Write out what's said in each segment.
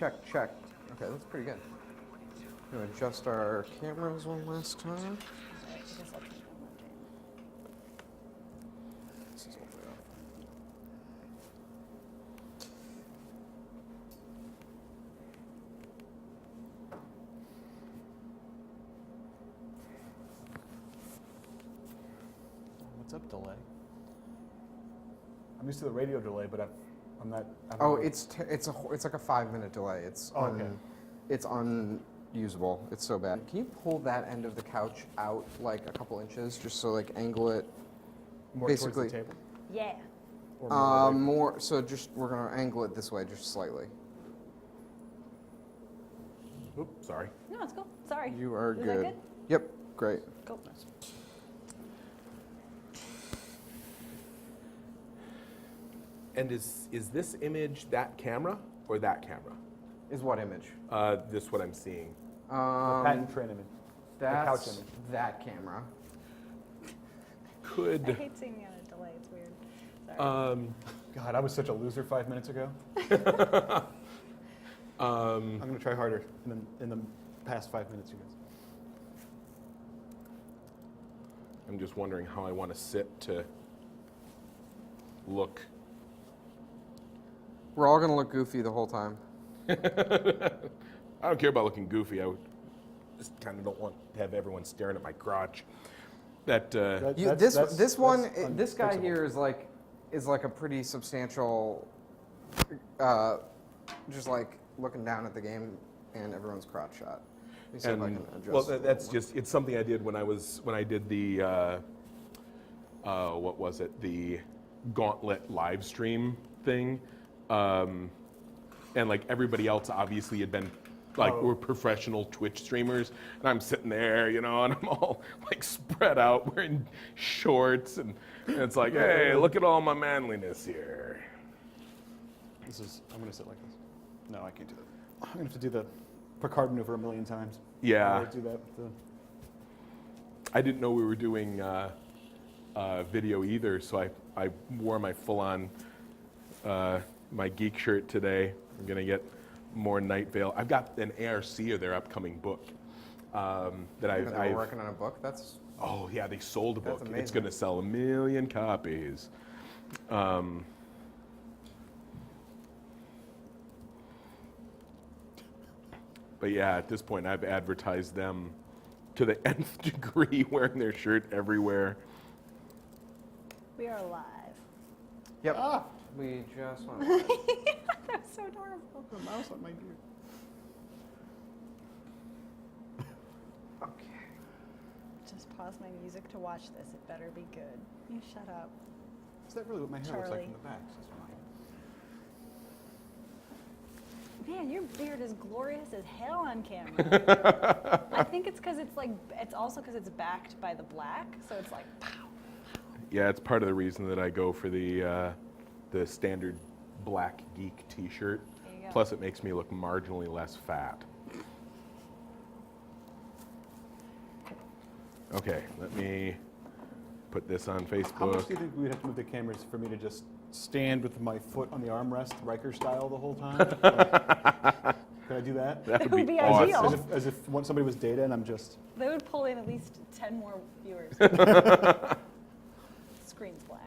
Check, check. Okay, that's pretty good. I'm going to adjust our cameras one last time. This is all the way up. What's up, delay? I'm used to the radio delay, but I'm not. Oh, it's like a 5-minute delay. It's okay. It's unusable. It's so bad. Can you pull that end of the couch out like a couple inches, just so like angle it More basically towards the table? Yeah. Or more. So just we're gonna angle it this way, just slightly. Oops, sorry. No, it's cool. Sorry. You are Is good. that good? Yep, great. Cool. Nice. And is this image that camera or that camera? Is what image? This what I'm seeing. The patent Trin image. That's couch image. that camera. I Could hate seeing you on a delay. It's weird. Sorry. God, I was such a loser 5 minutes ago. I'm gonna try harder in the past 5 minutes, you guys. I'm just wondering how I want to sit to look. We're all gonna look goofy the whole time. I don't care about looking goofy. I just kind of don't want to have everyone staring at my crotch. This guy here is like a pretty substantial, just like looking down at the game and everyone's crotch shot. Let me see if I can adjust. Well, that's just, it's something I did when I did the, what was it, the Gauntlet live stream thing. And like everybody else obviously had been, like, we're professional Twitch streamers, and I'm sitting there, you know, and I'm all like spread out wearing shorts, and it's like, hey, look at all my manliness here. I'm gonna sit like this. No, I can't do that. I'm gonna have to do the Picard maneuver a million times. Yeah. I do that with the... I didn't know we were doing video either, so I wore my full-on my geek shirt today. I'm gonna get more Night Vale. I've got an ARC of their upcoming book that They're working on a book. That's Oh yeah, they sold a book. That's It's amazing. gonna sell 1 million copies. But yeah, at this point, I've advertised them to the nth degree, wearing their shirt everywhere. We are live. Yep. We just went. That was so adorable. The mouse on my gear. Okay. Just pause my music to watch this. It better be good. You shut up. Is that really what my hair looks like Charlie. from the back? It's fine. Man, your beard is glorious as hell on camera. I think it's because it's also because it's backed by the black, so it's like pow. Yeah, it's part of the reason that I go for the standard black geek T-shirt. There you go. Plus, it makes me look marginally less fat. Okay, let me put this on Facebook. How much do you think we'd have to move the cameras for me to just stand with my foot on the armrest, Riker style, the whole time? Can I do that? That would be awesome. ideal. As if somebody was Data and I'm just... They would pull in at least 10 more viewers. Screen's black.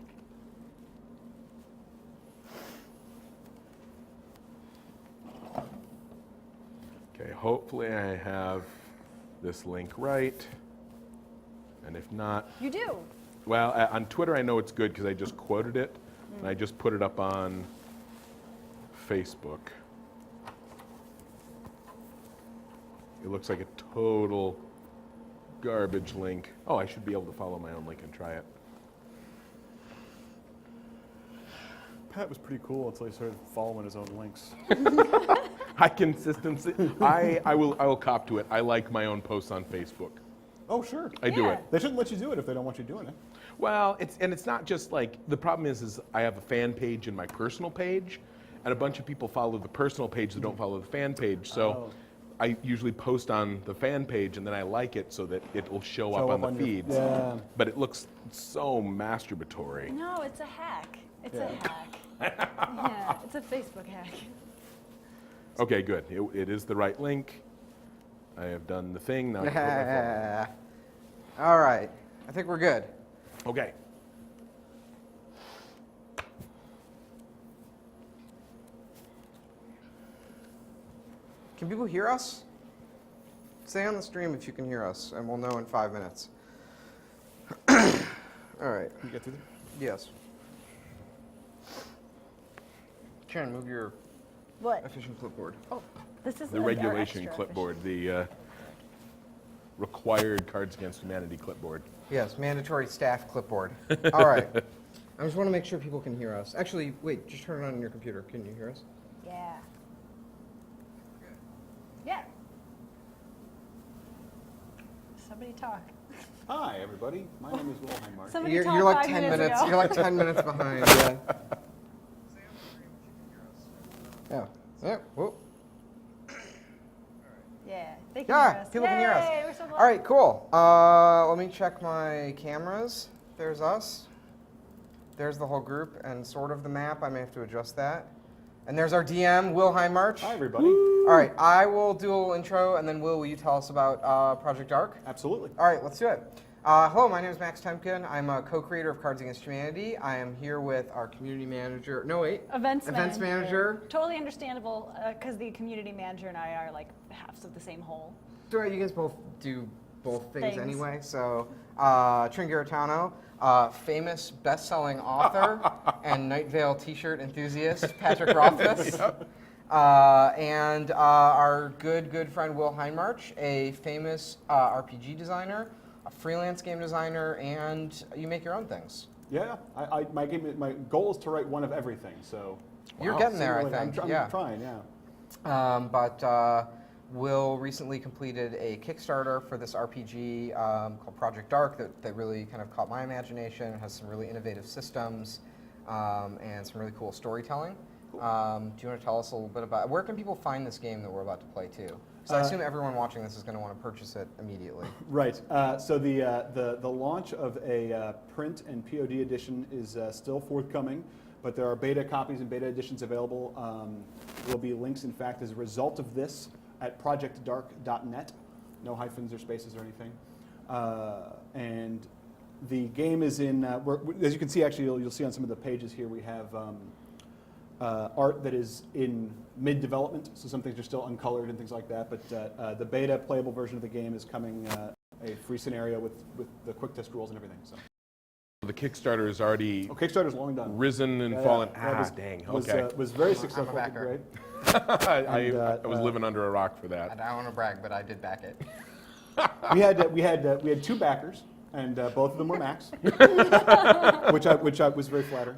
Okay, hopefully I have this link right. And if not, You do. well, on Twitter I know it's good because I just quoted it, and I just put it up on Facebook. It looks like a total garbage link. Oh, I should be able to follow my own link and try it. Pat was pretty cool until he started following his own links. High consistency. I will cop to it. I like my own posts on Facebook. Oh, sure. I do Yeah. it. They shouldn't let you do it if they don't want you doing it. Well, it's not just like, the problem is I have a fan page and my personal page, and a bunch of people follow the personal page that don't follow the fan page. So I usually post on the fan page and then I like it so that it will show up on the your- feeds. Yeah. But it looks so masturbatory. No, it's a hack. It's Yeah. a hack. Yeah, it's a Facebook hack. Okay, good. It is the right link. I have done the thing. Now I can put my phone. All right. I think we're good. Okay. Can people hear us? Stay on the stream if you can hear us, and we'll know in 5 minutes. All right. You get through there? Yes. Trin, move your What? efficient clipboard. Oh, this is The regulation clipboard, the required Cards Against Humanity clipboard. Yes, mandatory staff clipboard. All right. I just want to make sure people can hear us. Actually, wait, just turn it on your computer. Can you hear us? Yeah. Yeah. Somebody talk. Hi, everybody. My name is Will Hindmarch. Somebody You're talk like 5 10 minutes minutes. ago. You're like 10 minutes behind. Yeah. Yeah. Yeah. Whoop. Yeah, they can Yeah, hear us. people can hear us. Yay, we're so glad. All right, cool. Let me check my cameras. There's us. There's the whole group and sort of the map. I may have to adjust that. And there's our DM, Will Hindmarch. Hi, everybody. All right, I will do a little intro, and then will you tell us about Project Dark? Absolutely. All right, let's do it. Hello, my name is Max Temkin. I'm a co-creator of Cards Against Humanity. I am here with our community manager. No, wait. Events manager. Totally understandable, because the community manager and I are like halves of the same whole. Right, you guys both do both things Things. anyway. So, Trin Garritano, famous best-selling author and Night Vale T-shirt enthusiast, Patrick Rothfuss. And our good friend Will Hindmarch, a famous RPG designer, a freelance game designer, and you make your own things. Yeah, my goal is to write one of everything. So You're getting there, I really, think. I'm yeah. trying. Yeah. But Will recently completed a Kickstarter for this RPG called Project Dark that really kind of caught my imagination. It has some really innovative systems and some really cool storytelling. Do you want to tell us a little bit about where can people find this game that we're about to play too? Because I assume everyone watching this is going to want to purchase it immediately. Right. So the launch of a print and POD edition is still forthcoming, but there are beta copies and beta editions available. There will be links, in fact, as a result of this at projectdark.net. No hyphens or spaces or anything. And the game is in, as you can see, actually, you'll see on some of the pages here, we have art that is in mid-development, so some things are still uncolored and things like that, but the beta playable version of the game is coming, a free scenario with the quick test rules and everything. So The Kickstarter is already Kickstarter's long done. risen and fallen. Yeah, Dang. Was, Okay. was very I'm successful. a backer. Great. I was living under a rock for I that. don't want to brag, but I did back it. We had two backers, and both of them were Max, which I was very flattering.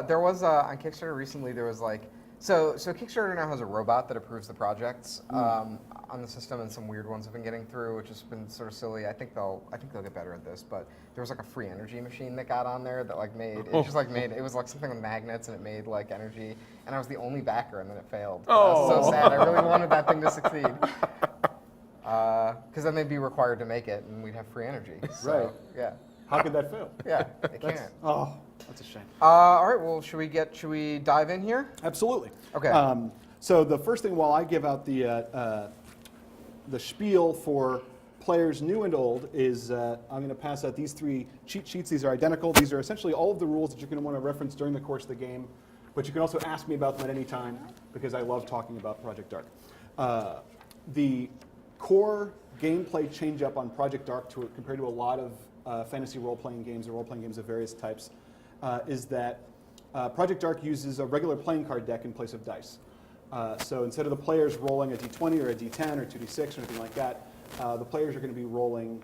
There was on Kickstarter recently. There was like so Kickstarter now has a robot that approves the projects on the system, and some weird ones have been getting through, which has been sort of silly. I think they'll get better at this. But there was like a free energy machine that got on there that like made it was like something with magnets, and it made like energy. And I was the only backer, and then it failed. I was so sad. I really wanted that thing to succeed. Because then they'd be required to make it, and we'd have free energy. So, Right. Yeah. How could that fail? Yeah. It can't. Oh, that's a shame. All right. Well, should we dive in here? Absolutely. Okay. So the first thing, while I give out the spiel for players new and old, is I'm going to pass out these 3 cheat sheets. These are identical. These are essentially all of the rules that you're going to want to reference during the course of the game. But you can also ask me about them at any time, because I love talking about Project Dark. The core gameplay change-up on Project Dark compared to a lot of fantasy role-playing games or role-playing games of various types is that Project Dark uses a regular playing card deck in place of dice. So instead of the players rolling a d20 or a d10 or 2d6 or anything like that, the players are going to be rolling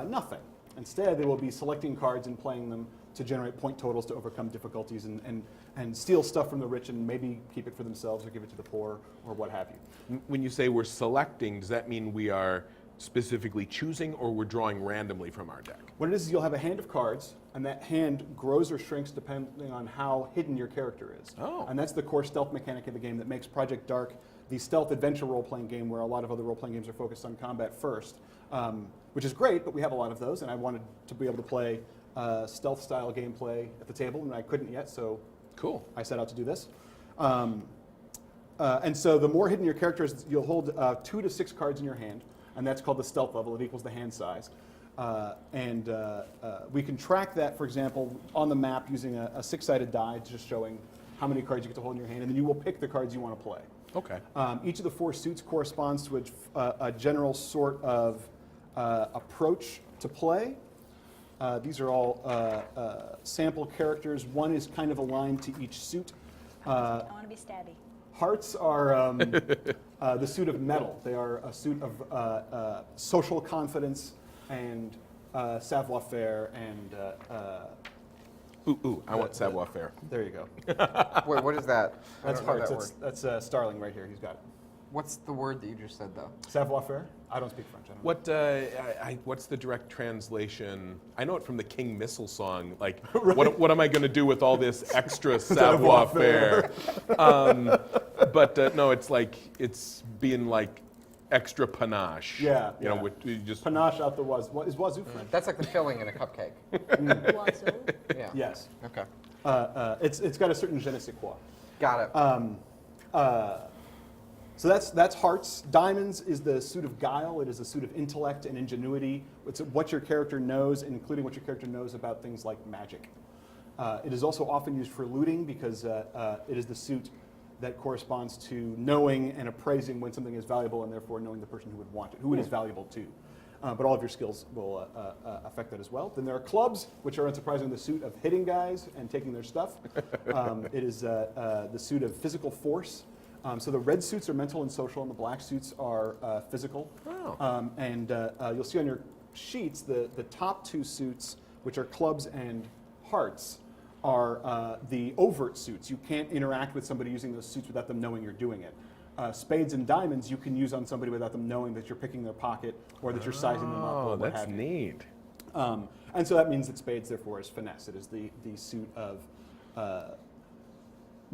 nothing. Instead, they will be selecting cards and playing them to generate point totals to overcome difficulties and steal stuff from the rich and maybe keep it for themselves or give it to the poor or what have you. When you say we're selecting, does that mean we are specifically choosing, or we're drawing randomly from our deck? What it is you'll have a hand of cards, and that hand grows or shrinks depending on how hidden your character is. Oh. And that's the core stealth mechanic of the game that makes Project Dark the stealth adventure role-playing game where a lot of other role-playing games are focused on combat first, which is great, but we have a lot of those, and I wanted to be able to play stealth-style gameplay at the table, and I couldn't yet, so Cool. I set out to do this. And so the more hidden your character is, you'll hold 2 to 6 cards in your hand, and that's called the stealth level. It equals the hand size. We can track that, for example, on the map using a 6-sided die, just showing how many cards you get to hold in your hand, and then you will pick the cards you want to play. Okay. Each of the 4 suits corresponds to a general sort of approach to play. These are all sample characters. One is kind of aligned to each suit. I want to be stabby. Hearts are the suit of metal. They are a suit of social confidence and savoir-faire and... I want savoir-faire. There you go. Wait, what is that? I That's don't know hearts. that word. That's Starling right here. He's got it. What's the word that you just said, though? Savoir-faire? I don't speak French. I don't know. What's the direct translation? I know it from the King Missile song. Like, what am I going to do with all this extra savoir-faire? No, it's like it's being like extra panache. Yeah. You know, you just Panache out the was. What is wazoo French? That's like the filling in a cupcake. Wazoo. Yeah. Yes. Okay. It's got a certain je ne sais quoi. Got it. So that's hearts. Diamonds is the suit of guile. It is a suit of intellect and ingenuity. It's what your character knows, including what your character knows about things like magic. It is also often used for looting because it is the suit that corresponds to knowing and appraising when something is valuable and therefore knowing the person who would want it, who it is valuable to. But all of your skills will affect that as well. Then there are clubs, which are unsurprisingly the suit of hitting guys and taking their stuff. It is the suit of physical force. So the red suits are mental and social, and the black suits are physical. Oh. You'll see on your sheets the top 2 suits, which are clubs and hearts, are the overt suits. You can't interact with somebody using those suits without them knowing you're doing it. Spades and diamonds you can use on somebody without them knowing that you're picking their pocket or that you're sizing them up. Or what that's have you. neat. And so that means that spades, therefore, is finesse. It is the suit of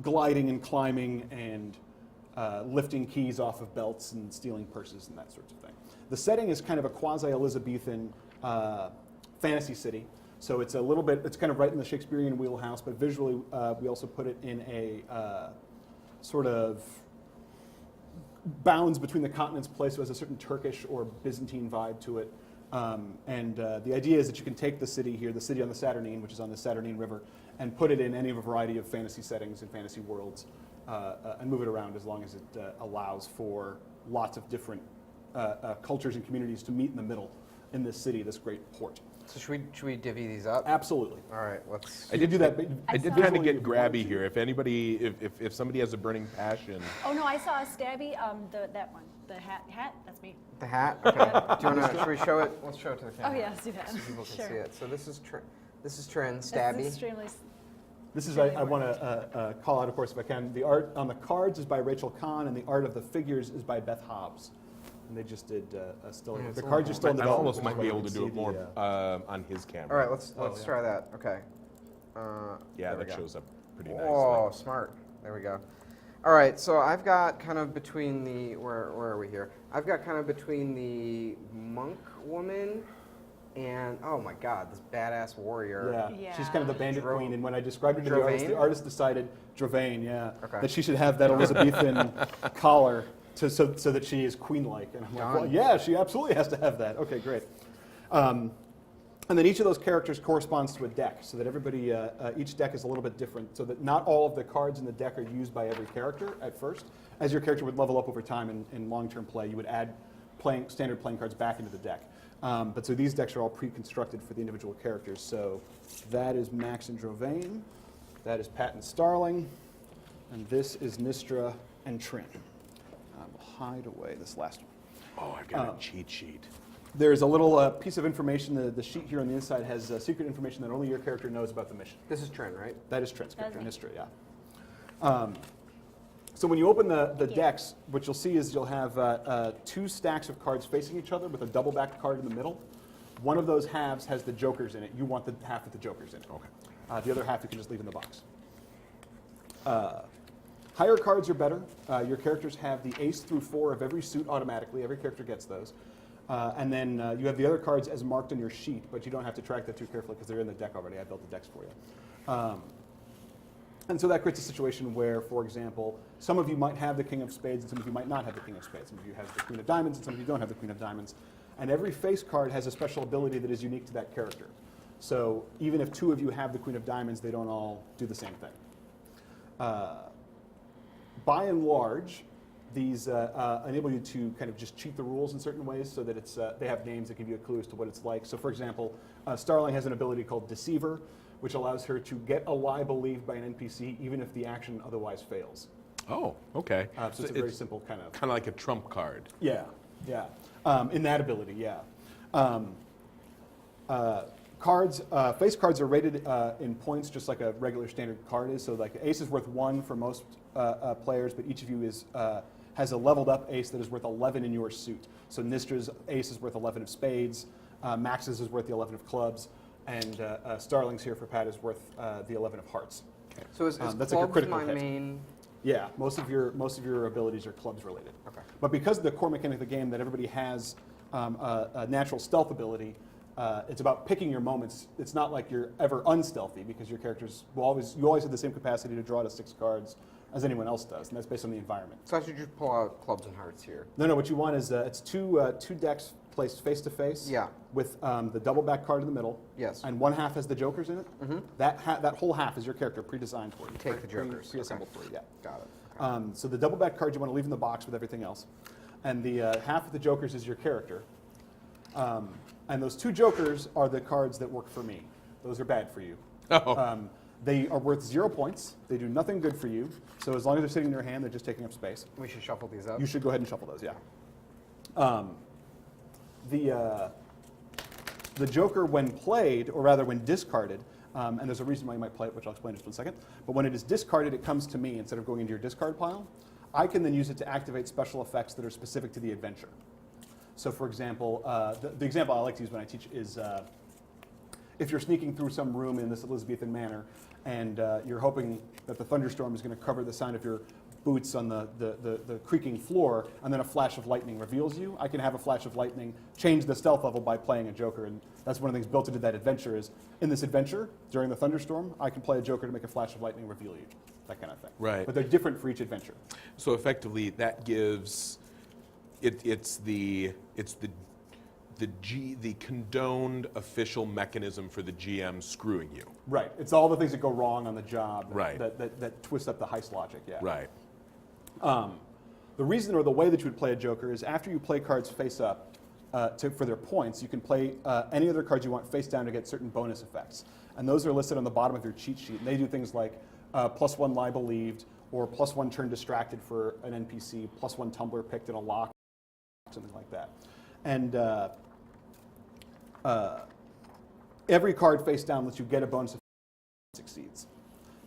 gliding and climbing and lifting keys off of belts and stealing purses and that sort of thing. The setting is kind of a quasi-Elizabethan fantasy city. So it's a little bit, it's kind of right in the Shakespearean wheelhouse, but visually we also put it in a sort of bounds between the continents place. So it has a certain Turkish or Byzantine vibe to it. The idea is that you can take the city here, the city on the Saturnine, which is on the Saturnine River, and put it in any of a variety of fantasy settings and fantasy worlds and move it around as long as it allows for lots of different cultures and communities to meet in the middle in this city, this great port. So should we divvy these up? Absolutely. All right, let's... I did do that. I did kind of get grabby here. If anybody, if somebody has a burning passion. Oh no, I saw a stabby. That one, the hat. That's me. The hat? Okay. Do you want to, should we show it? Let's show it to the camera. Oh yeah, let's do that. So people can Sure. see it. So this is Trin, stabby. It's extremely. This is, I want to call out, of course, if I can, the art on the cards is by Rachel Kahn, and the art of the figures is by Beth Hobbs. And they just did still. Yeah, it's The a cards little are still in I development. almost which might is be why able you to can do see it more the, on his camera. All right, let's yeah. try that. Okay. Yeah, there we that go. shows up pretty nicely. Oh, smart. There we go. All right, so I've got kind of between the, where are we here? I've got kind of between the monk woman and, oh my God, this badass warrior. Yeah. She's kind of the bandit Dro- queen, and when I described it to the artist decided, Drovane, Okay. that she should have that Elizabethan collar so that she is queen-like. And I'm like, well, yeah, she absolutely has to have that. Okay, great. And then each of those characters corresponds to a deck, so that everybody, each deck is a little bit different, so that not all of the cards in the deck are used by every character at first. As your character would level up over time in long-term play, you would add standard playing cards back into the deck. But so these decks are all pre-constructed for the individual characters. So that is Max and Drovane, that is Pat and Starling, and this is Nistra and Trin. I will hide away this last one. Oh, I've got a cheat sheet. There's a little piece of information. The sheet here on the inside has secret information that only your character knows about the mission. This is Trin, right? That is Trin's character, That's Nistra, yeah. So when you open the decks, what you'll see is you'll have 2 stacks of cards facing each other with a double-backed card in the middle. One of those halves has the jokers in it. You want the half with the jokers in it. Okay. The other half you can just leave in the box. Higher cards are better. Your characters have the ace through 4 of every suit automatically. Every character gets those. And then you have the other cards as marked on your sheet, but you don't have to track that too carefully because they're in the deck already. I built the decks for you. And so that creates a situation where, for example, some of you might have the king of spades and some of you might not have the king of spades. Some of you have the queen of diamonds and some of you don't have the queen of diamonds. And every face card has a special ability that is unique to that character. So even if 2 of you have the queen of diamonds, they don't all do the same thing. By and large, these enable you to kind of just cheat the rules in certain ways so that it's, they have names that give you a clue as to what it's like. So for example, Starling has an ability called Deceiver, which allows her to get a lie believed by an NPC even if the action otherwise fails. Oh, okay. So it's a very simple kind of... Kind of like a trump card. Yeah, yeah. In that ability, yeah. Face cards are rated in points just like a regular standard card is. So like ace is worth 1 for most players, but each of you has a leveled up ace that is worth 11 in your suit. So Nistra's ace is worth 11 of spades, Max's is worth the 11 of clubs, and Starling's here for Pat is worth the 11 of hearts. Okay. So is that's clubs like a critical my hit. main? Yeah, most of your abilities are clubs related. Okay. But because of the core mechanic of the game that everybody has a natural stealth ability, it's about picking your moments. It's not like you're ever unstealthy because your characters you always have the same capacity to draw to 6 cards as anyone else does, and that's based on the environment. So I should just pull out clubs and hearts here. No, what you want is it's two decks placed face to face. Yeah. With the double back card in the middle. Yes. And one half has the jokers in it. Mm-hmm. That whole half is your character pre-designed for you. Take the jokers. Pre-assembled for you. Yeah. Got it. Okay. So the double back card you want to leave in the box with everything else, and the half of the jokers is your character. And those 2 jokers are the cards that work for me. Those are bad for you. Oh. They are worth 0 points. They do nothing good for you. So as long as they're sitting in your hand, they're just taking up space. We should shuffle these up. You should go ahead and shuffle those, yeah. The joker, when played, or rather when discarded, and there's a reason why you might play it, which I'll explain in just 1 second, but when it is discarded, it comes to me instead of going into your discard pile. I can then use it to activate special effects that are specific to the adventure. So for example, the example I like to use when I teach is if you're sneaking through some room in this Elizabethan manor and you're hoping that the thunderstorm is going to cover the sound of your boots on the creaking floor, and then a flash of lightning reveals you, I can have a flash of lightning change the stealth level by playing a joker. And that's one of the things built into that adventure is, in this adventure, during the thunderstorm, I can play a joker to make a flash of lightning reveal you, that kind of thing. Right. But they're different for each adventure. So effectively, that gives it's the condoned official mechanism for the GM screwing you. Right. It's all the things that go wrong on the job Right. that twist up the heist logic. Yeah. Right. The reason or the way that you would play a joker is after you play cards face up for their points, you can play any other cards you want face down to get certain bonus effects. And those are listed on the bottom of your cheat sheet. And they do things like +1 lie believed, or +1 turn distracted for an NPC, +1 tumbler picked in a lock, something like that. And every card face down lets you get a bonus if it succeeds.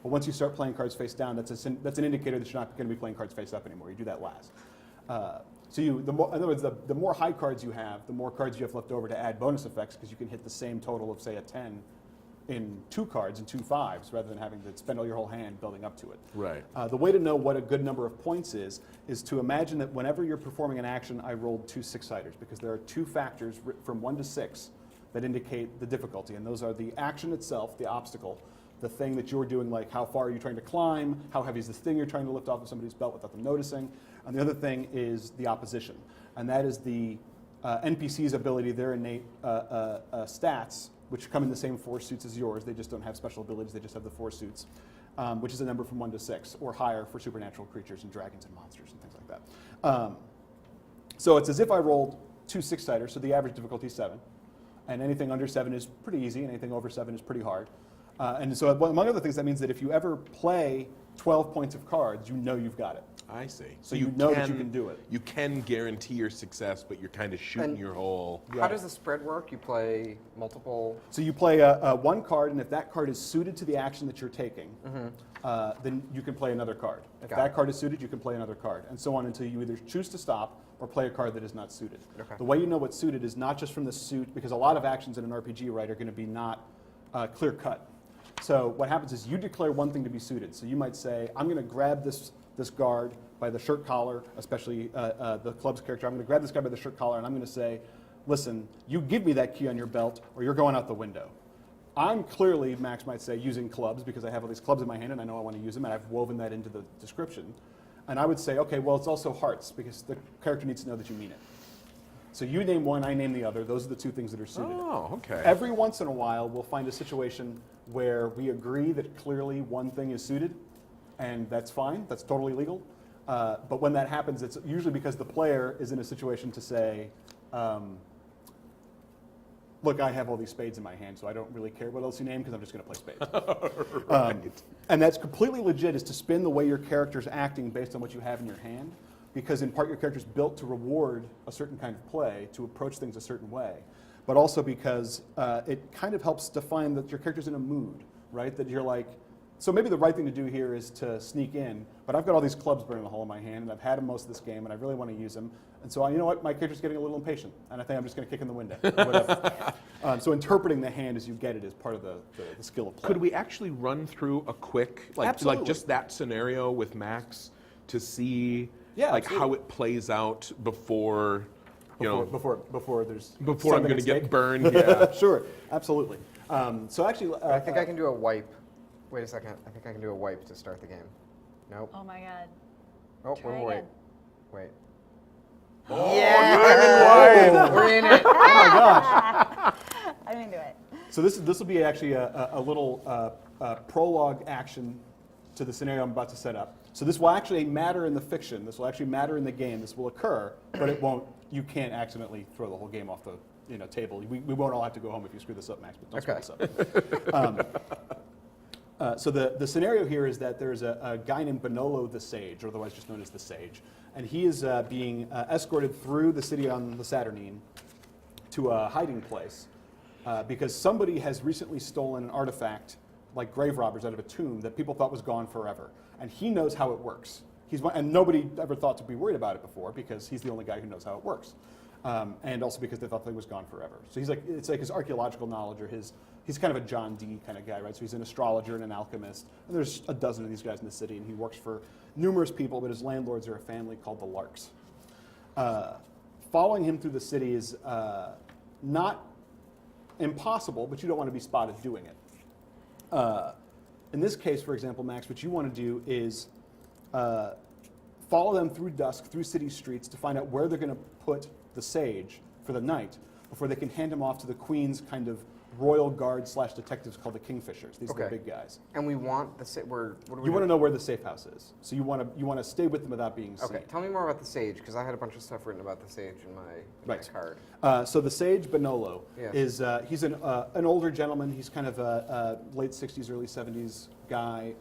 But once you start playing cards face down, that's an indicator that you're not going to be playing cards face up anymore. You do that last. In other words, the more high cards you have, the more cards you have left over to add bonus effects, because you can hit the same total of, say, a 10 in 2 cards and 2 5s, rather than having to spend all your whole hand building up to it. Right. The way to know what a good number of points is to imagine that whenever you're performing an action, I rolled 2 6-siders, because there are 2 factors from 1 to 6 that indicate the difficulty, and those are the action itself, the obstacle, the thing that you're doing, like how far are you trying to climb, how heavy is this thing you're trying to lift off of somebody's belt without them noticing, and the other thing is the opposition, and that is the NPC's ability, their innate stats, which come in the same 4 suits as yours. They just don't have special abilities, they just have the 4 suits, which is a number from 1 to 6, or higher for supernatural creatures and dragons and monsters and things like that. So it's as if I rolled 2 6-siders, so the average difficulty is 7, and anything under 7 is pretty easy, and anything over 7 is pretty hard. And so among other things, that means that if you ever play 12 points of cards, you know you've got it. I see. So you know that you can do it. You can guarantee your success, but you're kind of shooting And your whole... How does the spread work? You play multiple... So you play one card, and if that card is suited to the action that you're taking, then you can play another card. If Got that it. card is suited, you can play another card, and so on until you either choose to stop or play a card that is not suited. Okay. The way you know what's suited is not just from the suit, because a lot of actions in an RPG, right, are going to be not clear-cut. So what happens is you declare one thing to be suited. So you might say, I'm going to grab this guard by the shirt collar, especially the club's character. I'm going to grab this guy by the shirt collar, and I'm going to say, listen, you give me that key on your belt, or you're going out the window. I'm clearly, Max might say, using clubs because I have all these clubs in my hand and I know I want to use them, and I've woven that into the description. And I would say, okay, well, it's also hearts because the character needs to know that you mean it. So you name one, I name the other. Those are the two things that are suited. Oh, okay. Every once in a while, we'll find a situation where we agree that clearly one thing is suited, and that's fine. That's totally legal. But when that happens, it's usually because the player is in a situation to say, look, I have all these spades in my hand, so I don't really care what else you name because I'm just going to play spades. Right. And that's completely legit, is to spin the way your character's acting based on what you have in your hand. Because in part your character's built to reward a certain kind of play, to approach things a certain way. But also because it kind of helps define that your character's in a mood, right? That you're like, so maybe the right thing to do here is to sneak in, but I've got all these clubs burning a hole in my hand, and I've had them most of this game, and I really want to use them. And so, you know what, my character's getting a little impatient, and I think I'm just going to kick in the window, or whatever. So interpreting the hand as you get it is part of the skill of play. Could we actually run through a quick, like just that scenario with Max to see how it plays out before there's before I'm going to get burned? Yeah, sure, absolutely. So actually, I think I can do a wipe. Wait a second. I think I can do a wipe to start the game. Nope. Oh my god. Oh, Try wait. again. Wait. Yeah! We're in it. Oh my gosh! I didn't do it. So this will be actually a little prologue action to the scenario I'm about to set up. So this will actually matter in the fiction. This will actually matter in the game. This will occur, but it won't. You can't accidentally throw the whole game off the table. We won't all have to go home if you screw this up, Max. But don't screw this up. So the scenario here is that there's a guy named Bonolo the Sage, or otherwise just known as the Sage, and he is being escorted through the city on the Saturnine to a hiding place because somebody has recently stolen an artifact, like grave robbers, out of a tomb that people thought was gone forever, and he knows how it works. And nobody ever thought to be worried about it before because he's the only guy who knows how it works, and also because they thought the thing was gone forever. So it's like his archaeological knowledge, or he's kind of a John Dee kind of guy, right? So he's an astrologer and an alchemist. And there's a dozen of these guys in the city, and he works for numerous people, but his landlords are a family called the Larks. Following him through the city is not impossible, but you don't want to be spotted doing it. In this case, for example, Max, what you want to do is follow them through dusk, through city streets, to find out where they're going to put the Sage for the night before they can hand him off to the Queen's kind of royal guard / detectives called the Kingfishers. These are the big guys. And we want the You want to know where the safe house is. So you want to stay with them without being seen. Okay, tell me more about the Sage, because I had a bunch of stuff written about the Sage in my card. So the Sage Bonolo is he's an older gentleman. He's kind of a late 60s, early 70s guy.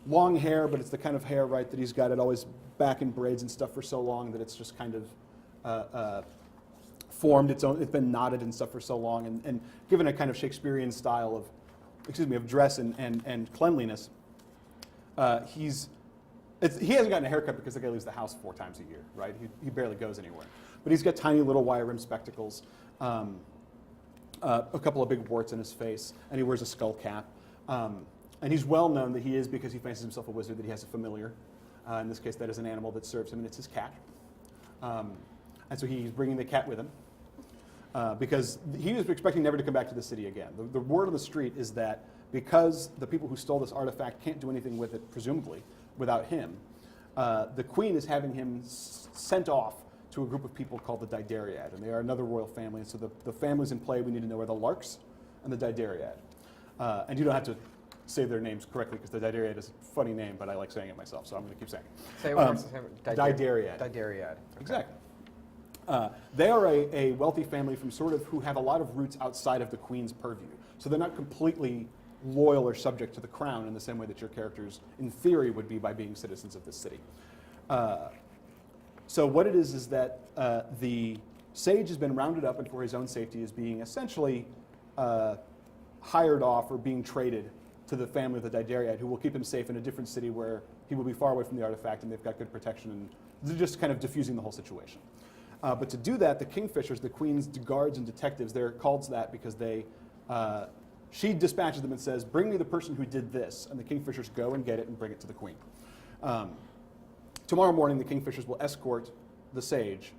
Long hair, but it's the kind of hair, right, that he's got it always back in braids and stuff for so long that it's just kind of formed its own. It's been knotted and stuff for so long, and given a kind of Shakespearean style of dress and cleanliness, he hasn't gotten a haircut because the guy leaves the house 4 times a year, right? He barely goes anywhere. But he's got tiny little wire rim spectacles, a couple of big warts in his face, and he wears a skull cap. And he's well known that he is, because he fancies himself a wizard, that he has a familiar. In this case, that is an animal that serves him, and it's his cat. And so he's bringing the cat with him because he was expecting never to come back to the city again. The word on the street is that because the people who stole this artifact can't do anything with it, presumably, without him, the Queen is having him sent off to a group of people called the Didariad, and they are another royal family. And so the families in play we need to know are the Larks and the Didariad. And you don't have to say their names correctly because the Didariad is a funny name, but I like saying it myself, so I'm going to keep saying it. Say it once. Didariad. Didariad. Okay. Exactly. They are a wealthy family from who have a lot of roots outside of the Queen's purview. So they're not completely loyal or subject to the crown in the same way that your characters, in theory, would be by being citizens of this city. So what it is that the Sage has been rounded up, and for his own safety is being essentially hired off or being traded to the family of the Didariad, who will keep him safe in a different city where he will be far away from the artifact and they've got good protection, and they're just kind of diffusing the whole situation. But to do that, the Kingfishers, the Queen's guards and detectives, they're called that because she dispatches them and says, bring me the person who did this, and the Kingfishers go and get it and bring it to the Queen. Tomorrow morning, the Kingfishers will escort the Sage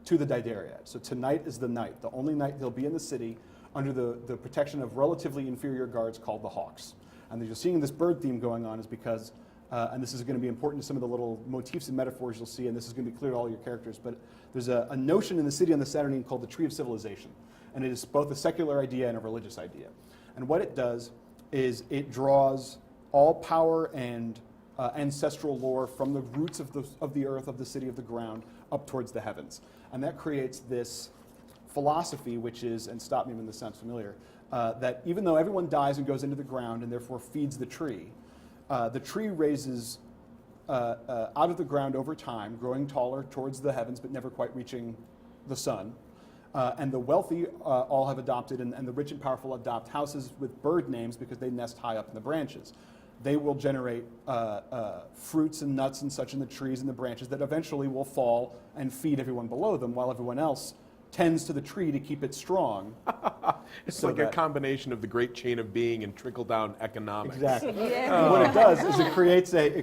to the Didariad. So tonight is the night, the only night he'll be in the city under the protection of relatively inferior guards called the Hawks. And you're seeing this bird theme going on is because, and this is going to be important to some of the little motifs and metaphors you'll see, and this is going to be clear to all your characters, but there's a notion in the city on the Saturnine called the Tree of Civilization. And it is both a secular idea and a religious idea. And what it does is it draws all power and ancestral lore from the roots of the earth, of the city of the ground, up towards the heavens. And that creates this philosophy, which is, and stop me when this sounds familiar, that even though everyone dies and goes into the ground and therefore feeds the tree raises out of the ground over time, growing taller towards the heavens, but never quite reaching the sun. And the wealthy all have adopted, and the rich and powerful adopt houses with bird names because they nest high up in the branches. They will generate fruits and nuts and such in the trees and the branches that eventually will fall and feed everyone below them, while everyone else tends to the tree to keep it strong. It's so like a combination of the great chain of being and trickle-down economics. Exactly. And what it does is it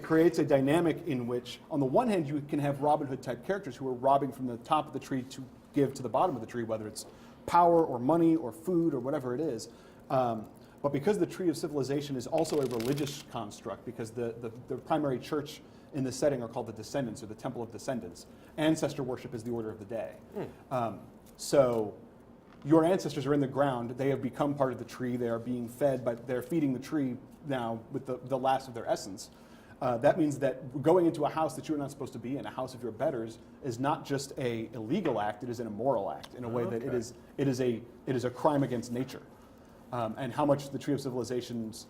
creates a dynamic in which, on the one hand, you can have Robin Hood type characters who are robbing from the top of the tree to give to the bottom of the tree, whether it's power or money or food or whatever it is. But because the Tree of Civilization is also a religious construct, because the primary church in this setting are called the Descendants, or the Temple of Descendants, ancestor worship is the order of the day. So your ancestors are in the ground, they have become part of the tree, they are being fed, but they're feeding the tree now with the last of their essence. That means that going into a house that you're not supposed to be in, a house of your betters, is not just a illegal act, it is an immoral act, in a way that it is a crime against nature. And how much the Tree of Civilization's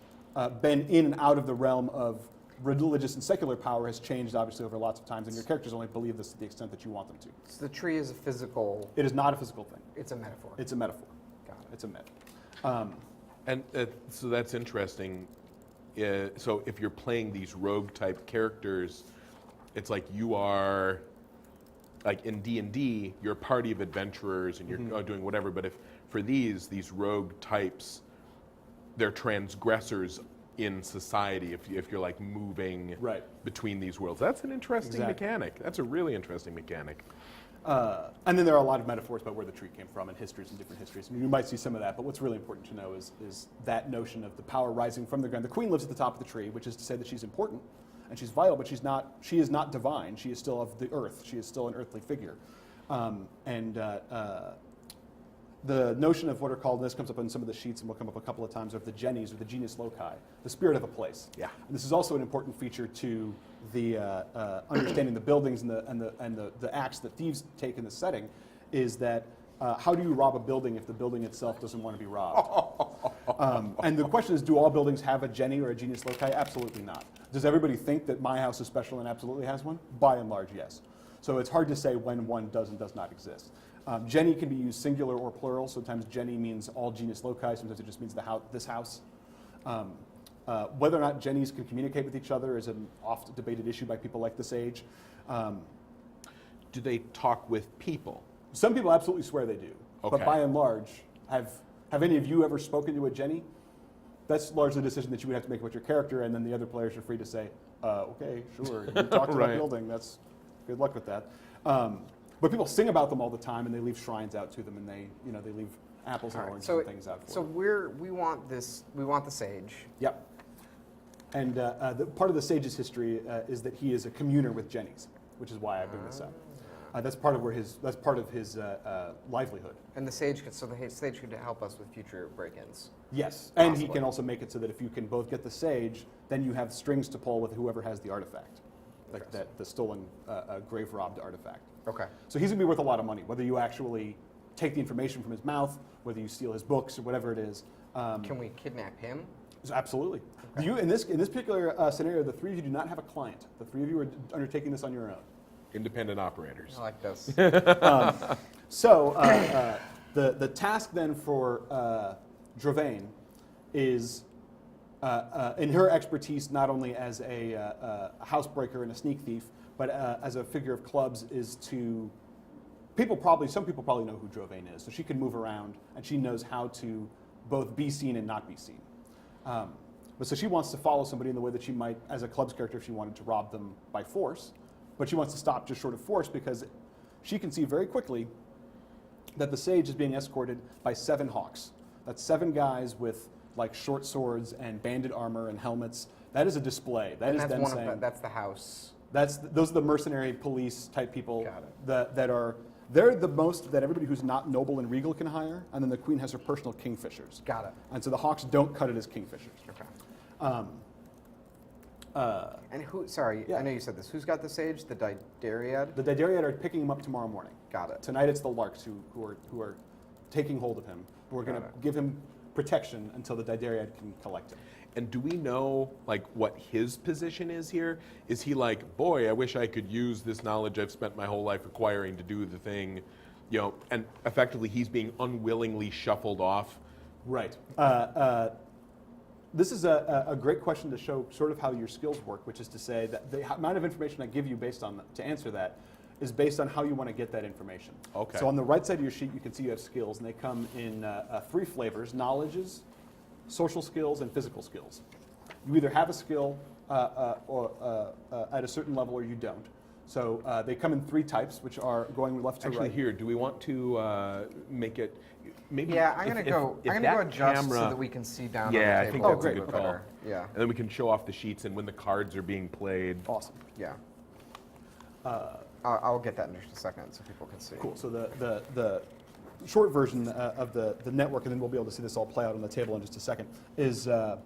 been in and out of the realm of religious and secular power has changed, obviously, over lots of times, and your characters only believe this to the extent that you want them to. So the tree is a physical... It is not a physical thing. It's a metaphor. It's a metaphor. Got it. It's a myth. And so that's interesting. So if you're playing these rogue-type characters, it's like you are, like in D&D, you're a party of adventurers and you're doing whatever, but if for these rogue types, they're transgressors in society if you're like moving between these worlds. That's an interesting mechanic. That's a really interesting mechanic. And then there are a lot of metaphors about where the tree came from and histories and different histories. I mean, you might see some of that, but what's really important to know is that notion of the power rising from the ground. The queen lives at the top of the tree, which is to say that she's important and she's vital, but she is not divine. She is still of the earth. She is still an earthly figure. The notion of what are called, and this comes up on some of the sheets and will come up a couple of times, of the genies, or the genius loci, the spirit of a place. Yeah. And this is also an important feature to the understanding the buildings and the acts that thieves take in the setting, is that how do you rob a building if the building itself doesn't want to be robbed? And the question is, do all buildings have a genie or a genius loci? Absolutely not. Does everybody think that my house is special and absolutely has one? By and large, yes. So it's hard to say when one does and does not exist. Geni can be used singular or plural. Sometimes Geni means all genius loci. Sometimes it just means this house. Whether or not Genies can communicate with each other is an oft debated issue by people like the Sage. Do they talk with people? Some people absolutely swear they do. Okay. But by and large, have any of you ever spoken to a Geni? That's largely a decision that you would have to make about your character, and then the other players are free to say, okay, sure, you talk to that building. That's good luck with that. But people sing about them all the time, and they leave shrines out to them, and they leave apples and oranges and things out for them. So we want the sage. Yep. And part of the sage's history is that he is a communer with Genies, which is why I bring this up. That's part of his livelihood. And the sage could help us with future break-ins. Yes, and he can also make it so that if you can both get the sage, then you have strings to pull with whoever has the artifact, like the stolen grave-robbed artifact. Okay. So he's going to be worth a lot of money, whether you actually take the information from his mouth, whether you steal his books, or whatever it is. Can we kidnap him? Absolutely. Okay. In this particular scenario, the three of you do not have a client. The three of you are undertaking this on your own. Independent operators. I like this. So the task then for Dravain is, in her expertise, not only as a housebreaker and a sneak thief, but as a figure of clubs, is to some people probably know who Dravain is, so she can move around and she knows how to both be seen and not be seen. But so she wants to follow somebody in the way that she might, as a club's character, if she wanted to rob them by force, but she wants to stop just short of force because she can see very quickly that the sage is being escorted by 7 hawks. That's 7 guys with like short swords and banded armor and helmets. That is a display. That And is that's them one saying, of that's the house. those are the mercenary police type people Got it. they're the most that everybody who's not noble and regal can hire, and then the queen has her personal kingfishers. Got it. And so the hawks don't cut it as kingfishers. Okay. And who? Sorry, Yeah. I know you said this. Who's got the sage? The Didariad? The Didariad are picking him up tomorrow morning. Got it. Tonight it's the Larks who are taking hold of him. We're going to Got it. give him protection until the Didariad can collect him. And do we know like what his position is here? Is he like, boy, I wish I could use this knowledge I've spent my whole life acquiring to do the thing, you know, and effectively he's being unwillingly shuffled off? Right. This is a great question to show sort of how your skills work, which is to say that the amount of information I give you to answer that is based on how you want to get that information. Okay. So on the right side of your sheet, you can see you have skills, and they come in 3 flavors: knowledges, social skills, and physical skills. You either have a skill or at a certain level, or you don't. So they come in 3 types, which are going left to Actually, right. here, do we want to make it maybe? Yeah, I'm gonna go adjust so camera- that we can see down Yeah, on I the think table. that's a great. good Okay. call. Yeah. And then we can show off the sheets and when the cards are being played. Awesome. Yeah. I'll get that in just a second so people can see. Cool. So the short version of the network, and then we'll be able to see this all play out on the table in just a second, is the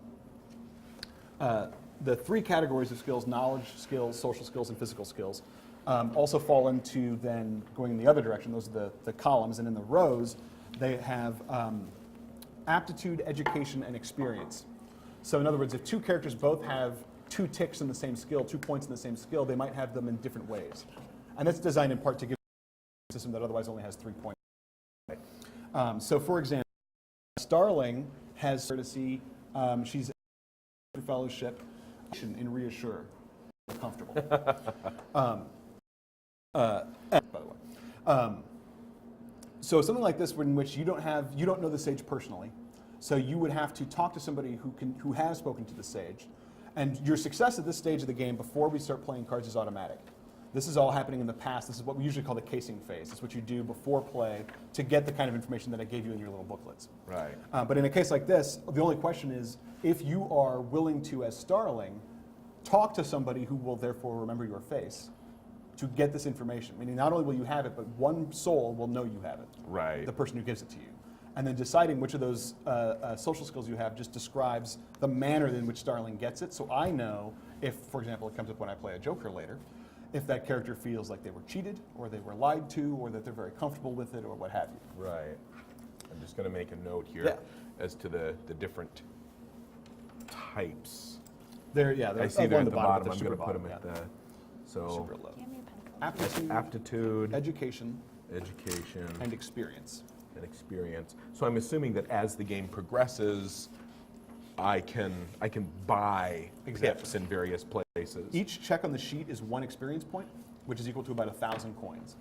3 categories of skills: knowledge skills, social skills, and physical skills. Also fall into then going in the other direction. Those are the columns, and in the rows, they have aptitude, education, and experience. So in other words, if 2 characters both have 2 ticks in the same skill, 2 points in the same skill, they might have them in different ways. And that's designed in part to give a system that otherwise only has 3 points. So for example, Starling has courtesy. She's in fellowship in reassure, comfortable. By the way. So something like this, in which you don't know the sage personally, so you would have to talk to somebody who has spoken to the sage, and your success at this stage of the game before we start playing cards is automatic. This is all happening in the past. This is what we usually call the casing phase. It's what you do before play to get the kind of information that I gave you in your little booklets. Right. But in a case like this, the only question is if you are willing to, as Starling, talk to somebody who will therefore remember your face to get this information. Meaning not only will you have it, but one soul will know you have it. Right. The person who gives it to you. And then deciding which of those social skills you have just describes the manner in which Starling gets it. So I know if, for example, it comes up when I play a Joker later, if that character feels like they were cheated, or they were lied to, or that they're very comfortable with it, or what have you. Right. I'm just going to make a note here Yeah. as to the different types. They're I see they're along at the bottom. but I'm they're going to put super them at bottom, the so super low. Give me a pencil. Aptitude, aptitude, education, education, and experience. and experience. So I'm assuming that as the game progresses, I can buy Exactly. pips in various places. Each check on the sheet is 1 experience point, which is equal to about 1,000 coins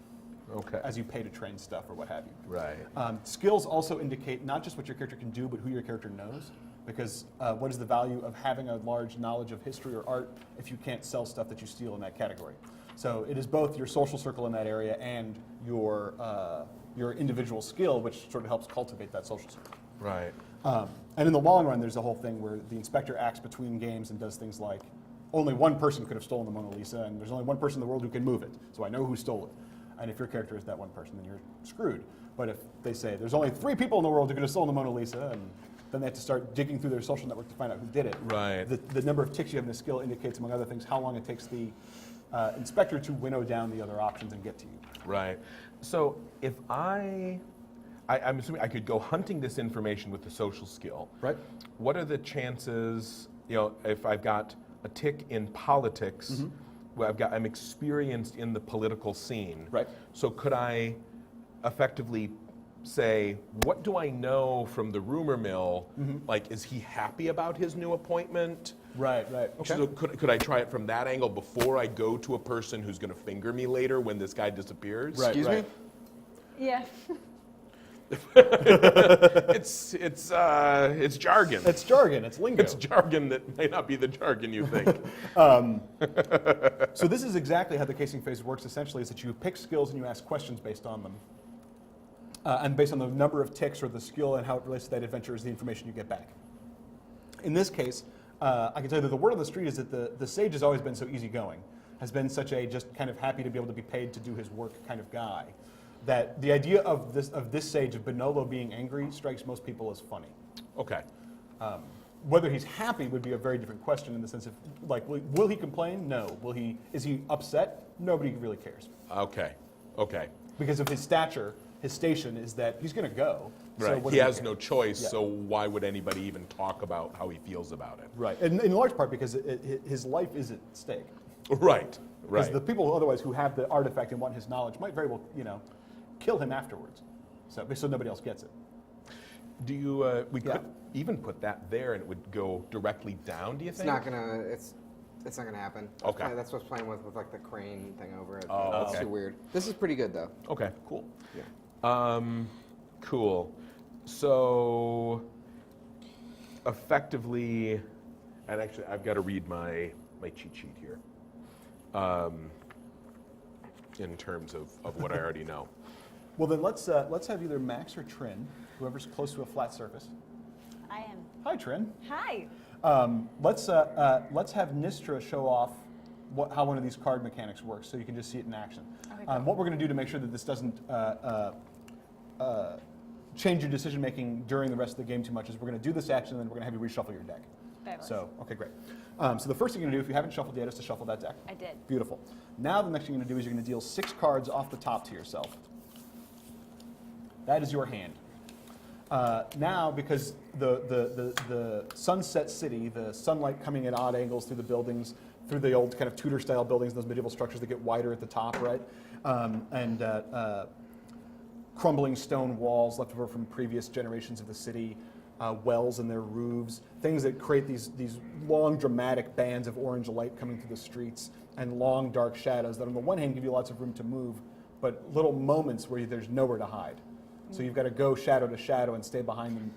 Okay. as you pay to train stuff or what have you. Right. Skills also indicate not just what your character can do, but who your character knows. Because what is the value of having a large knowledge of history or art if you can't sell stuff that you steal in that category? So it is both your social circle in that area and your individual skill, which sort of helps cultivate that social circle. Right. And in the long run, there's a whole thing where the inspector acts between games and does things like, only one person could have stolen the Mona Lisa, and there's only one person in the world who can move it, so I know who stole it. And if your character is that one person, then you're screwed. But if they say, there's only 3 people in the world who could have stolen the Mona Lisa, and then they have to start digging through their social network to find out who did it. Right. The number of ticks you have in the skill indicates, among other things, how long it takes the inspector to winnow down the other options and get to you. Right. So if I'm assuming I could go hunting this information with the social skill. Right. What are the chances, if I've got a tick in politics, where I'm experienced in the political scene. Right. So could I effectively say, what do I know from the rumor mill? Like, is he happy about his new appointment? Right. Okay. So could I try it from that angle before I go to a person who's going to finger me later when this guy disappears? Right. Excuse me? Yeah. It's jargon. It's jargon. It's lingo. It's jargon that may not be the jargon you think. So this is exactly how the casing phase works, essentially, is that you pick skills and you ask questions based on them. and based on the number of ticks or the skill and how it relates to that adventure is the information you get back. In this case, I can tell you that the word on the street is that the sage has always been so easygoing, has been such a just kind of happy to be able to be paid to do his work kind of guy, that the idea of this sage, of Bonolo being angry, strikes most people as funny. Okay. Whether he's happy would be a very different question in the sense of, like, will he complain? No. Is he upset? Nobody really cares. Okay. Okay. Because of his stature, his station is that he's going to go. So Right. what He does has care? no choice, Yeah. so why would anybody even talk about how he feels about it? Right. And in large part because his life is at stake. Right. Because Right. the people otherwise who have the artifact and want his knowledge might very well, kill him afterwards. So nobody else gets it. Do you? We Yeah. could even put that there, and it would go directly down. Do you It's think? not gonna. It's not gonna happen. Okay. That's what's playing with like the crane thing over it. Oh, It's okay. too weird. This is pretty good though. Okay. Cool. Yeah. Cool. So, effectively, and actually, I've got to read my cheat sheet here. In terms of what I already know. Well, then let's have either Max or Trin, whoever's close to a flat surface. I am. Hi, Trin. Hi. Let's have Nistra show off how one of these card mechanics works, so you can just see it in action. Okay, cool. What we're going to do to make sure that this doesn't change your decision making during the rest of the game too much is we're going to do this action, and then we're going to have you reshuffle your deck. Fabulous. So, okay, great. So the first thing you're going to do, if you haven't shuffled yet, is to shuffle that deck. I did. Beautiful. Now the next thing you're going to do is you're going to deal 6 cards off the top to yourself. That is your hand. Now, because the sunset city, the sunlight coming at odd angles through the buildings, through the old kind of Tudor-style buildings, those medieval structures that get wider at the top, right? And crumbling stone walls left over from previous generations of the city, wells in their roofs, things that create these long, dramatic bands of orange light coming through the streets, and long, dark shadows that on the one hand give you lots of room to move, but little moments where there's nowhere to hide. So you've got to go shadow to shadow and stay behind them.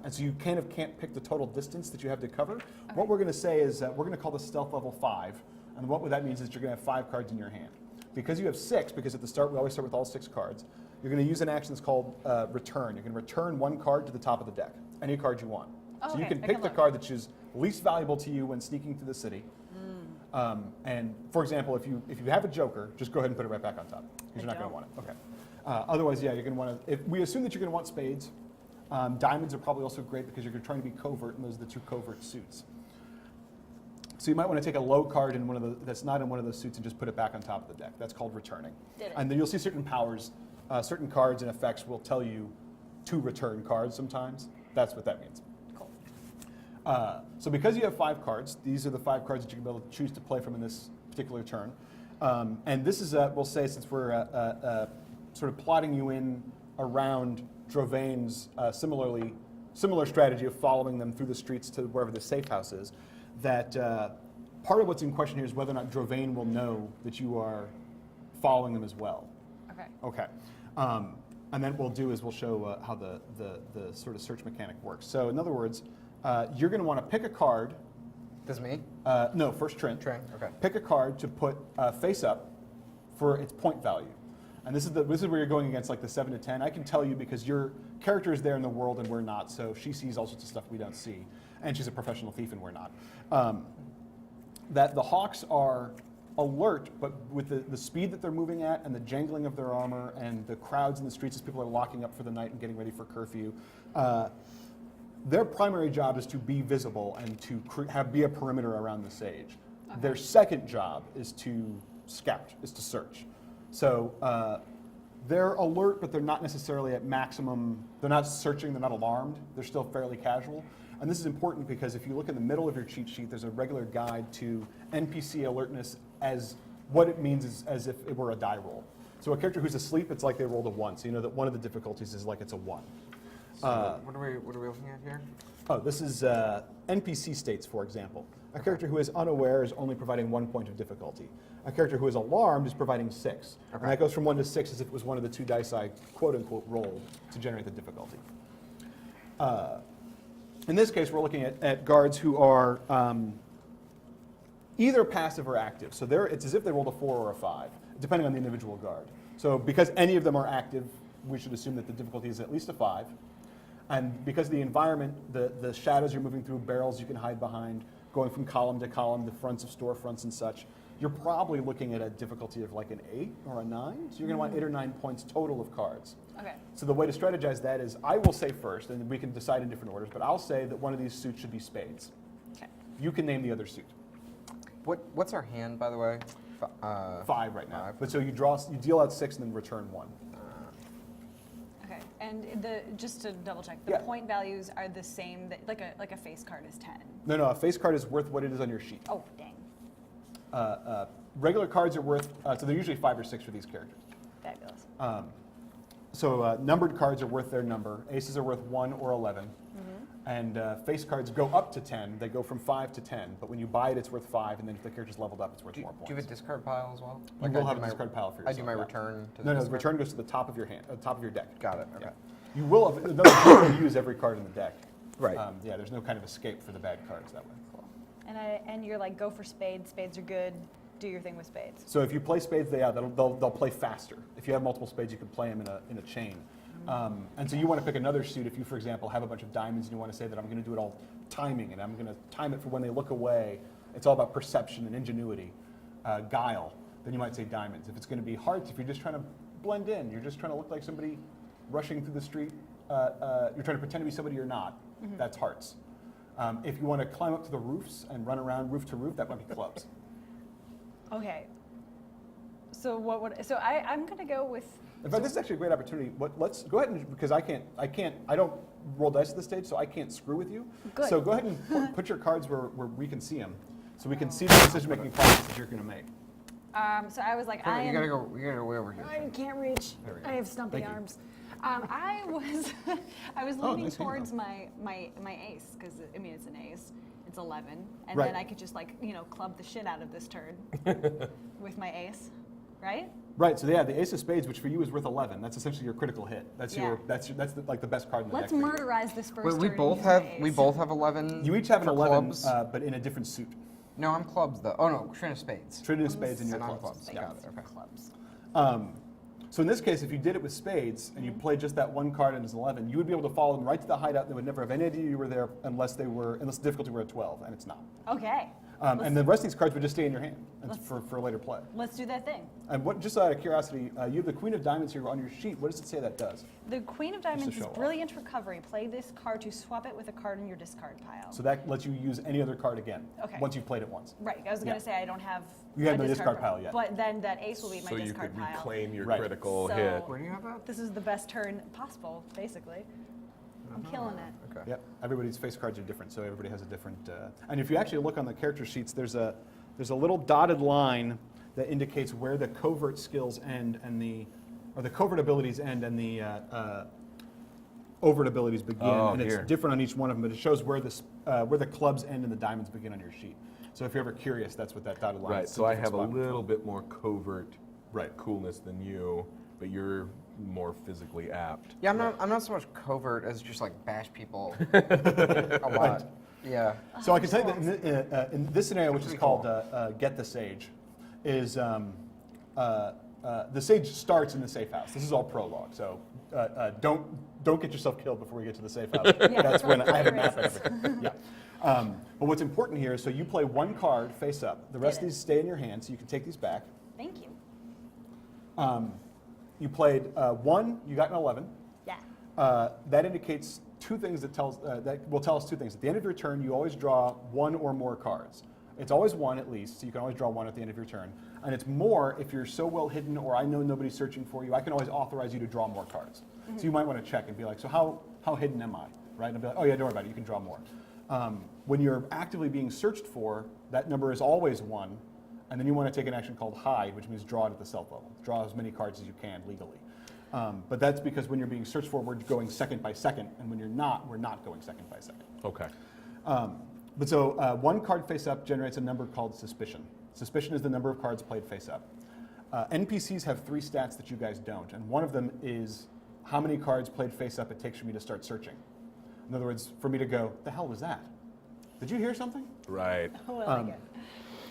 And so you kind of can't pick the total distance that you have to cover. Okay. What we're going to say is we're going to call this stealth level 5. And what that means is you're going to have 5 cards in your hand. Because you have 6, because at the start we always start with all 6 cards, you're going to use an action that's called return. You're going to return 1 card to the top of the deck, any card you want. Oh, so you okay. can pick the card that's least valuable to you when sneaking through the city. And for example, if you have a joker, just go ahead and put it right back on top, because you're not going to want it. Okay. Otherwise, yeah, you're going to want to. We assume that you're going to want spades. Diamonds are probably also great because you're trying to be covert, and those are the 2 covert suits. So you might want to take a low card in that's not in one of those suits and just put it back on top of the deck. That's called returning. Did it. And then you'll see certain powers, certain cards and effects will tell you to return cards sometimes. That's what that means. Cool. So because you have 5 cards, these are the 5 cards that you're going to be able to choose to play from in this particular turn. And this is, we'll say, since we're sort of plotting you in around Drovane's similar strategy of following them through the streets to wherever the safe house is, that part of what's in question here is whether or not Drovane will know that you are following them as well. Okay. Okay. And then what we'll do is we'll show how the sort of search mechanic works. So in other words, you're going to want to pick a card. This me? No, first Trin. Trin, okay. Pick a card to put face up for its point value. And this is where you're going against like the 7 to 10. I can tell you because your character is there in the world and we're not, so she sees all sorts of stuff we don't see. And she's a professional thief and we're not. That the Hawks are alert, but with the speed that they're moving at and the jangling of their armor and the crowds in the streets as people are locking up for the night and getting ready for curfew, their primary job is to be visible and to be a perimeter around the sage. Okay. Their second job is to scout, is to search. So they're alert, but they're not necessarily at maximum. They're not searching, they're not alarmed. They're still fairly casual. And this is important because if you look in the middle of your cheat sheet, there's a regular guide to NPC alertness as what it means is as if it were a die roll. So a character who's asleep, it's like they rolled a 1. So you know that one of the difficulties is like it's a 1. So what are we looking at here? Oh, this is NPC states, for example. A character who is unaware is only providing 1 point of difficulty. A character who is alarmed is providing 6. Okay. And that goes from 1 to 6 as if it was one of the 2 dice I quote-unquote rolled to generate the difficulty. In this case, we're looking at guards who are either passive or active. So it's as if they rolled a 4 or a 5, depending on the individual guard. So because any of them are active, we should assume that the difficulty is at least a 5. And because of the environment, the shadows you're moving through, barrels you can hide behind, going from column to column, the fronts of storefronts and such, you're probably looking at a difficulty of like an 8 or a 9. So you're going to want 8 or 9 points total of cards. Okay. So the way to strategize that is, I will say first, and we can decide in different orders, but I'll say that one of these suits should be spades. Okay. You can name the other suit. What's our hand, by the way? 5 right now. 5. But so you deal out 6 and then return 1. Okay. And just to double check, the Yeah. point values are the same. Like a face card is 10. No, a face card is worth what it is on your sheet. Oh, dang. Regular cards are worth, so they're usually 5 or 6 for these characters. Fabulous. So numbered cards are worth their number. Aces are worth 1 or 11. And face cards go up to 10. They go from 5 to 10. But when you buy it, it's worth 5. And then if the character's leveled up, it's worth more points. Do you have a discard pile as well? You will have a discard pile for yourself. I do my yeah. return to the No, the discard? return goes to the top of your hand, top of your deck. Got it. Okay. Yeah. You will have, you will use every card in the deck. Right. Yeah, there's no kind of escape for the bad cards that way. Cool. And you're like, go for spades. Spades are good. Do your thing with spades. So if you play spades, they'll play faster. If you have multiple spades, you can play them in a chain. And so you want to pick another suit if you, for example, have a bunch of diamonds and you want to say that I'm going to do it all timing and I'm going to time it for when they look away. It's all about perception and ingenuity, guile. Then you might say diamonds. If it's going to be hearts, if you're just trying to blend in, you're just trying to look like somebody rushing through the street, you're trying to pretend to be somebody you're not, that's hearts. If you want to climb up to the roofs and run around roof to roof, that might be clubs. Okay. So I'm gonna go with. In fact, this is actually a great opportunity. Let's go ahead and, because I don't roll dice at this stage, so I can't screw with you. Good. So go ahead and put your cards where we can see them, so we can see the decision-making process that you're going to make. So I was like, You gotta go way over here. I can't reach. There we go. I have stumpy Thank you. arms. I was Oh, leaning nice hand towards job. my ace because I mean it's an ace. It's 11, and Right. then I could just club the shit out of this turd with my ace, right? Right. So yeah, the ace of spades, which for you is worth 11, that's essentially your critical hit. That's Yeah. that's the best card in the Let's deck. for you. murderize this first Wait, turn. we and both use my have ace. 11. You each have an for 11, clubs? but in a different suit. No, I'm clubs though. Oh no, Trin of spades. Trinity of spades and your And I'm clubs. clubs. Spades, Got it, okay. Clubs. So in this case, if you did it with spades and you played just that one card and it's an 11, you would be able to follow them right to the hideout. They would never have any idea you were there unless the difficulty were at 12, and it's not. Okay. And the rest of these cards would just stay in your hand for later play. Let's do that thing. And just out of curiosity, you have the Queen of Diamonds here on your sheet. What does it say that does? The Queen of Diamonds show is off. brilliant recovery. Play this card to swap it with a card in your discard pile. So that lets you use any other card again Okay. once you've played it once. Right. I was Yeah. going to say I don't have. You have a no discard pile yet. But then that ace will be my So you discard could pile. reclaim your Right. critical So- hit. Where do you have that? This is the best turn possible, basically. I'm killing it. Okay. Yep. Everybody's face cards are different, so everybody has a different. And if you actually look on the character sheets, there's a little dotted line that indicates where the covert skills end and the covert abilities end and the overt abilities begin. Oh, and it's here. different on each one of them, but it shows where the clubs end and the diamonds begin on your sheet. So if you're ever curious, that's what that dotted line Right, is. so I It's a have a different spot. little bit more covert Right. coolness than you, but you're more physically apt. Yeah, I'm not so much covert as just like bash people a lot. Yeah. So I can tell you that in this scenario, which is Pretty called cool. Get the Sage, is the Sage starts in the safe house. This is all prologue, so don't get yourself killed before we get to the safe house. Yeah, That's when I have a for map and races. everything. Yeah. But what's important here is, so you play one card face up. The rest of Get it. these stay in your hand, so you can take these back. Thank you. You played 1, you got an 11. Yeah. That indicates two things that will tell us two things. At the end of your turn, you always draw one or more cards. It's always one at least, so you can always draw one at the end of your turn. And it's more if you're so well hidden or I know nobody's searching for you, I can always authorize you to draw more cards. So you might want to check and be like, so how hidden am I? Right? And I'll be like, oh yeah, don't worry about it, you can draw more. When you're actively being searched for, that number is always 1. And then you want to take an action called hide, which means draw it at the self level. Draw as many cards as you can legally. But that's because when you're being searched for, we're going second by second, and when you're not, we're not going second by second. Okay. But so one card face up generates a number called suspicion. Suspicion is the number of cards played face up. NPCs have 3 stats that you guys don't, and one of them is how many cards played face up it takes for me to start searching. In other words, for me to go, the hell was that? Did you hear something? Right. Oh, I like it.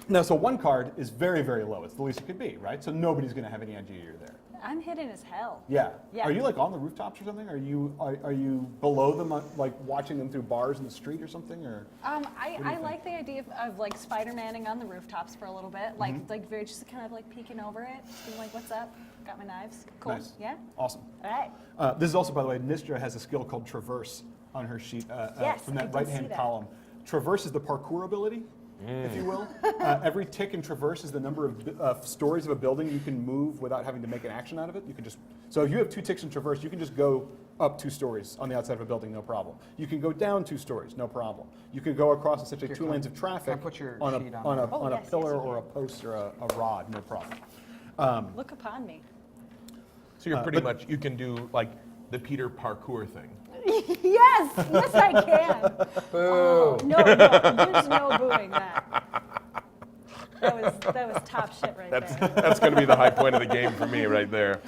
Now, so one card is very, very low. It's the least it could be, right? So nobody's going to have any idea you're there. I'm hidden as hell. Yeah. Yeah. Are you like on the rooftops or something? Are you below them, like watching them through bars in the street or something? Or I like the idea of like Spider-Manning on the rooftops for a little bit, like very just kind of like peeking over it, being like, "What's up? Got my knives. Cool. Nice. Yeah. Awesome. All right. This is also, by the way, Nistra has a skill called Traverse on her sheet Yes, from I that did right-hand see that. column. Traverse is the parkour ability, if you will. Every tick in Traverse is the number of stories of a building you can move without having to make an action out of it. You can just, so if you have 2 ticks in Traverse, you can just go up 2 stories on the outside of a building, no problem. You can go down 2 stories, no problem. You can go across essentially Here, 2 lanes of traffic can I put your on sheet a, on on a, there? Oh, on a yes, pillar yes, you or a can. post or a rod, no problem. Look upon me. So you're pretty much, you can do like the Peter parkour thing. Yes, I can. Boo. No, there's no booing that. That was top shit right there. That's going to be the high point of the game for me right there.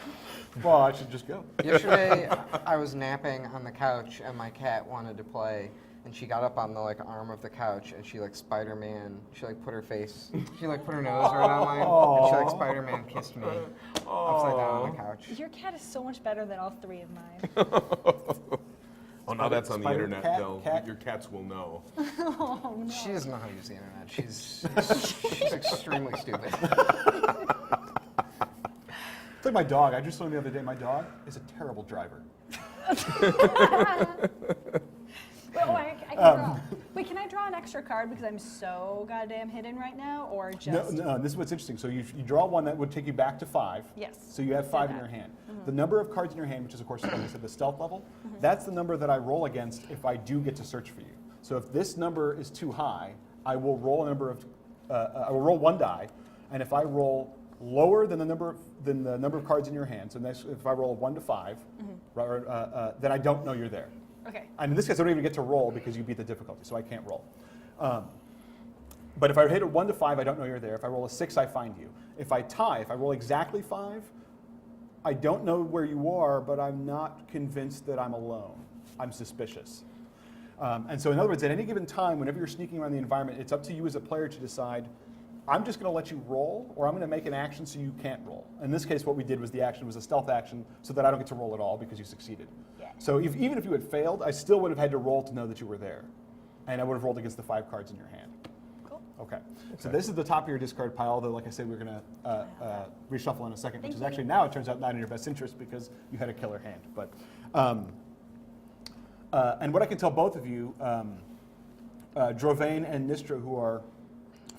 Well, I should just go. Yesterday, I was napping on the couch, and my cat wanted to play, and she got up on the like arm of the couch, and she like Spider-Man. She like put her face, she like put her nose right on mine, and she like Spider-Man kissed me upside down on the couch. Your cat is so much better than all 3 of mine. Oh, now that's on the Spider internet, cat, Bill. cat. Your cats will know. Oh no. She doesn't know how to use the internet. She's extremely stupid. It's like my dog. I just learned the other day, my dog is a terrible driver. Wait, I can draw. Wait, can I draw an extra card because I'm so goddamn hidden right now, or just? No, this is what's interesting. So you draw one that would take you back to 5. Yes. So you have 5 in that. your hand. The number of cards in your hand, which is of course, like I said, the stealth level, that's the number that I roll against if I do get to search for you. So if this number is too high, I will roll a number of, I will roll 1 die, and if I roll lower than the number of cards in your hand, so next, if I roll 1 to 5, then I don't know you're there. Okay. And in this case, I don't even get to roll because you beat the difficulty, so I can't roll. But if I hit a 1 to 5, I don't know you're there. If I roll a 6, I find you. If I tie, if I roll exactly 5, I don't know where you are, but I'm not convinced that I'm alone. I'm suspicious. And so in other words, at any given time, whenever you're sneaking around the environment, it's up to you as a player to decide, I'm just going to let you roll, or I'm going to make an action so you can't roll. In this case, what we did was the action was a stealth action so that I don't get to roll at all because you succeeded. Yeah. So even if you had failed, I still would have had to roll to know that you were there. And I would have rolled against the 5 cards in your hand. Cool. Okay. So this is the top of your discard pile, although like I said, we're going to reshuffle in a second, which Thank is you. actually now it turns out not in your best interest because you had a killer hand. But and what I can tell both of you, Drovain and Nistra, who are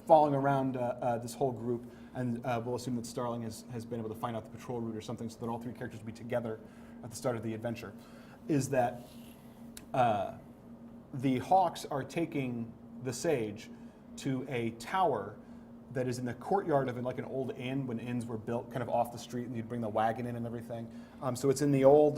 following around this whole group, and we'll assume that Starling has been able to find out the patrol route or something so that all 3 characters will be together at the start of the adventure, is that the Hawks are taking the Sage to a tower that is in the courtyard of like an old inn when inns were built kind of off the street and you'd bring the wagon in and everything. So it's in the old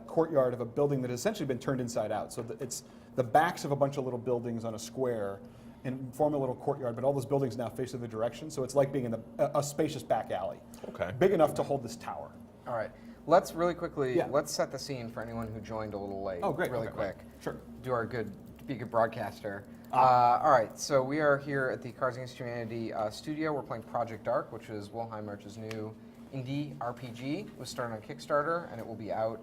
courtyard of a building that has essentially been turned inside out. So it's the backs of a bunch of little buildings on a square and form a little courtyard, but all those buildings now face the other direction. So it's like being in a spacious back alley. Okay. Big enough to hold this tower. All right. Let's really quickly, Yeah. let's set the scene for anyone who joined a little late. Oh, great. Really Okay. quick. Sure. Be a good broadcaster. All right, so we are here at the Cards Against Humanity studio. We're playing Project Dark, which is Will Hindmarch's new indie RPG. It was started on Kickstarter, and it will be out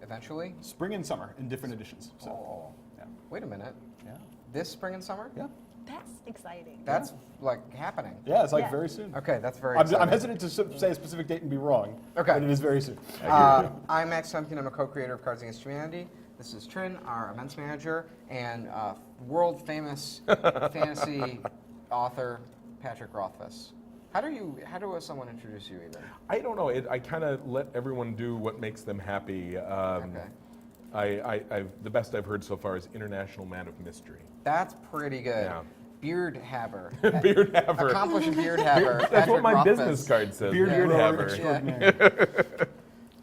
eventually. Spring and summer in different editions. So, Oh, yeah. wait a minute. Yeah. This spring and summer? Yeah. That's exciting. That's like happening. Yeah, it's like Yeah. very soon. Okay, that's very I'm exciting. hesitant to say a specific date and be wrong. Okay. But it is very soon. I'm Max Temkin. I'm a co-creator of Cards Against Humanity. This is Trin, our events manager, and world-famous fantasy author Patrick Rothfuss. How do someone introduce you even? I don't know. I kind of let everyone do what makes them happy. Okay. The best I've heard so far is International Man of Mystery. That's pretty good. Yeah. Beard haver. Beard haver. Accomplished beard haver. That's Patrick what my Rothfuss. business card says. Beard Beard grower haver. extraordinaire.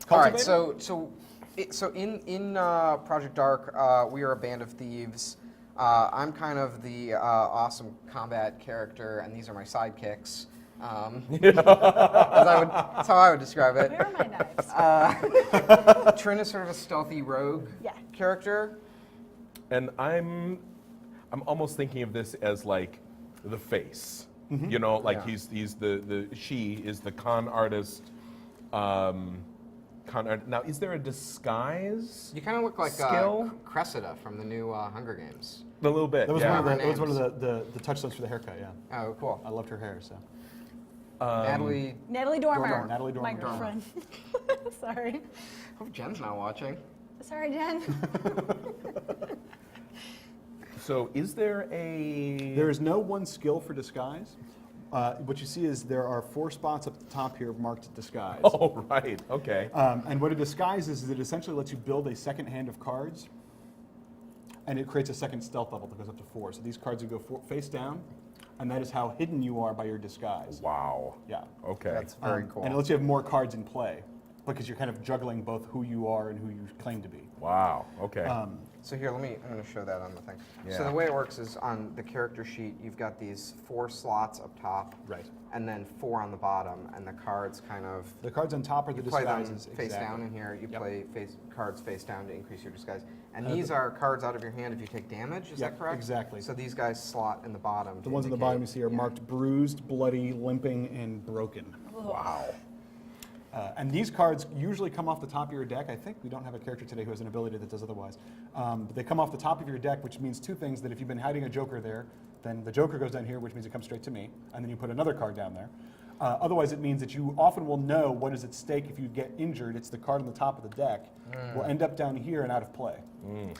All right, Cultivator? so in Project Dark, we are a band of thieves. I'm kind of the awesome combat character, and these are my sidekicks. That's how I would describe it. Where are my knives? Trin is sort of a stealthy rogue Yeah. character. And I'm almost thinking of this as like the face. You know, like Yeah. she is the con artist Now, is there a disguise? You kind of look like skill? Cressida from the new Hunger Games. A little bit. That was yeah. that was one of the touchstones for the haircut. Yeah. Oh, cool. I loved her hair. So. Natalie Dormer. Natalie Dormer. My girlfriend. Sorry. Hope Jen's not watching. Sorry, Jen. So, is there a? There is no one skill for disguise. What you see is there are 4 spots up the top here marked disguise. Oh, right. Okay. And what a disguise is it essentially lets you build a second hand of cards, and it creates a second stealth level that goes up to 4. So these cards would go face down, and that is how hidden you are by your disguise. Wow. Yeah. Okay. That's very cool. And it lets you have more cards in play, because you're kind of juggling both who you are and who you claim to be. Wow. Okay. So here, I'm going to show that on the thing. Yeah. So the way it works is on the character sheet, you've got these 4 slots up top. Right. And then 4 on the bottom, and the cards kind of... The cards on top are the You play them disguises. face exactly. down in here. You Yep. play cards face down to increase your disguise. And these are cards out of your hand if you take damage, is Yep, that correct? exactly. So these guys slot in the bottom. The ones on the bottom you see are marked bruised, bloody, limping, and broken. Wow. And these cards usually come off the top of your deck. I think we don't have a character today who has an ability that does otherwise. But they come off the top of your deck, which means 2 things, that if you've been hiding a joker there, then the joker goes down here, which means it comes straight to me, and then you put another card down there. Otherwise, it means that you often will know what is at stake if you get injured. It's the card on the top of the deck will end up down here and out of play.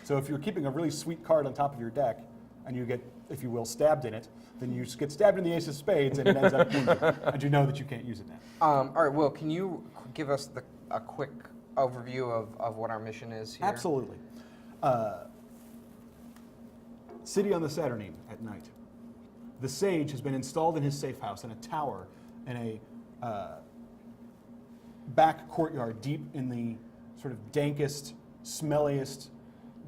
So if you're keeping a really sweet card on top of your deck, and you get, if you will, stabbed in it, then you get stabbed in the ace of spades and it ends up wounded, and you know that you can't use it now. All right, Will, can you give us a quick overview of what our mission is here? Absolutely. City on the Saturnine at night. The sage has been installed in his safe house in a tower in a back courtyard deep in the sort of dankest, smelliest,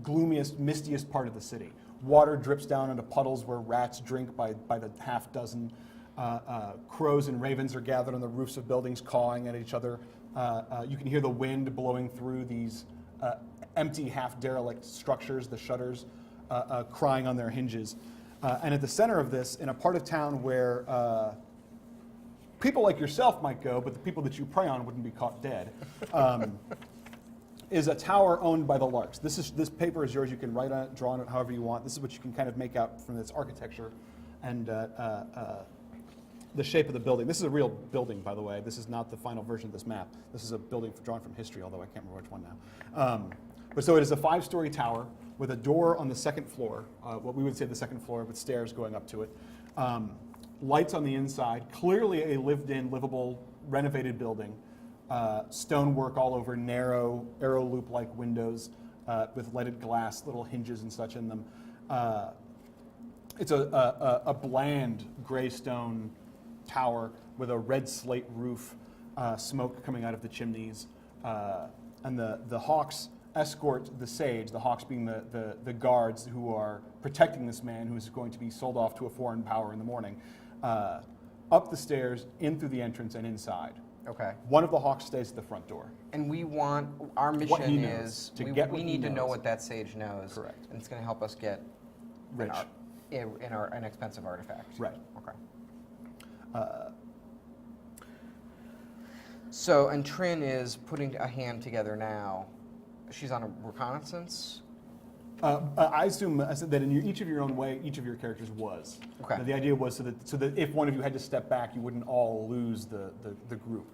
gloomiest, mistiest part of the city. Water drips down into puddles where rats drink by the half dozen. Crows and ravens are gathered on the roofs of buildings cawing at each other. You can hear the wind blowing through these empty, half-derelict structures, the shutters crying on their hinges. And at the center of this, in a part of town where people like yourself might go, but the people that you prey on wouldn't be caught dead, is a tower owned by the Larks. This paper is yours. You can write on it, draw on it however you want. This is what you can kind of make out from its architecture and the shape of the building. This is a real building, by the way. This is not the final version of this map. This is a building drawn from history, although I can't remember which one now. But so it is a 5-story tower with a door on the 2nd floor, what we would say the 2nd floor, with stairs going up to it. Lights on the inside, clearly a lived-in, livable, renovated building. Stonework all over, narrow, arrow loop-like windows with leaded glass, little hinges and such in them. It's a bland gray stone tower with a red slate roof, smoke coming out of the chimneys. And the Hawks escort the sage, the Hawks being the guards who are protecting this man who is going to be sold off to a foreign power in the morning, up the stairs, in through the entrance, and inside. Okay. One of the Hawks stays at the front door. And we want, our What he mission knows, is, to we, get we what he need to know knows. what that sage knows. Correct. And it's going to help us get Rich. an expensive artifact. Right. Okay. So, and Trin is putting a hand together now. She's on a reconnaissance? I assume that in each of your own way, each of your characters was. Okay. Now, the idea was so that if one of you had to step back, you wouldn't all lose the group,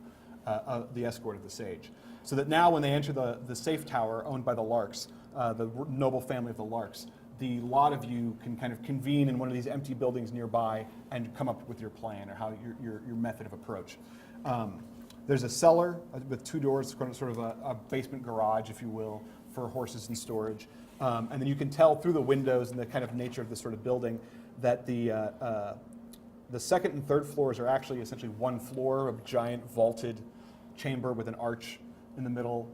the escort of the sage. So that now when they enter the safe tower owned by the Larks, the noble family of the Larks, the lot of you can kind of convene in one of these empty buildings nearby and come up with your plan or how your method of approach. There's a cellar with 2 doors, sort of a basement garage, if you will, for horses and storage. And then you can tell through the windows and the kind of nature of this sort of building that the 2nd and 3rd floors are actually essentially one floor of giant vaulted chamber with an arch in the middle,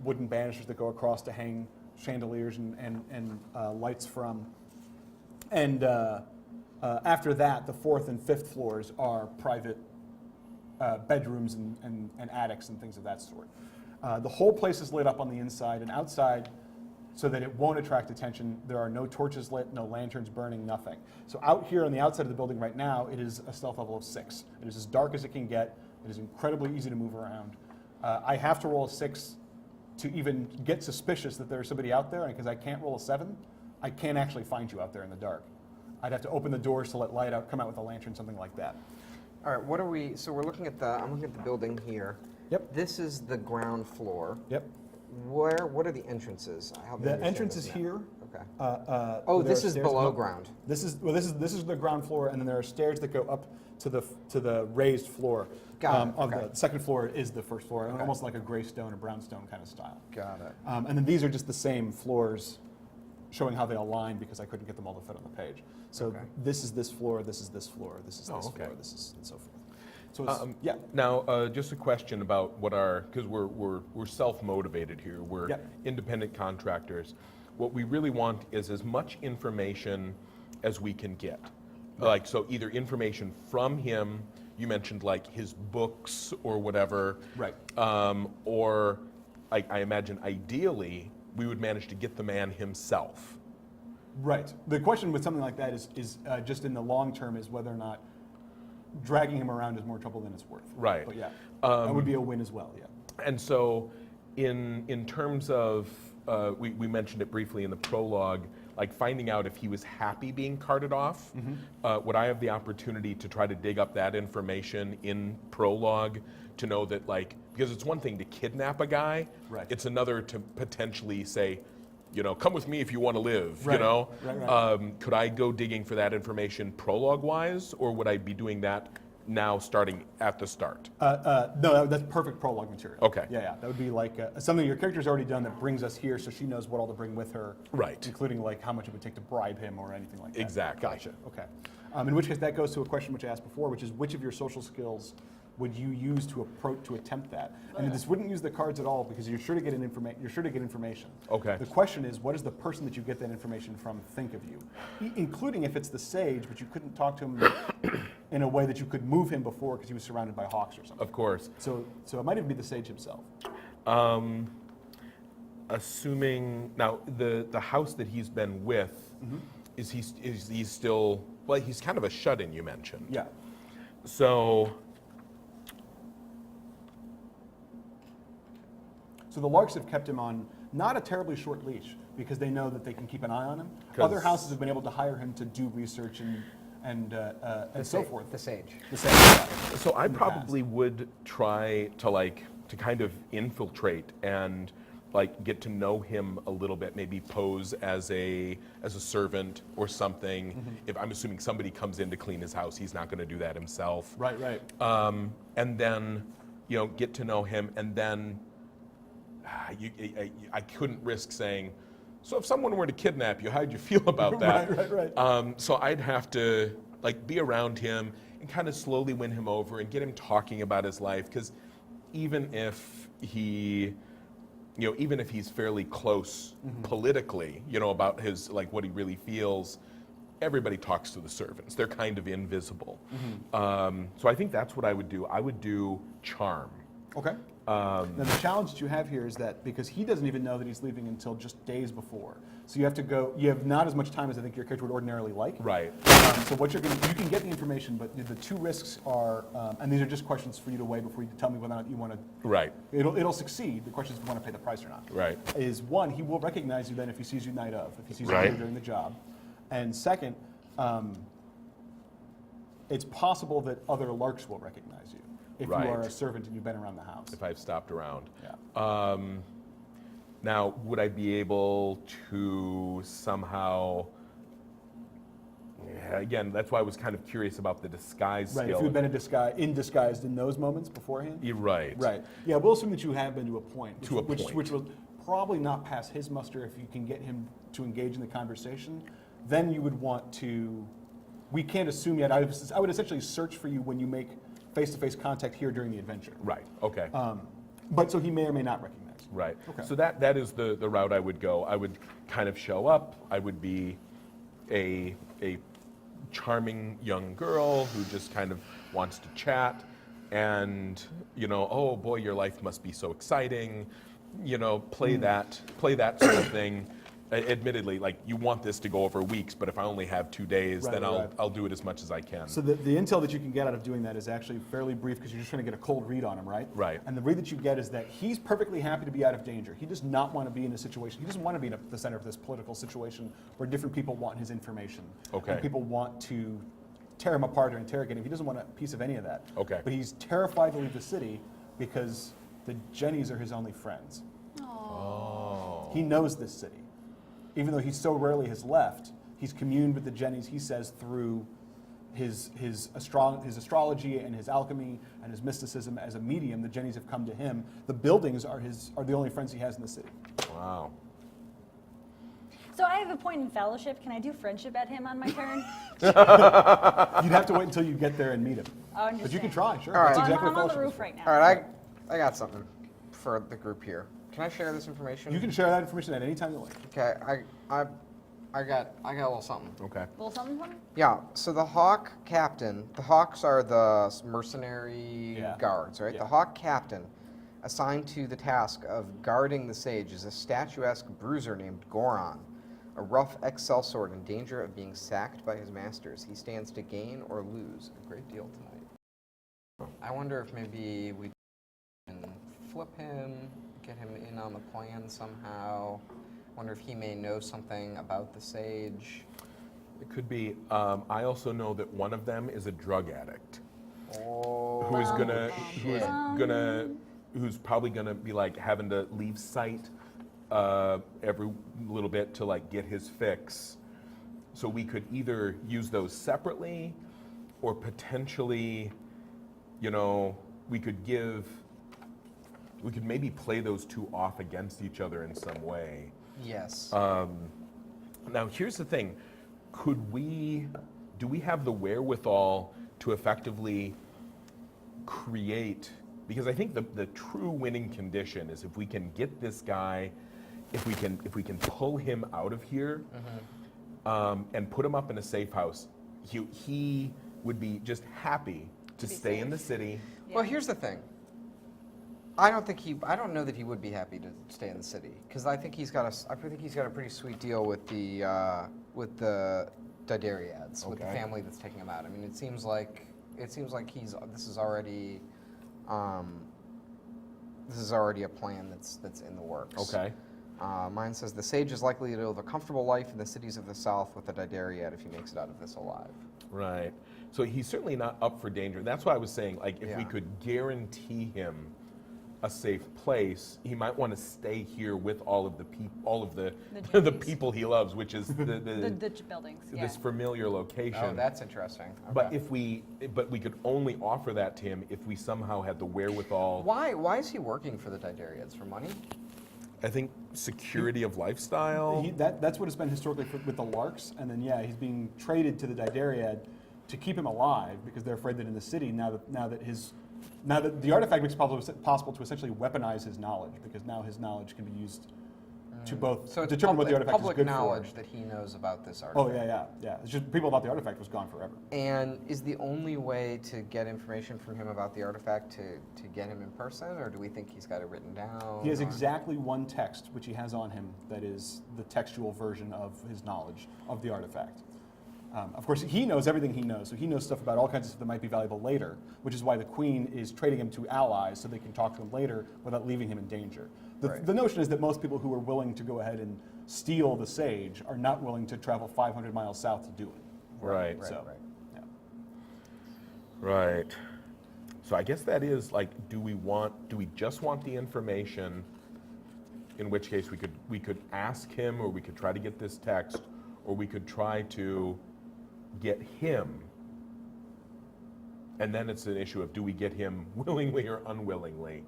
wooden banisters that go across to hang chandeliers and lights from. And after that, the 4th and 5th floors are private bedrooms and attics and things of that sort. The whole place is lit up on the inside and outside so that it won't attract attention. There are no torches lit, no lanterns burning, nothing. So out here on the outside of the building right now, it is a stealth level of 6. It is as dark as it can get. It is incredibly easy to move around. I have to roll a 6 to even get suspicious that there's somebody out there, and because I can't roll a 7, I can't actually find you out there in the dark. I'd have to open the doors to let light out, come out with a lantern, something like that. All right, what are we? So we're looking at I'm looking at the building here. Yep. This is the ground floor. Yep. What are the entrances? Help me The understand entrance this is now. here. Okay. There this are is stairs below up. ground. This is the ground floor, and then there are stairs that go up to the raised floor. Got it, Of okay. the second floor is the first floor, Okay. almost like a gray stone or brownstone kind of style. Got it. And then these are just the same floors, showing how they align because I couldn't get them all to fit on the page. So Okay. this is this floor, this is this floor, this is this okay. floor, this is and so forth. So it's, yeah. Now, just a question about what because we're self-motivated here. We're Yep. independent contractors. What we really want is as much information as we can get. Like, so either information from him, you mentioned like his books or whatever. Right. Or I imagine ideally we would manage to get the man himself. Right. The question with something like that is just in the long term is whether or not dragging him around is more trouble than it's worth. Right. But yeah, that would be a win as well. Yeah. And so, in terms of, we mentioned it briefly in the prologue, like finding out if he was happy being carted off. Would I have the opportunity to try to dig up that information in prologue to know that, like, because it's one thing to kidnap a guy, Right. it's another to potentially say, come with me if you want to live, Right. Right. Could I go digging for that information prologue-wise, or would I be doing that now starting at the start? No, that's perfect prologue material. Okay. Yeah. That would be like something your character's already done that brings us here, so she knows what all to bring with her. Right. Including like how much it would take to bribe him or anything like that. Exactly. Gotcha. Okay. In which case, that goes to a question which I asked before, which is which of your social skills would you use to attempt that? And this wouldn't use the cards at all because you're sure to get information. Okay. The question is, what does the person that you get that information from think of you, including if it's the sage, but you couldn't talk to him in a way that you could move him before because he was surrounded by hawks or something. Of course. So it might even be the sage himself. Assuming now the house that he's been with, is he still, well, he's kind of a shut-in, you mentioned. Yeah. So the Larks have kept him on not a terribly short leash because they know that they can keep an eye on him. Other houses have been able to hire him to do research and so forth. The sage. The sage. Yeah. So I in the probably would try to kind of infiltrate and like get to know him a little bit, maybe pose as a servant or something. If I'm assuming somebody comes in to clean his house, he's not going to do that himself. Right. And then, get to know him, and then I couldn't risk saying, so if someone were to kidnap you, how'd you feel about that? Right. So I'd have to like be around him and kind of slowly win him over and get him talking about his life, because even if he, even if he's fairly close politically, about his, like what he really feels, everybody talks to the servants. They're kind of invisible. So I think that's what I would do. I would do charm. Okay. Now the challenge that you have here is that because he doesn't even know that he's leaving until just days before, so you have not as much time as I think your character would ordinarily like. Right. So what you can get the information, but the two risks are, and these are just questions for you to weigh before you tell me whether or not you want to. Right. It'll succeed. The question is if you want to pay the price or not. Right. Is one, he will recognize you then if he sees you night of, if he sees Right. you during the job, and second, it's possible that other Larks will recognize you if Right. you are a servant and you've been around the house. If I've stopped around. Yeah. Now, would I be able to somehow? Yeah, again, that's why I was kind of curious about the disguise Right. skill. If you've been disguised in those moments beforehand. You're right. Right. Yeah. We'll assume that you have been to a point. To a point. Which will probably not pass his muster if you can get him to engage in the conversation. Then you would want to. We can't assume yet. I would essentially search for you when you make face-to-face contact here during the adventure. Right. Okay. But so he may or may not recognize you. Right. Okay. So that is the route I would go. I would kind of show up. I would be a charming young girl who just kind of wants to chat, and oh boy, your life must be so exciting. Play that sort of thing. admittedly, like you want this to go over weeks, but if I only have 2 days, then Right. I'll do it as much as I can. So the intel that you can get out of doing that is actually fairly brief because you're just trying to get a cold read on him, right? Right. And the read that you get is that he's perfectly happy to be out of danger. He does not want to be in a situation, he doesn't want to be in the center of this political situation where different people want his information. Okay. And people want to tear him apart or interrogate him. He doesn't want a piece of any of that. Okay. But he's terrified to leave the city because the Jennies are his only friends. Oh. He knows this city. Even though he so rarely has left, he's communed with the Jennies, he says, through his astrology and his alchemy and his mysticism as a medium. The Jennies have come to him. The buildings are the only friends he has in the city. Wow. So I have a point in fellowship. Can I do friendship at him on my turn? You'd have to wait until you get there and meet him. Oh, I'm But just you can saying. try, sure. All right. That's Well, exactly I'm on what the fellowship roof right now. All right, I got something for the group here. Can I share this information? is. You can share that information at any time you like. Okay, I got a little something. Okay. Little something, something? Yeah. So the Hawk captain, the Hawks are the mercenary Yeah. guards, right? Yeah. The Hawk captain, assigned to the task of guarding the sage, is a statuesque bruiser named Goron, a rough ex-sellsword in danger of being sacked by his masters. He stands to gain or lose a great deal tonight. I wonder if maybe we can flip him, get him in on the plan somehow. Wonder if he may know something about the sage. It could be. I also know that one of them is a drug addict Oh, who's probably gonna be like having to leave sight every little bit to like get his fix. So we could either use those separately, or potentially, you know, we could maybe play those two off against each other in some way. yes. Now, here's the thing. Do we have the wherewithal to effectively create, because I think the true winning condition is if we can get this guy, if we can pull him out of here, and put him up in a safe house, he would be just happy to be stay in safe. the city. Well, here's the thing. I don't know that he would be happy to stay in the city because I think he's got a pretty sweet deal with the Didariads, with the Okay. family that's taking him out. I mean, it seems like this is already a plan that's in the works. Okay. Mine says the sage is likely to live a comfortable life in the cities of the south with the Didariad if he makes it out of this alive. Right. So he's certainly not up for danger. That's why I was saying, like, if we Yeah. could guarantee him a safe place, he might want to stay here with all of the the Jennies. people he loves, which is The buildings, yeah. this familiar location. Oh, that's interesting. But Okay. but we could only offer that to him if we somehow had the wherewithal. Why is he working for the Didariads? For money? I think security of lifestyle. That's what it's been historically with the Larks, and then he's being traded to the Didariad to keep him alive because they're afraid that in the city now that the artifact makes it possible to essentially weaponize his knowledge because now his knowledge can be used to both So it's determine what the artifact is public good knowledge for. that he knows about this Oh artifact. yeah. It's just people about the artifact was gone forever. And is the only way to get information from him about the artifact to get him in person, or do we think he's got it written down? He has or- exactly one text which he has on him that is the textual version of his knowledge of the artifact. Of course, he knows everything he knows, so he knows stuff about all kinds of stuff that might be valuable later, which is why the Queen is trading him to allies so they can talk to him later without leaving him in danger. Right. The notion is that most people who are willing to go ahead and steal the sage are not willing to travel 500 miles south to do it. Right. Right, So, right. yeah. Right. So I guess that is like, do we just want the information? In which case we could ask him, or we could try to get this text, or we could try to get him. And then it's an issue of do we get him willingly or unwillingly?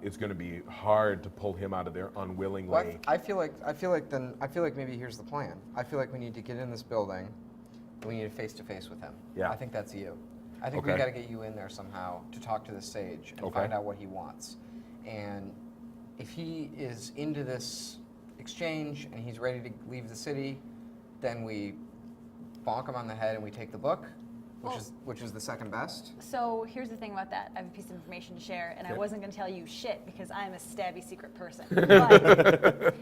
It's going to be hard to pull him out of there unwillingly. Well, I feel like maybe here's the plan. I feel like we need to get in this building. And we need a face-to-face with him. Yeah. I think that's you. I think we Okay. got to get you in there somehow to talk to the sage and Okay. find out what he wants. And if he is into this exchange and he's ready to leave the city, then we bonk him on the head and we take the book, which is the second best. So here's the thing about that. I have a piece of information to share, and I Okay. wasn't going to tell you shit because I'm a stabby secret person. But,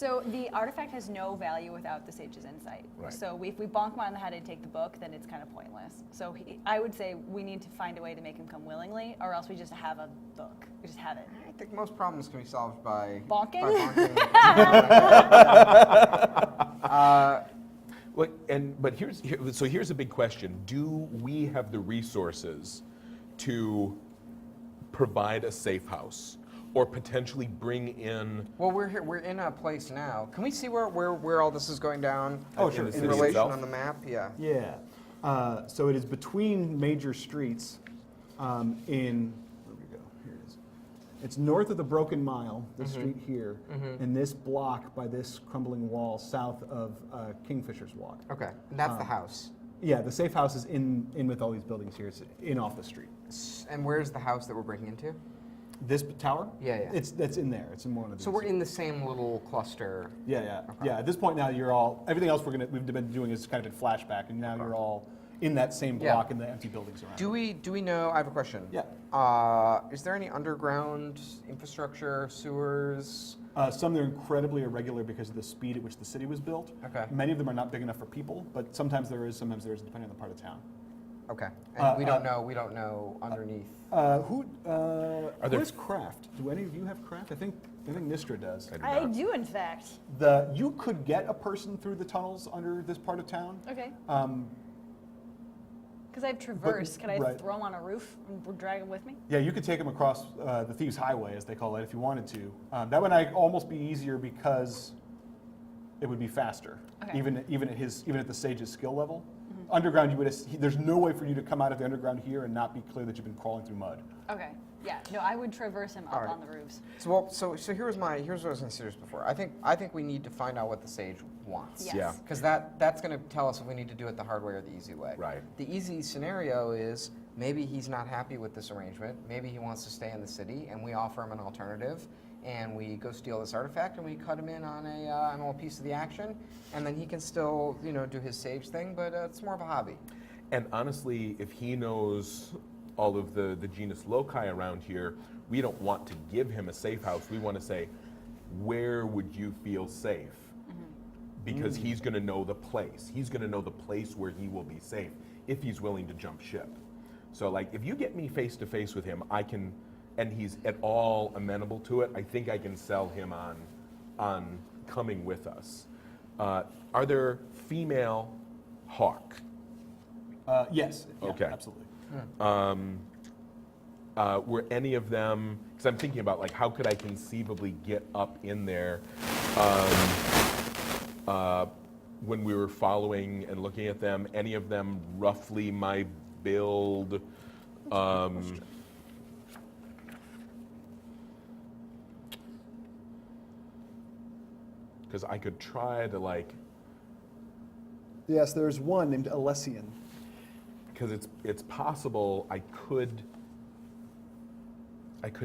So the artifact has no value without the sage's insight. Right. So if we bonk him on the head and take the book, then it's kind of pointless. So I would say we need to find a way to make him come willingly, or else we just have a book. We just have it. I think most problems can be solved by Bonking? Here's a big question: do we have the resources to provide a safe house, or potentially bring in? Well, we're here. We're in a place now. Can we see where all this is going down? Oh, sure. In city relation itself? on the map, yeah. Yeah. So it is between major streets in, where we go? Here it is. It's north of the Broken Mile, the street here, and this block by this crumbling wall south of Kingfisher's Walk. Okay, and that's the house. Yeah, the safe house is in with all these buildings here. It's in off the street. And where's the house that we're breaking into? This tower? Yeah. That's in there. It's in one of these. So we're in the same little cluster. Yeah. Okay. Yeah, at this point now you're all, everything else we've been doing is kind of in flashback, and now you're all in that same block in the empty buildings around. Do we know? I have a question. Yeah. Is there any underground infrastructure, sewers? Some that are incredibly irregular because of the speed at which the city was built. Okay. Many of them are not big enough for people, but sometimes there is, sometimes there isn't, depending on the part of town. Okay. And we don't know. We don't know underneath. Where's Craft? Do any of you have Craft? I think Nistra does. I do, in fact. You could get a person through the tunnels under this part of town. Okay. Because I have traverse. Can I throw him on a roof and drag him with me? Yeah, you could take them across the Thieves' Highway, as they call it, if you wanted to. That would almost be easier because it would be faster, Okay. even at the sage's skill level. Underground, there's no way for you to come out of the underground here and not be clear that you've been crawling through mud. Okay. Yeah. No, I would traverse him up on the roofs. So here's what I was going to say just before. I think we need to find out what the sage wants. Yes. Yeah. Because that's going to tell us if we need to do it the hard way or the easy way. Right. The easy scenario is maybe he's not happy with this arrangement. Maybe he wants to stay in the city, and we offer him an alternative. And we go steal this artifact, and we cut him in on a little piece of the action, and then he can still, do his sage thing, but it's more of a hobby. And honestly, if he knows all of the genus loci around here, we don't want to give him a safe house. We want to say, where would you feel safe? Because he's going to know the place. He's going to know the place where he will be safe if he's willing to jump ship. So, like, if you get me face to face with him, I can, and he's at all amenable to it, I think I can sell him on coming with us. Are there female hawk? Yes. Yeah, Okay. Absolutely. Were any of them, because I'm thinking about, like, how could I conceivably get up in there when we were following and looking at them, any of them roughly my build? Because I could try to, like, Yes, there's one named Alessian. because it's possible I could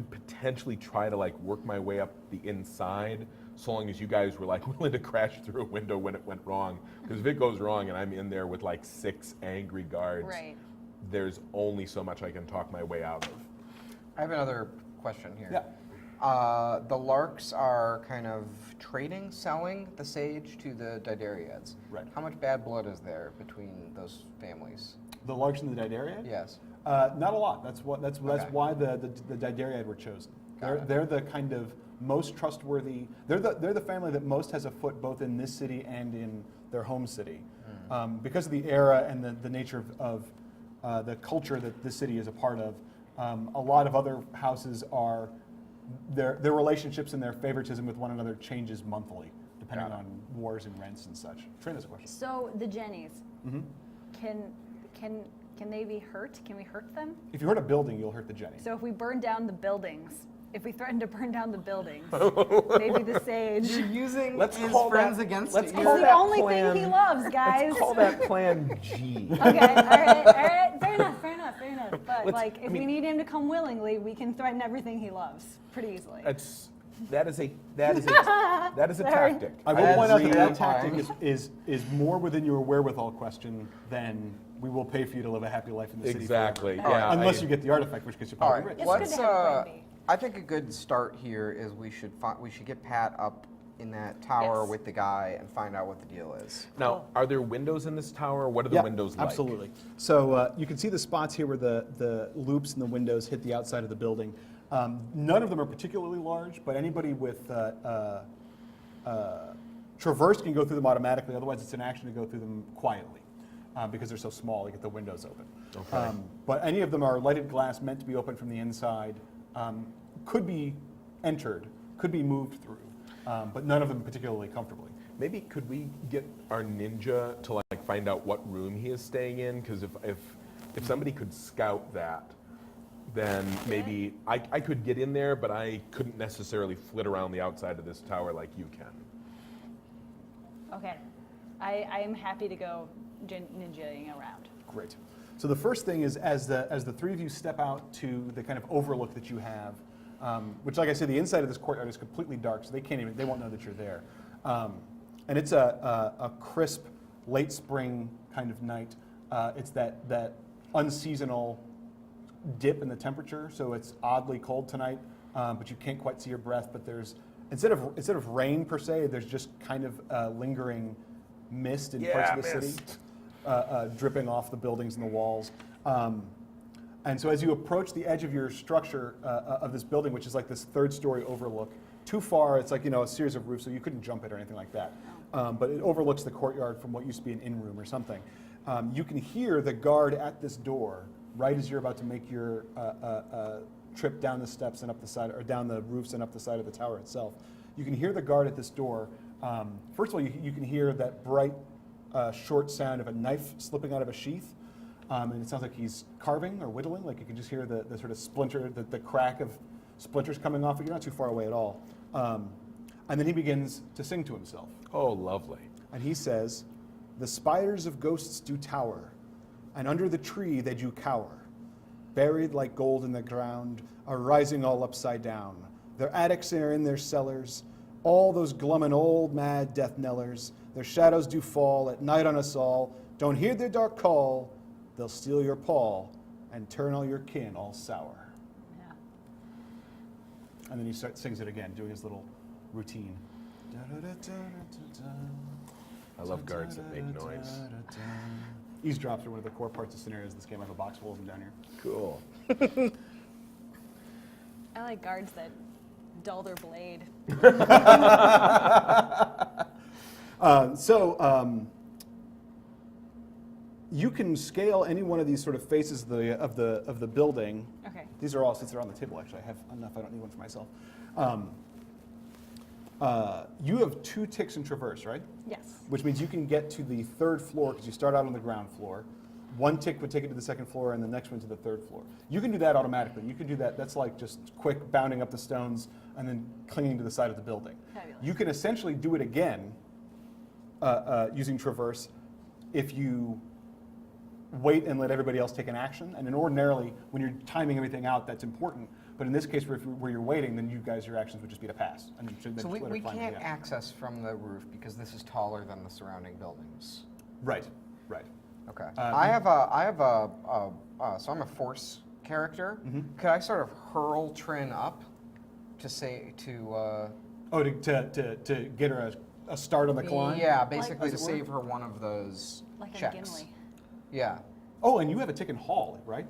potentially try to, like, work my way up the inside, so long as you guys were, like, willing to crash through a window when it went wrong. Because if it goes wrong and I'm in there with, like, 6 angry guards, there's only so much I can talk my way out of. I have another question here. Yeah. The Larks are kind of trading, selling the sage to the Didariads. Right. How much bad blood is there between those families? The Larks and the Didariad? Yes. Not a lot. That's why the Didariad were chosen. They're the kind of most trustworthy. They're the family that most has a foot both in this city and in their home city, because of the era and the nature of the culture that this city is a part of. A lot of other houses are their relationships and their favoritism with one another changes monthly, depending on wars and rents and such. Trin has a question. So the Jennies, can they be hurt? Can we hurt them? If you hurt a building, you'll hurt the Jenny. So if we burn down the buildings, if we threaten to burn down the buildings, maybe the sage. You're using Let's his call friends that- against let's you. It's call the that only plan- thing he loves, guys. Let's call that Plan G. Okay, all right, fair enough. But Let's- if we need him to come willingly, we can threaten everything he loves pretty easily. That is a Sorry. tactic. I will point out agree. that tactic is more within your wherewithal question than we will pay for you to live a happy life in the city. Exactly. forever. Yeah. Unless you get the artifact, which gets you All probably right, rich. It's good to have a plan B. I think a good start here is we should get Pat up in that tower Yes. with the guy and find out what the deal is. Now, are there windows in this tower? What are the windows like? Absolutely. So you can see the spots here where the loops and the windows hit the outside of the building. None of them are particularly large, but anybody with traverse can go through them automatically. Otherwise, it's an action to go through them quietly because they're so small. You get the windows open. Okay. But any of them are lighted glass, meant to be opened from the inside. Could be entered, could be moved through, but none of them particularly comfortably. Maybe could we get our ninja to like find out what room he is staying in? Because if somebody could scout that, then maybe I could get in there, but I couldn't necessarily flit around the outside of this tower like you can. Okay. I am happy to go ninjaing around. Great. So the first thing is, as the three of you step out to the kind of overlook that you have, which, like I said, the inside of this courtyard is completely dark, so they won't know that you're there. And it's a crisp, late spring kind of night. It's that unseasonal dip in the temperature, so it's oddly cold tonight, but you can't quite see your breath. But there's instead of rain per se, there's just kind of lingering mist in parts of the city, dripping off the buildings and the walls. And so as you approach the edge of your structure of this building, which is like this third-story overlook, too far, it's like a series of roofs, so you couldn't jump it or anything like that. But it overlooks the courtyard from what used to be an in-room or something. You can hear the guard at this door right as you're about to make your trip down the steps and up the side, or down the roofs and up the side of the tower itself. You can hear the guard at this door. First of all, you can hear that bright, short sound of a knife slipping out of a sheath. And it sounds like he's carving or whittling. Like you can just hear the sort of splinter, the crack of splinters coming off. You're not too far away at all. And then he begins to sing to himself. Oh, lovely. And he says, "The spires of ghosts do tower, and under the tree they do cower. Buried like gold in the ground, are rising all upside down. Their attics are in their cellars, all those glummin' old mad death knellers. Their shadows do fall at night on us all. Don't hear their dark call. They'll steal your pall and turn all your kin all sour." Yeah. And then he sings it again, doing his little routine. I love guards that make noise. Eavesdrops are one of the core parts of scenarios in this game. I have a box full of them down here. Cool. I like guards that dull their blade. You can scale any one of these sort of faces of the building. Okay. These are all, since they're on the table, actually. I have enough. I don't need one for myself. You have 2 ticks in traverse, right? Yes. Which means you can get to the 3rd floor because you start out on the ground floor. 1 tick would take it to the 2nd floor, and the next one to the 3rd floor. You can do that automatically. You can do that. That's like just quick bounding up the stones and then clinging to the side of the building. Fabulous. You can essentially do it again using traverse if you wait and let everybody else take an action. And then ordinarily, when you're timing everything out, that's important. But in this case, where you're waiting, then you guys, your actions would just be to pass. And you should then So just let we it climb can't to the end. access from the roof because this is taller than the surrounding buildings. Right. Okay. So I'm a force character. Mm-hmm. Could I sort of hurl Trin up to say to? To get her a start on the climb? Yeah, basically Like- to save her one of those Like a checks. Gimli. Yeah. Oh, and you have a tick in Hall, right?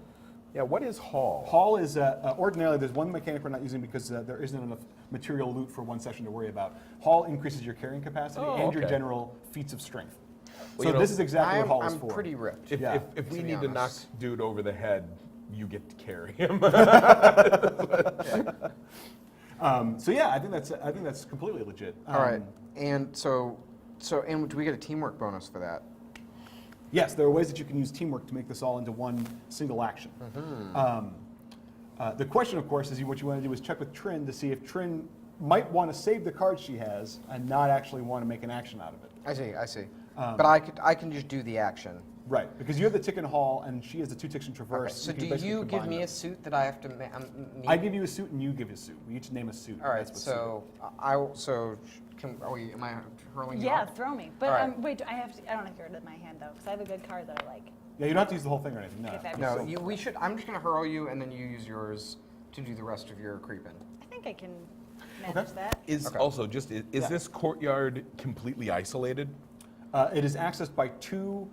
Yeah, what is Hall? Hall is, ordinarily, there's one mechanic we're not using because there isn't enough material loot for one session to worry about. Hall increases your carrying capacity and your okay. general feats of strength. Well, So this is exactly what Hall is I'm for. pretty ripped. If, Yeah. if we To be need to knock honest. dude over the head, you get to carry him. So yeah, I think that's completely legit. All right. And so and do we get a teamwork bonus for that? Yes, there are ways that you can use teamwork to make this all into one single action. The question, of course, is what you want to do is check with Trin to see if Trin might want to save the card she has and not actually want to make an action out of it. I see. But I can just do the action. Right, because you have the tick in Hall and she has the 2 ticks in Traverse. Okay. So can do basically you give combine me them. a suit that I have to need? I give you a suit and you give a suit. We each name a suit. All right. That's what's So am I hurling you Yeah, up? throw me. But All right. wait, I don't have to get rid of my hand though, because I have a good card that I like. Yeah, you don't have to use the whole thing or anything. No. Okay, fabulous. No, So- we should. I'm just gonna hurl you, and then you use yours to do the rest of your creeping. I think I can. manage that. Is Okay. also just is this courtyard completely isolated? It is accessed by two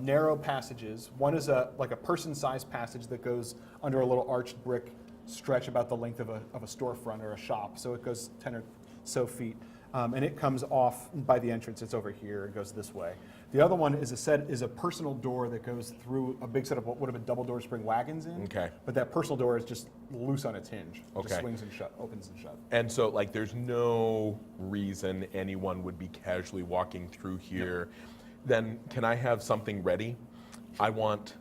narrow passages. One is like a person-sized passage that goes under a little arched brick stretch about the length of a storefront or a shop. So it goes 10 or so feet. And it comes off by the entrance. It's over here. It goes this way. The other one is a personal door that goes through a big set of what would have been double door spring wagons in. Okay. But that personal door is just loose on its hinge. Okay. Just swings and opens and shuts. And so, like, there's no reason anyone would be casually walking through here. Then, can I have something ready? I want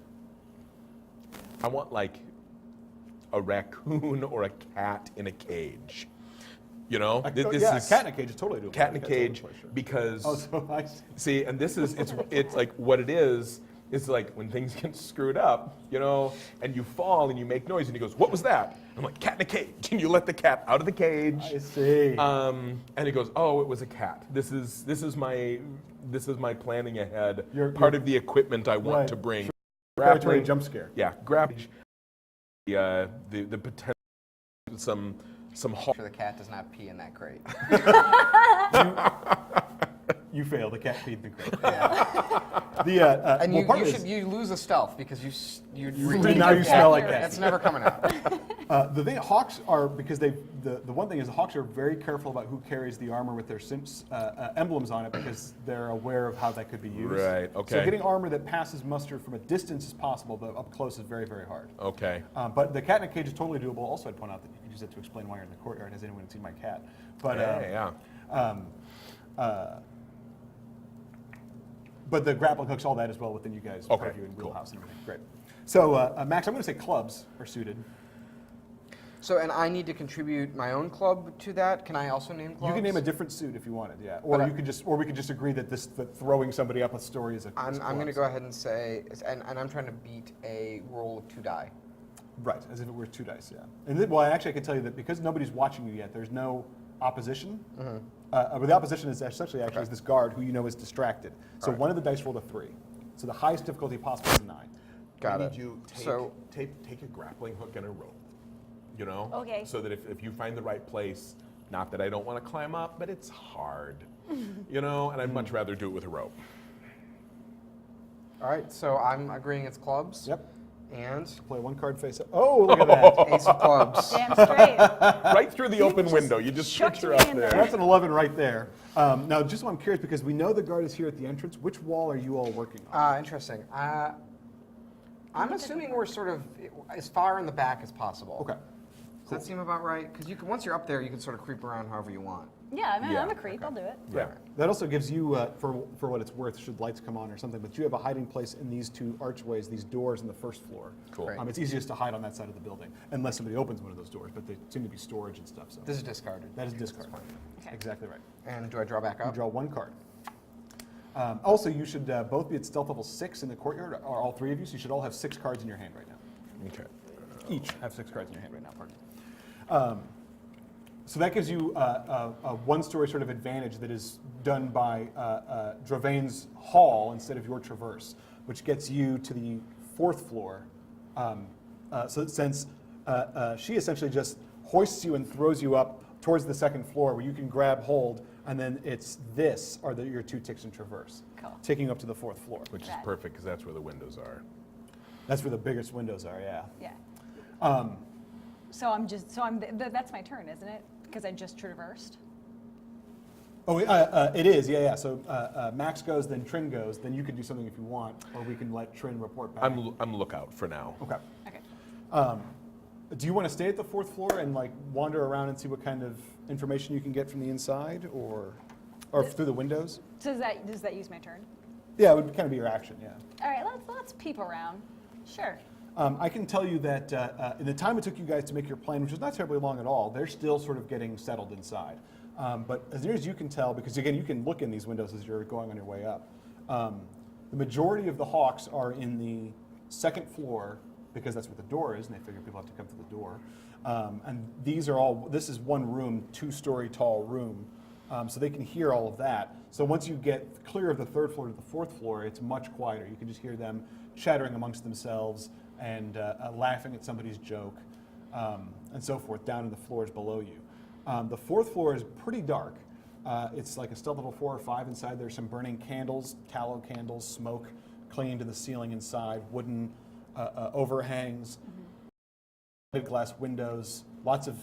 like a raccoon or a cat in a cage. You know, Yeah, cat in a cage is totally doable. cat in a Totally cage sure. because Oh, so I see. see, and this is it's like what it is. It's like when things get screwed up, you know, and you fall and you make noise, and he goes, "What was that?" I'm like, "Cat in a cage," and you let the cat out of the cage. I see. And he goes, "Oh, it was a cat. This is my planning ahead. Part of the equipment I want Right. to bring." Preparatory jump scare. Yeah, grab the potential some Make sure the cat does not pee in that crate. You fail. The cat peed the crate. Yeah. And well, part of it is- you lose a stealth because you now you smell like cat. That's never coming out. The thing, hawks are, because the one thing is the hawks are very careful about who carries the armor with their emblems on it because they're aware of how that could be used. Right, So okay. getting armor that passes muster from a distance is possible, but up close is very, very hard. Okay. But the cat in a cage is totally doable. Also, I'd point out that you can use it to explain why you're in the courtyard. Has anyone seen my cat? But Yeah. But the grappling hooks, all that as well within you guys' Okay, purview and cool. wheelhouse and everything. Great. So Max, I'm going to say clubs are suited. So, and I need to contribute my own club to that. Can I also name clubs? You can name a different suit if you wanted, yeah. Or But you could just, or we could just agree that that throwing somebody up a story is a. I'm going to clubs. go ahead and say, and I'm trying to beat a roll of 2 die. Right, as if it were 2 dice, yeah. And then, well, actually, I can tell you that because nobody's watching you yet, there's no opposition. But the opposition is essentially is this guard who you know is distracted. So Right. one of the dice rolled a 3. So the highest difficulty possible is a 9. Got I it. need you take a grappling hook and a rope. You know? Okay. So that if you find the right place, not that I don't want to climb up, but it's hard. You know, and I'd much rather do it with a rope. All right, so I'm agreeing it's clubs. Yep. And Play 1 card face up. Oh, look at that. ace of clubs. Damn straight. Right through the open window. You just chucked picture me up in there. there. That's an 11 right there. Now, just so I'm curious, because we know the guard is here at the entrance, which wall are you all working on? Interesting. I'm assuming we're sort of as far in the back as possible. Okay. Does that seem about right? Because you can, once you're up there, you can sort of creep around however you want. Yeah, I'm Yeah, a creep. I'll do it. Yeah. That also gives you, for what it's worth, should lights come on or something, but you have a hiding place in these 2 archways, these doors in the first floor. Cool. Great. It's easiest to hide on that side of the building, unless somebody opens one of those doors, but they seem to be storage and stuff, so. This is discarded. That is discard. Okay. Exactly right. And do I draw back You up? draw 1 card. Also, you should both be at stealth level 6 in the courtyard, or all 3 of you, so you should all have 6 cards in your hand right now. Okay. Each have 6 cards in your hand right now, pardon. So that gives you a 1-story sort of advantage that is done by Dravain's hall instead of your traverse, which gets you to the 4th floor. So since she essentially just hoists you and throws you up towards the 2nd floor where you can grab hold, and then it's this are your 2 ticks in traverse, Cool. taking you up to the 4th floor. Which is Rad. perfect because that's where the windows are. That's where the biggest windows are, yeah. Yeah. That's my turn, isn't it? Because I just traversed. Oh, it is, yeah. So Max goes, then Trin goes, then you can do something if you want, or we can let Trin report back. I'm lookout for now. Okay. Okay. Do you want to stay at the 4th floor and like wander around and see what kind of information you can get from the inside, or through the windows? So does that use my turn? Yeah, it would kind of be your action, yeah. All right, let's peep around. Sure. I can tell you that in the time it took you guys to make your plan, which was not terribly long at all, they're still sort of getting settled inside. But as near as you can tell, because again, you can look in these windows as you're going on your way up, the majority of the hawks are in the 2nd floor, because that's where the door is, and they figure people have to come through the door. And this is 1 room, 2-story tall room, so they can hear all of that. So once you get clear of the 3rd floor to the 4th floor, it's much quieter. You can just hear them chattering amongst themselves and laughing at somebody's joke, and so forth, down in the floors below you. The 4th floor is pretty dark. It's like a stealth level 4 or 5 inside. There's some burning candles, tallow candles, smoke clinging to the ceiling inside, wooden overhangs, glass windows, lots of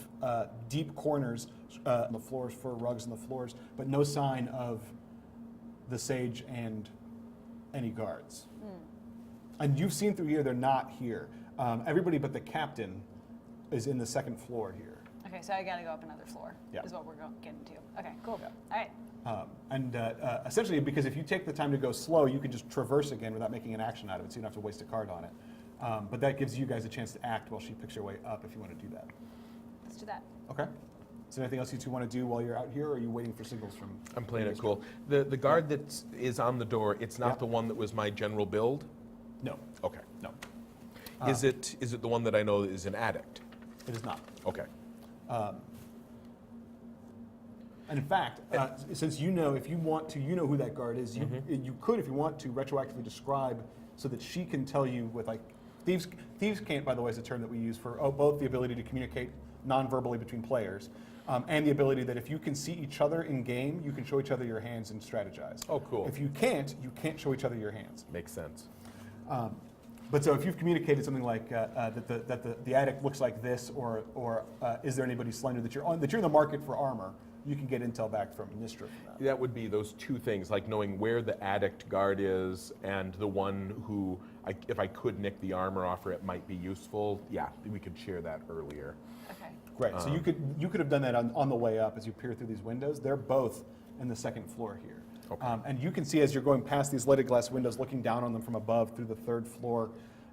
deep corners on the floors for rugs on the floors, but no sign of the Sage and any guards. And you've seen through here, they're not here. Everybody but the captain is in the 2nd floor here. Okay, so I got to go up another floor. Yeah. Is what we're getting to. Okay, cool. Yeah. All right. Essentially, because if you take the time to go slow, you can just traverse again without making an action out of it, so you don't have to waste a card on it. But that gives you guys a chance to act while she picks her way up if you want to do that. Let's do that. Okay. Is there anything else you two want to do while you're out here, or are you waiting for signals from? I'm playing it cool. The guard that is on the door, it's not Yeah. the one that was my general build? No. Okay. No. Is it the one that I know is an addict? It is not. Okay. And in fact, since you know, if you want to, you know who that guard is. You could, if you want to, retroactively describe so that she can tell you with like thieves. Thieves can't, by the way, is a term that we use for both the ability to communicate non-verbally between players, and the ability that if you can see each other in game, you can show each other your hands and strategize. Oh, cool. If you can't show each other your hands. Makes sense. But so if you've communicated something like that the addict looks like this, or is there anybody slender that you're in the market for armor, you can get intel back from Nistra from that. That would be those two things, like knowing where the addict guard is and the one who, if I could nick the armor off her, it might be useful. Yeah, we could share that earlier. Okay. Great. So you could have done that on the way up as you peer through these windows. They're both in the 2nd floor here. Okay. And you can see as you're going past these leaded glass windows, looking down on them from above through the 3rd floor,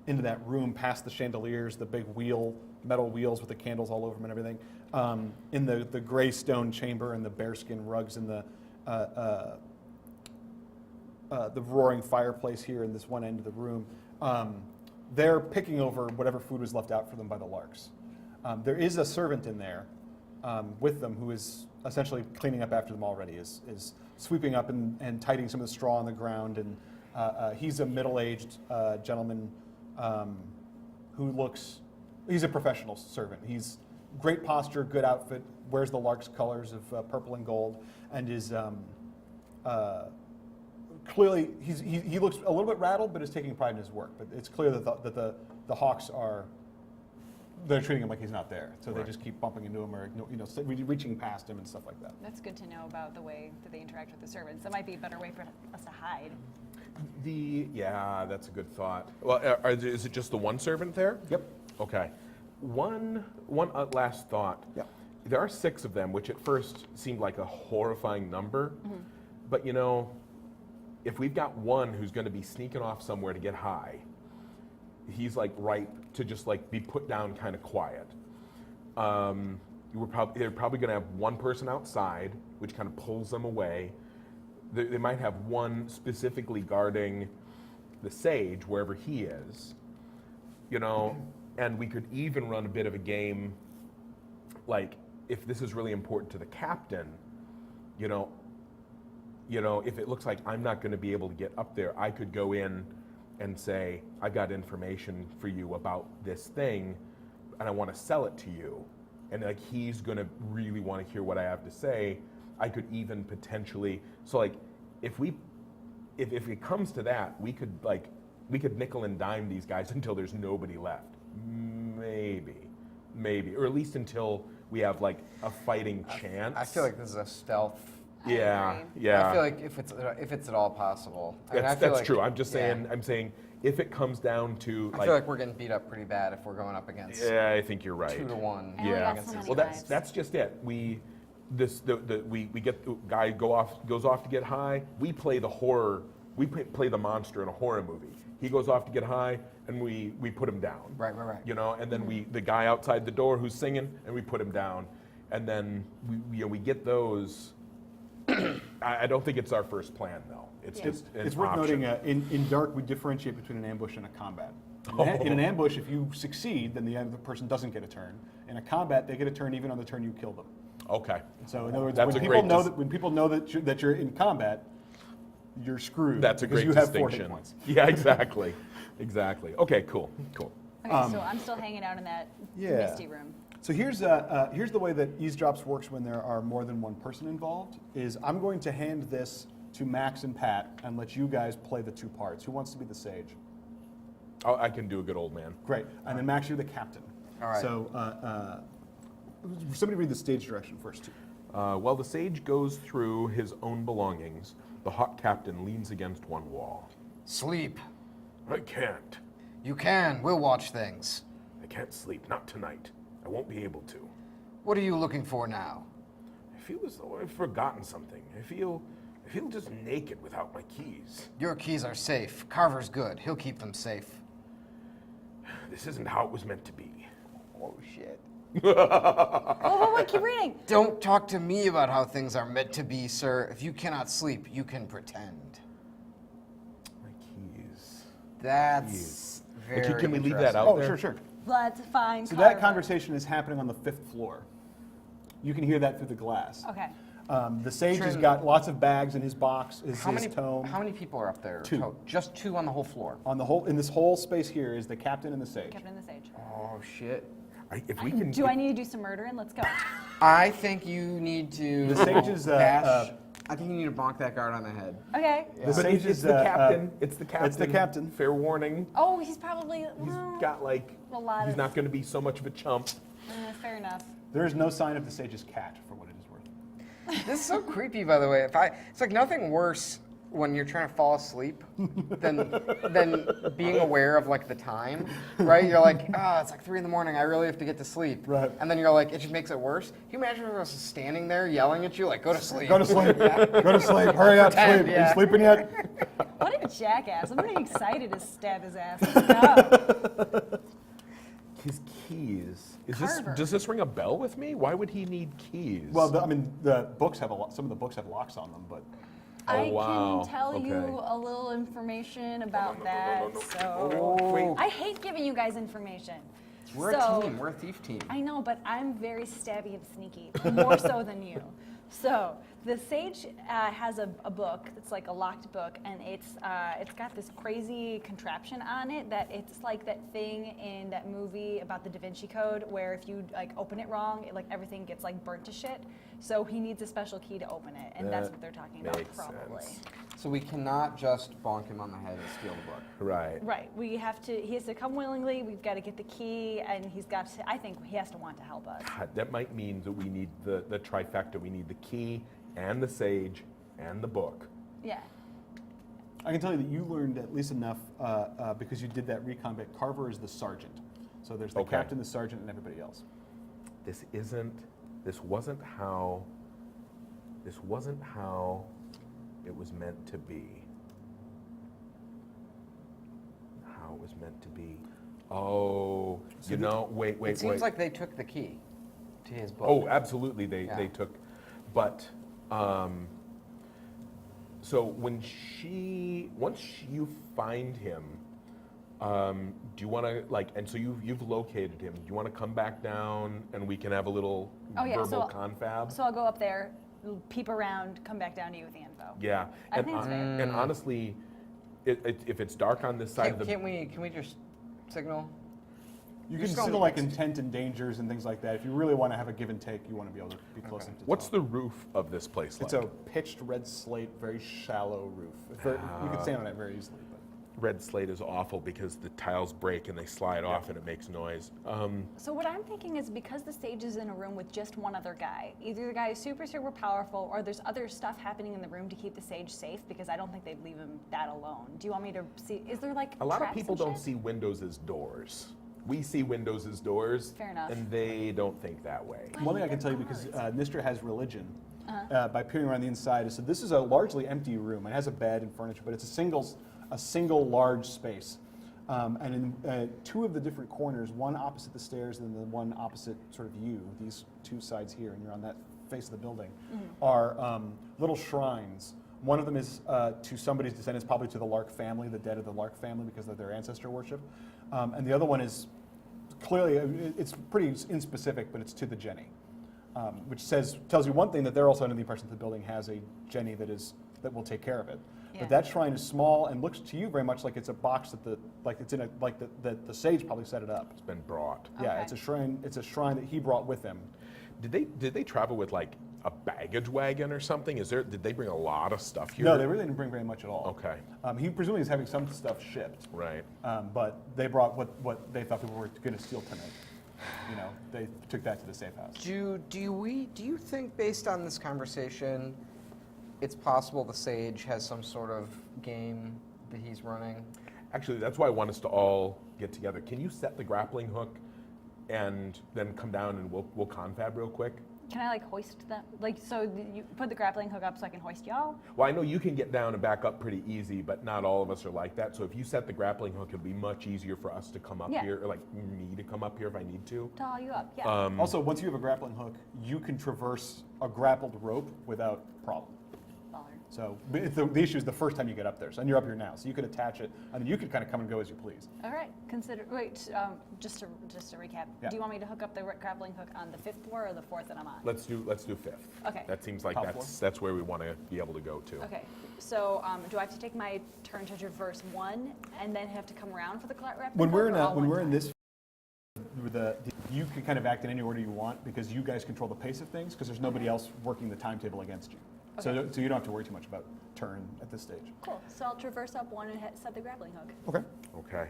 into that room, past the chandeliers, the big metal wheels with the candles all over them and everything, in the gray stone chamber and the bearskin rugs and the roaring fireplace here in this one end of the room. They're picking over whatever food was left out for them by the larks. There is a servant in there with them who is essentially cleaning up after them already, is sweeping up and tidying some of the straw on the ground. And he's a middle-aged gentleman who he's a professional servant. He's great posture, good outfit, wears the lark's colors of purple and gold, and is clearly, he looks a little bit rattled, but is taking pride in his work. But it's clear that the hawks they're treating him like he's not there. So they just keep bumping into him or reaching past him and stuff like that. That's good to know about the way that they interact with the servants. That might be a better way for us to hide. Yeah, that's a good thought. Well, is it just the one servant there? Yep. Okay. One last thought. Yeah. There are 6 of them, which at first seemed like a horrifying number. But if we've got one who's going to be sneaking off somewhere to get high, he's like ripe to just like be put down kind of quiet. They're probably going to have one person outside, which kind of pulls them away. They might have one specifically guarding the Sage, wherever he is, and we could even run a bit of a game, like, if this is really important to the captain, if it looks like I'm not going to be able to get up there, I could go in and say, I've got information for you about this thing, and I want to sell it to you. And like he's going to really want to hear what I have to say. I could even potentially, so like, if it comes to that, we could nickel and dime these guys until there's nobody left. Maybe, or at least until we have like a fighting chance. I feel like this is a stealth. Yeah. I feel like if it's at all possible. That's true. I'm just saying. Yeah. I'm saying if it comes down to, I feel like we're getting beat up pretty bad if we're going up against. Yeah, I think you're right. 2-1. Yeah. So well, that's just it. We get the guy goes off to get high. We play the horror. We play the monster in a horror movie. He goes off to get high, and we put him down. Right. And then the guy outside the door who's singing, and we put him down, and then we get those. I don't think it's our first plan, though. It's just an It's worth option. noting, in Dark, we differentiate between an ambush and a combat. In an ambush, if you succeed, then the other person doesn't get a turn. In a combat, they get a turn even on the turn you kill them. Okay. So in other words, That's when people know that you're in combat, you're screwed. That's a great because you have 4 distinction. hit points. Yeah, exactly. Okay, cool. Okay, so I'm still hanging out in that misty room. So here's the way that eavesdrops works when there are more than one person involved. Is I'm going to hand this to Max and Pat and let you guys play the two parts. Who wants to be the sage? Oh, I can do a good old man. Great. And then Max, you're the captain. All right. So somebody read the stage direction first, too. While the sage goes through his own belongings, the hot captain leans against one wall. Sleep. I can't. You can. We'll watch things. I can't sleep. Not tonight. I won't be able to. What are you looking for now? I feel as though I've forgotten something. I feel just naked without my keys. Your keys are safe. Carver's good. He'll keep them safe. This isn't how it was meant to be. Oh, shit. Oh, keep reading. Don't talk to me about how things are meant to be, sir. If you cannot sleep, you can pretend. My keys. That's very Can we leave that interesting. out Oh, there? sure. Let's find So Carver. that conversation is happening on the 5th floor. You can hear that through the glass. Okay. The sage has Trin- got lots of bags in his box, his How many people are up there? Two. Just two on the whole floor. In this whole space here is the captain and the sage. Captain the Sage. Oh, shit. If we can. Do I need to do some murdering? Let's go. I think you need to. The sage is, bash. I think you need to bonk that guard on the head. Okay. The But sage it's is the captain. It's the captain. It's the captain. Fair warning. Oh, he's probably. He's got like. a lot He's of- not going to be so much of a chump. Fair enough. There is no sign of the sage's cat, for what it is worth. This is so creepy, by the way. It's like nothing worse when you're trying to fall asleep than being aware of like the time, right? You're like, it's like 3 a.m. I really have to get to sleep. Right. And then you're like, it just makes it worse. Can you imagine if I was standing there yelling at you, like, go to sleep? Go to sleep. Go to sleep. Hurry up. Pretend, Sleep. Are yeah. you sleeping yet? What a jackass. I'm really excited to stab his ass. No. His keys. Carver. Does this ring a bell with me? Why would he need keys? Well, the books have some of the books have locks on them, but I wow. can tell you Okay. a little information about that. no. So Wait. I hate giving you guys information. We're So- a team. We're a thief team. I know, but I'm very stabby and sneaky, more so than you. So the sage has a book. It's like a locked book, and it's got this crazy contraption on it that it's like that thing in that movie about the Da Vinci Code, where if you like open it wrong, it, like everything gets like burnt to shit. So he needs a special key to open it, and that's That what they're talking about, makes probably. sense. So we cannot just bonk him on the head and steal the book. Right. Right. He has to come willingly. We've got to get the key, and he's got to. I think he has to want to help us. God, that might mean that we need the trifecta. We need the key and the sage and the book. Yeah. I can tell you that you learned at least enough because you did that recon bit. Carver is the sergeant. So there's the Okay. captain, the sergeant, and everybody else. This wasn't how it was meant to be. How it was meant to be. Oh, wait. It seems like they took the key to his book. Oh, absolutely. They Yeah. took, but so once you find him, do you want to and so you've located him? Do you want to come back down and we can have a little Oh, yeah, verbal so- confab? So I'll go up there, peep around, come back down to you with the info. Yeah, I think it's fair. and honestly, if it's dark on this side of the Can we just signal? You You're can still signal like next. intent and dangers and things like that. If you really want to have a give and take, you want to be able to be close enough to what's talk. the roof of this place It's like? a pitched red slate, very shallow roof. You can stand on it very easily. But. Red slate is awful because the tiles break and they slide off and it makes noise. So what I'm thinking is because the stage is in a room with just one other guy, either the guy is super, super powerful or there's other stuff happening in the room to keep the sage safe because I don't think they'd leave him that alone. Do you want me to see, is there like A lot of traps people and don't shit? see windows as doors. We see windows as doors. Fair enough. And they don't think that way. One thing I can tell you, because Nistra has religion, by peering around the inside, is so this is a largely empty room. It has a bed and furniture, but it's a single large space. And in two of the different corners, one opposite the stairs and the one opposite sort of you, these two sides here, and you're on that face of the building, are little shrines. One of them is to somebody's descendants, probably to the Lark family, the dead of the Lark family, because of their ancestor worship. And the other one is clearly, it's pretty inspecific, but it's to the Jenny, which tells you one thing, that they're also under the impression that the building has a Jenny that is that will take care of it. Yeah. But that shrine is small and looks to you very much like it's a box that the sage probably set it up. It's been brought. Yeah, Okay. it's a shrine. It's a shrine that he brought with him. Did they travel with like a baggage wagon or something? Did they bring a lot of stuff here? No, they really didn't bring very much at all. Okay. He presumably is having some stuff shipped. Right. But they brought what they thought people were going to steal tonight. They took that to the safe house. Do you think, based on this conversation, it's possible the sage has some sort of game that he's running? Actually, that's why I want us to all get together. Can you set the grappling hook and then come down and we'll confab real quick? Can I hoist them? So you put the grappling hook up so I can hoist y'all? Well, I know you can get down and back up pretty easy, but not all of us are like that. So if you set the grappling hook, it'll be much easier for us to come up Yeah. here, or like me to come up here if I need to. To haul you up, yeah. Also, once you have a grappling hook, you can traverse a grappled rope without problem. Baller. So but the issue is the first time you get up there. So, and you're up here now, so you could attach it, and then you could kind of come and go as you please. All right. Just to recap. Yeah. Do you want me to hook up the grappling hook on the 5th floor or the 4th that I'm on? Let's do fifth. Okay. That seems like Top that's where we want to be able to go to. Okay. So do I have to take my turn to traverse 1 and then have to come around for the grappling When hook? we're or in all one when we're in time? this, you can kind of act in any order you want because you guys control the pace of things because there's nobody else working the timetable against you. So Okay. you don't have to worry too much about turn at this stage. Cool. So I'll traverse up 1 and set the grappling hook. Okay. Okay.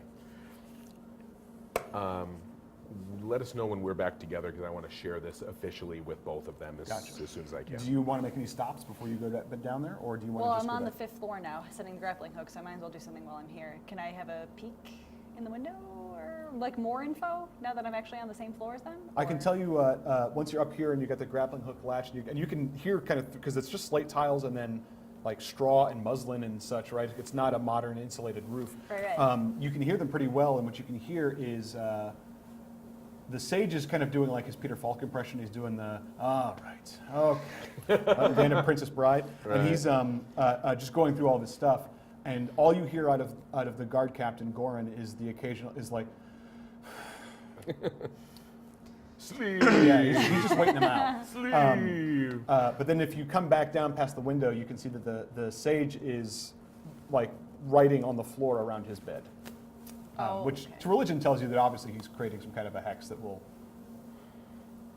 Let us know when we're back together because I want to share this officially with both of them as soon as I can. Do you want to make any stops before you go down there, or do you want Well, to just I'm go on the back? 5th floor now, setting the grappling hook, so I might as well do something while I'm here. Can I have a peek in the window or more info now that I'm actually on the same floor as them? I can Or- tell you once you're up here and you got the grappling hook latched, and you can hear kind of because it's just slate tiles and then like straw and muslin and such, right? It's not a modern insulated roof. Right. You can hear them pretty well, and what you can hear is the sage is kind of doing like his Peter Falk impression. He's doing the right, okay, the end of Princess Bride, and he's just going through all this stuff, and all you hear out of the guard captain Goran is the occasional like. Sleep. Yeah, he's just waiting them out. Sleep. But then if you come back down past the window, you can see that the sage is like writing on the floor around his bed. Which okay. to religion tells you that obviously he's creating some kind of a hex that will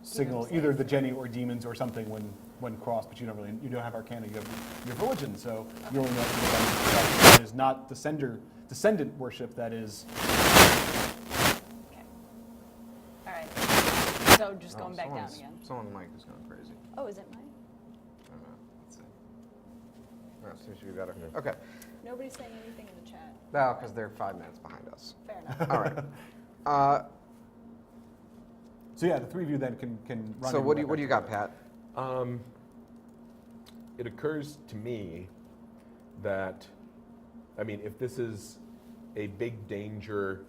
signal either the Jenny or demons or something when crossed, but you don't have Arcana, you have religion, so you only know that is not descendant worship, that is. Okay. All right. So just going back down again. Someone's mic is going crazy. Oh, is it mine? I don't know. Let's see. No, seems to be better. Okay. Nobody's saying anything in the chat. No, because they're 5 minutes behind us. Fair enough. All right. So yeah, the three of you then can run. So in what and do you back got, Pat? It occurs to me that, I mean, if this is a big danger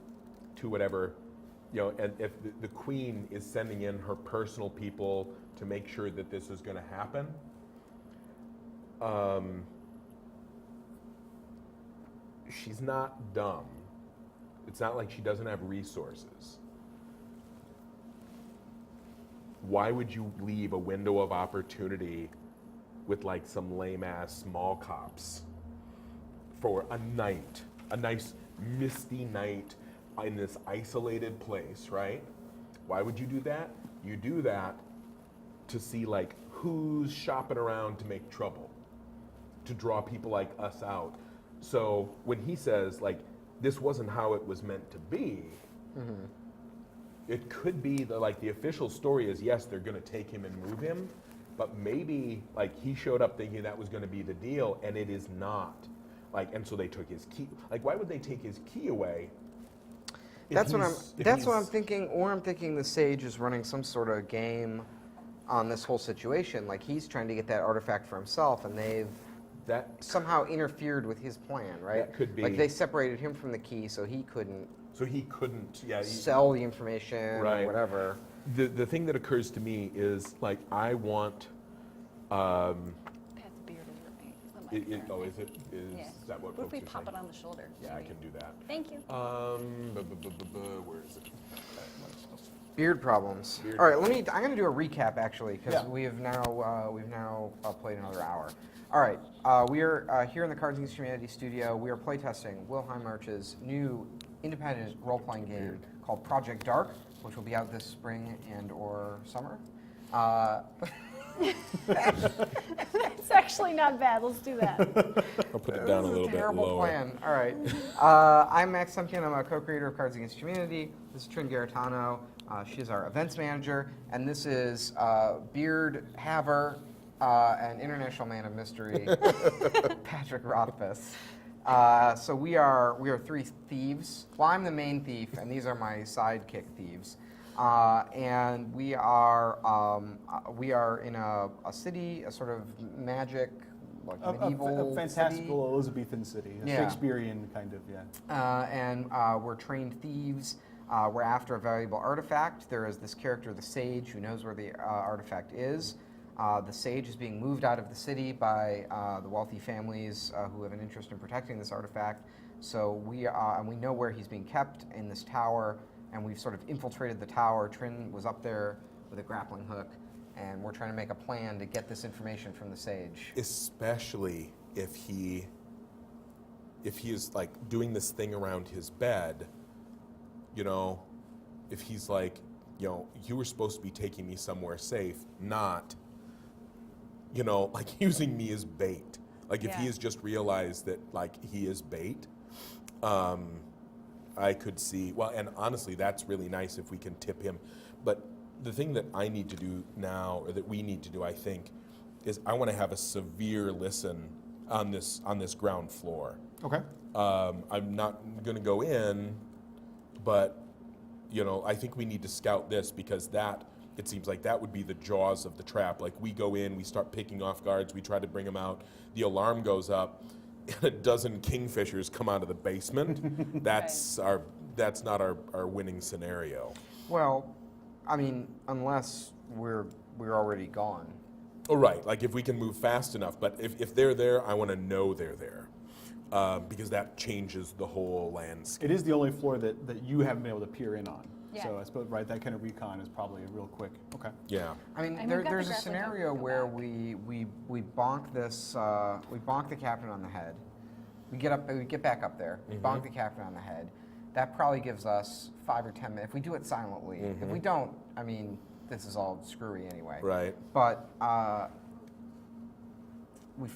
to whatever, and if the queen is sending in her personal people to make sure that this is going to happen, she's not dumb. It's not like she doesn't have resources. Why would you leave a window of opportunity with like some lame ass mall cops for a night, a nice misty night in this isolated place, right? Why would you do that? You do that to see like who's shopping around to make trouble, to draw people like us out. So when he says like, this wasn't how it was meant to be, it could be the official story is, yes, they're gonna take him and move him, but maybe like he showed up thinking that was gonna be the deal and it is not. And so they took his key. Like, why would they take his key away? That's what I'm thinking, or I'm thinking the sage is running some sort of game on this whole situation. Like he's trying to get that artifact for himself, and they've somehow interfered with his plan, right? That could be. Like they separated him from the key, so he couldn't. Sell the information right. or whatever. The thing that occurs to me is like I want. Pat's beard is right. Yeah. Is that what What if folks we are pop saying? it on the shoulder? Yeah, I can do that. Thank you. Where is it? Beard problems. All right, I'm going to do a recap actually because we've now played another hour. All right, we are here in the Cards Against Humanity studio. We are playtesting Will Hindmarch's new independent role-playing game called Project Dark, which will be out this spring and/or summer. It's actually not bad. Let's do that. I'll put it down a little bit Terrible lower. plan. All right. I'm Max Temkin. I'm a co-creator of Cards Against Humanity. This is Trin Garritano. She's our events manager, and this is beard haver and international man of mystery, Pat Rothfuss. So we are three thieves. Well, I'm the main thief, and these are my sidekick thieves. And we are in a city, a sort of magic, like medieval a fantastical city. Elizabethan city, a Shakespearean kind of, And we're trained thieves. We're after a valuable artifact. There is this character, the Sage, who knows where the artifact is. The Sage is being moved out of the city by the wealthy families who have an interest in protecting this artifact. So we know where he's being kept in this tower, and we've sort of infiltrated the tower. Trin was up there with a grappling hook, and we're trying to make a plan to get this information from the Sage. Especially if he is like doing this thing around his bed, you know, if he's like, you know, you were supposed to be taking me somewhere safe, not, you know, like using me as bait. Like if he has just realized that like he is bait, I could see, well, and honestly, that's really nice if we can tip him. But the thing that I need to do now, or that we need to do, I think, is I want to have a severe listen on this ground floor. Okay. I'm not going to go in, but, you know, I think we need to scout this because it seems like that would be the jaws of the trap. Like we go in, we start picking off guards, we try to bring them out, the alarm goes up, and a dozen kingfishers come out of the basement. That's not our winning scenario. Well, I mean, unless we're already gone. Oh, right. Like if we can move fast enough. But if they're there, I want to know they're there. Because that changes the whole landscape. It is the only floor that you haven't been able to peer in on. Yeah. So I suppose, right, that kind of recon is probably a real quick. Okay. Yeah. I mean, And there's we've got a the grappling scenario hook to go where back. we bonk this, we bonk the captain on the head. We get back up there. We bonk the captain on the head. That probably gives us 5 or 10 minutes. If we do it silently, if we don't, I mean, this is all screwy anyway. Right. But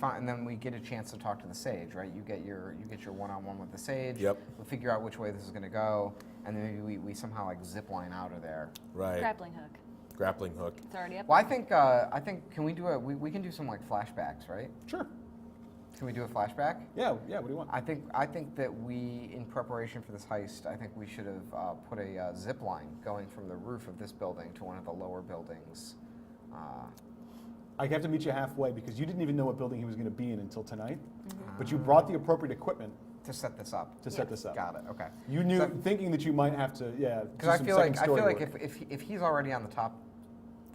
and then we get a chance to talk to the Sage, right? You get your one-on-one with the Sage. Yep. We'll figure out which way this is going to go, and then maybe we somehow like zip line out of there. Right. Grappling hook. Grappling hook. It's already up. Well, I think can we do we can do some like flashbacks, right? Sure. Can we do a flashback? Yeah. What do you want? I think that we, in preparation for this heist, I think we should have put a zip line going from the roof of this building to one of the lower buildings. I have to meet you halfway because you didn't even know what building he was going to be in until tonight. But you brought the appropriate equipment To set this up. to set this up. Got it. Okay. You knew, So- thinking that you might have to, Because I feel like if he's already on the top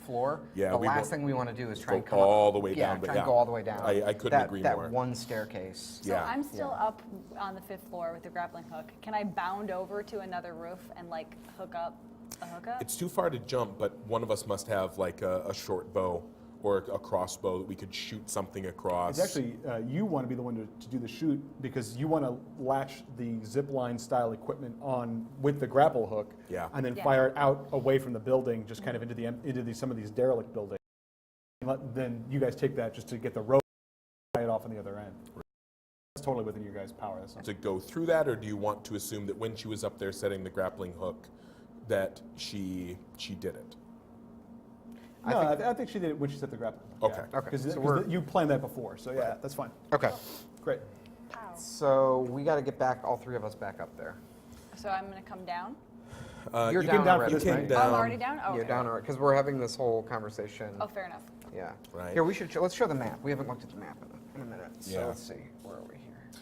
floor, Yeah, the we last won't- thing we want to do is try go and come all up, the way down, but try and yeah. go all the way down. I couldn't agree more. That one staircase. So Yeah. I'm still up on the 5th floor with the grappling hook. Can I bound over to another roof and like hook up a hookup? It's too far to jump, but one of us must have like a short bow or a crossbow that we could shoot something across. It's actually, you want to be the one to do the shoot because you want to latch the zip line style equipment on with the grapple hook and then fire it out away from the building, just kind of into some of these derelict buildings. And then you guys take that just to get the rope right off on the other end. That's totally within your guys' power. That's not to go through that, or do you want to assume that when she was up there setting the grappling hook, that she did it? No, I think she did it when she set the grappling hook. Okay. Okay. Because So you planned that before, so yeah, that's fine. Okay. Great. Pow. So we got to get back, all three of us back up there. So I'm going to come down? You're you down came down for already, this, came right? down. Oh, I'm already down? Oh, You're okay. down already because we're having this whole conversation. Oh, fair enough. Yeah. Right. Here let's show the map. We haven't looked at the map in a minute. So Yeah. let's see. Where are we here?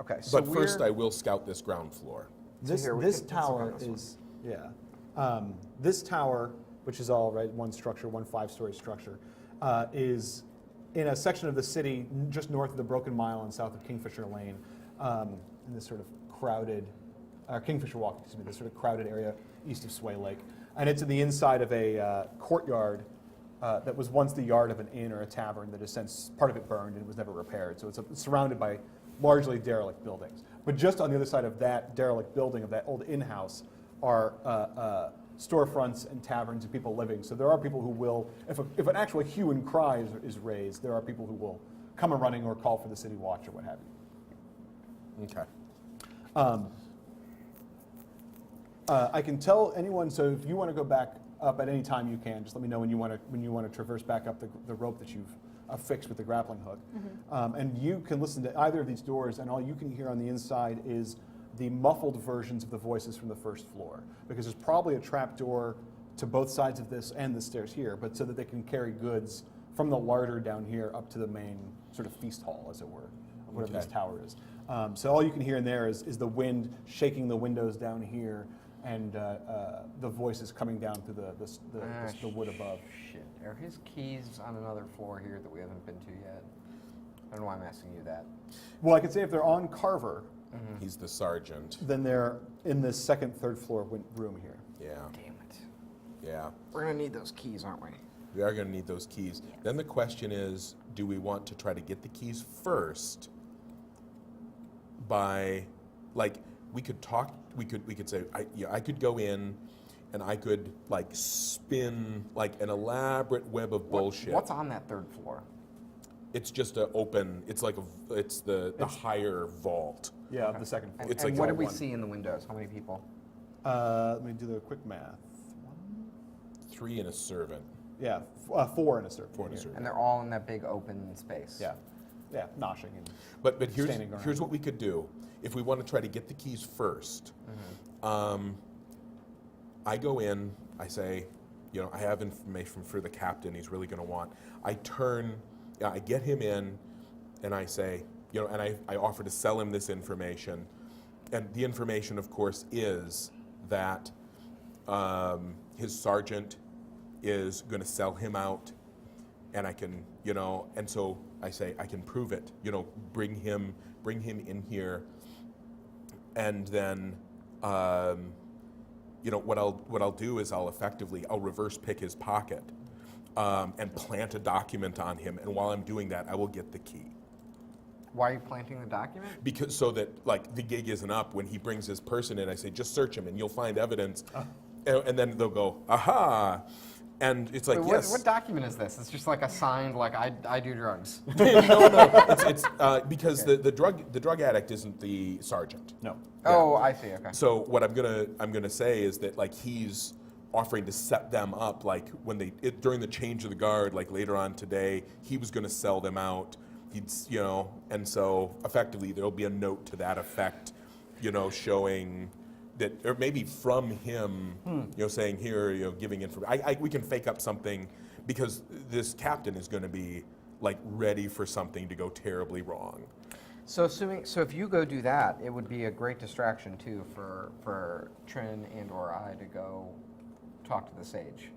Okay. So But first, I will scout this ground floor. This here, we this can- let's look tower on this one. is this tower, which is all right, one structure, one 5-story structure, is in a section of the city just north of the Broken Mile and south of Kingfisher Lane, in this sort of crowded, Kingfisher Walk, excuse me, this sort of crowded area east of Sway Lake. And it's in the inside of a courtyard that was once the yard of an inn or a tavern that has since, part of it burned and was never repaired. So it's surrounded by largely derelict buildings. But just on the other side of that derelict building, of that old inn house, are storefronts and taverns and people living. So there are people who will, if an actual hue and cry is raised, there are people who will come a running or call for the city watch or what have you. Okay. I can tell anyone, so if you want to go back up at any time, you can. Just let me know when you want to traverse back up the rope that you've affixed with the grappling hook. And you can listen to either of these doors, and all you can hear on the inside is the muffled versions of the voices from the first floor, because there's probably a trap door to both sides of this and the stairs here, but so that they can carry goods from the larder down here up to the main sort of feast hall, as it were, whatever this tower is. So all you can hear in there is the wind shaking the windows down here, and the voices coming down through the wood above. Shit. Are his keys on another floor here that we haven't been to yet? I don't know why I'm asking you that. Well, I could say if they're on Carver, He's the sergeant. then they're in this second, third floor room here. Yeah. Damn it. Yeah. We're gonna need those keys, aren't we? We are going to need those keys. Yes. Then the question is, do we want to try to get the keys first by, like, we could talk, we could say, I could go in and I could, like, spin, like, an elaborate web of bullshit. What's on that third floor? It's just an open, it's like it's the higher vault. Yeah, of the second floor. It's And like what a did we one. see in the windows? How many people? Let me do the quick math. 3 and a servant. Yeah, 4 in a servant. 4 and a here. servant. And they're all in that big open space. Yeah, noshing. And But standing around. here's what we could do. If we want to try to get the keys first, I go in, I say, I have information for the captain he's really going to want. I get him in, and I say, and I offer to sell him this information. And the information, of course, is that his sergeant is going to sell him out, and I can, and so I say, I can prove it, bring him in here, and then, what I'll do is I'll reverse pick his pocket, and plant a document on him, and while I'm doing that, I will get the key. Why are you planting the document? Because so that, like, the gig isn't up when he brings his person in. I say, just search him, and you'll find evidence, and then they'll go, aha. And it's like, Wait, yes. What document is this? It's just like a signed, like, I do drugs. No. It's because the drug addict isn't the sergeant. no. Oh, I see, okay. So what I'm gonna say is that, like, he's offering to set them up, like, when during the change of the guard, like later on today, he was gonna sell them out. And so effectively there'll be a note to that effect, showing that, or maybe from him, saying here, giving information. We can fake up something, because this captain is going to be, like, ready for something to go terribly wrong. So if you go do that, it would be a great distraction too for Trin and or I to go talk to the sage.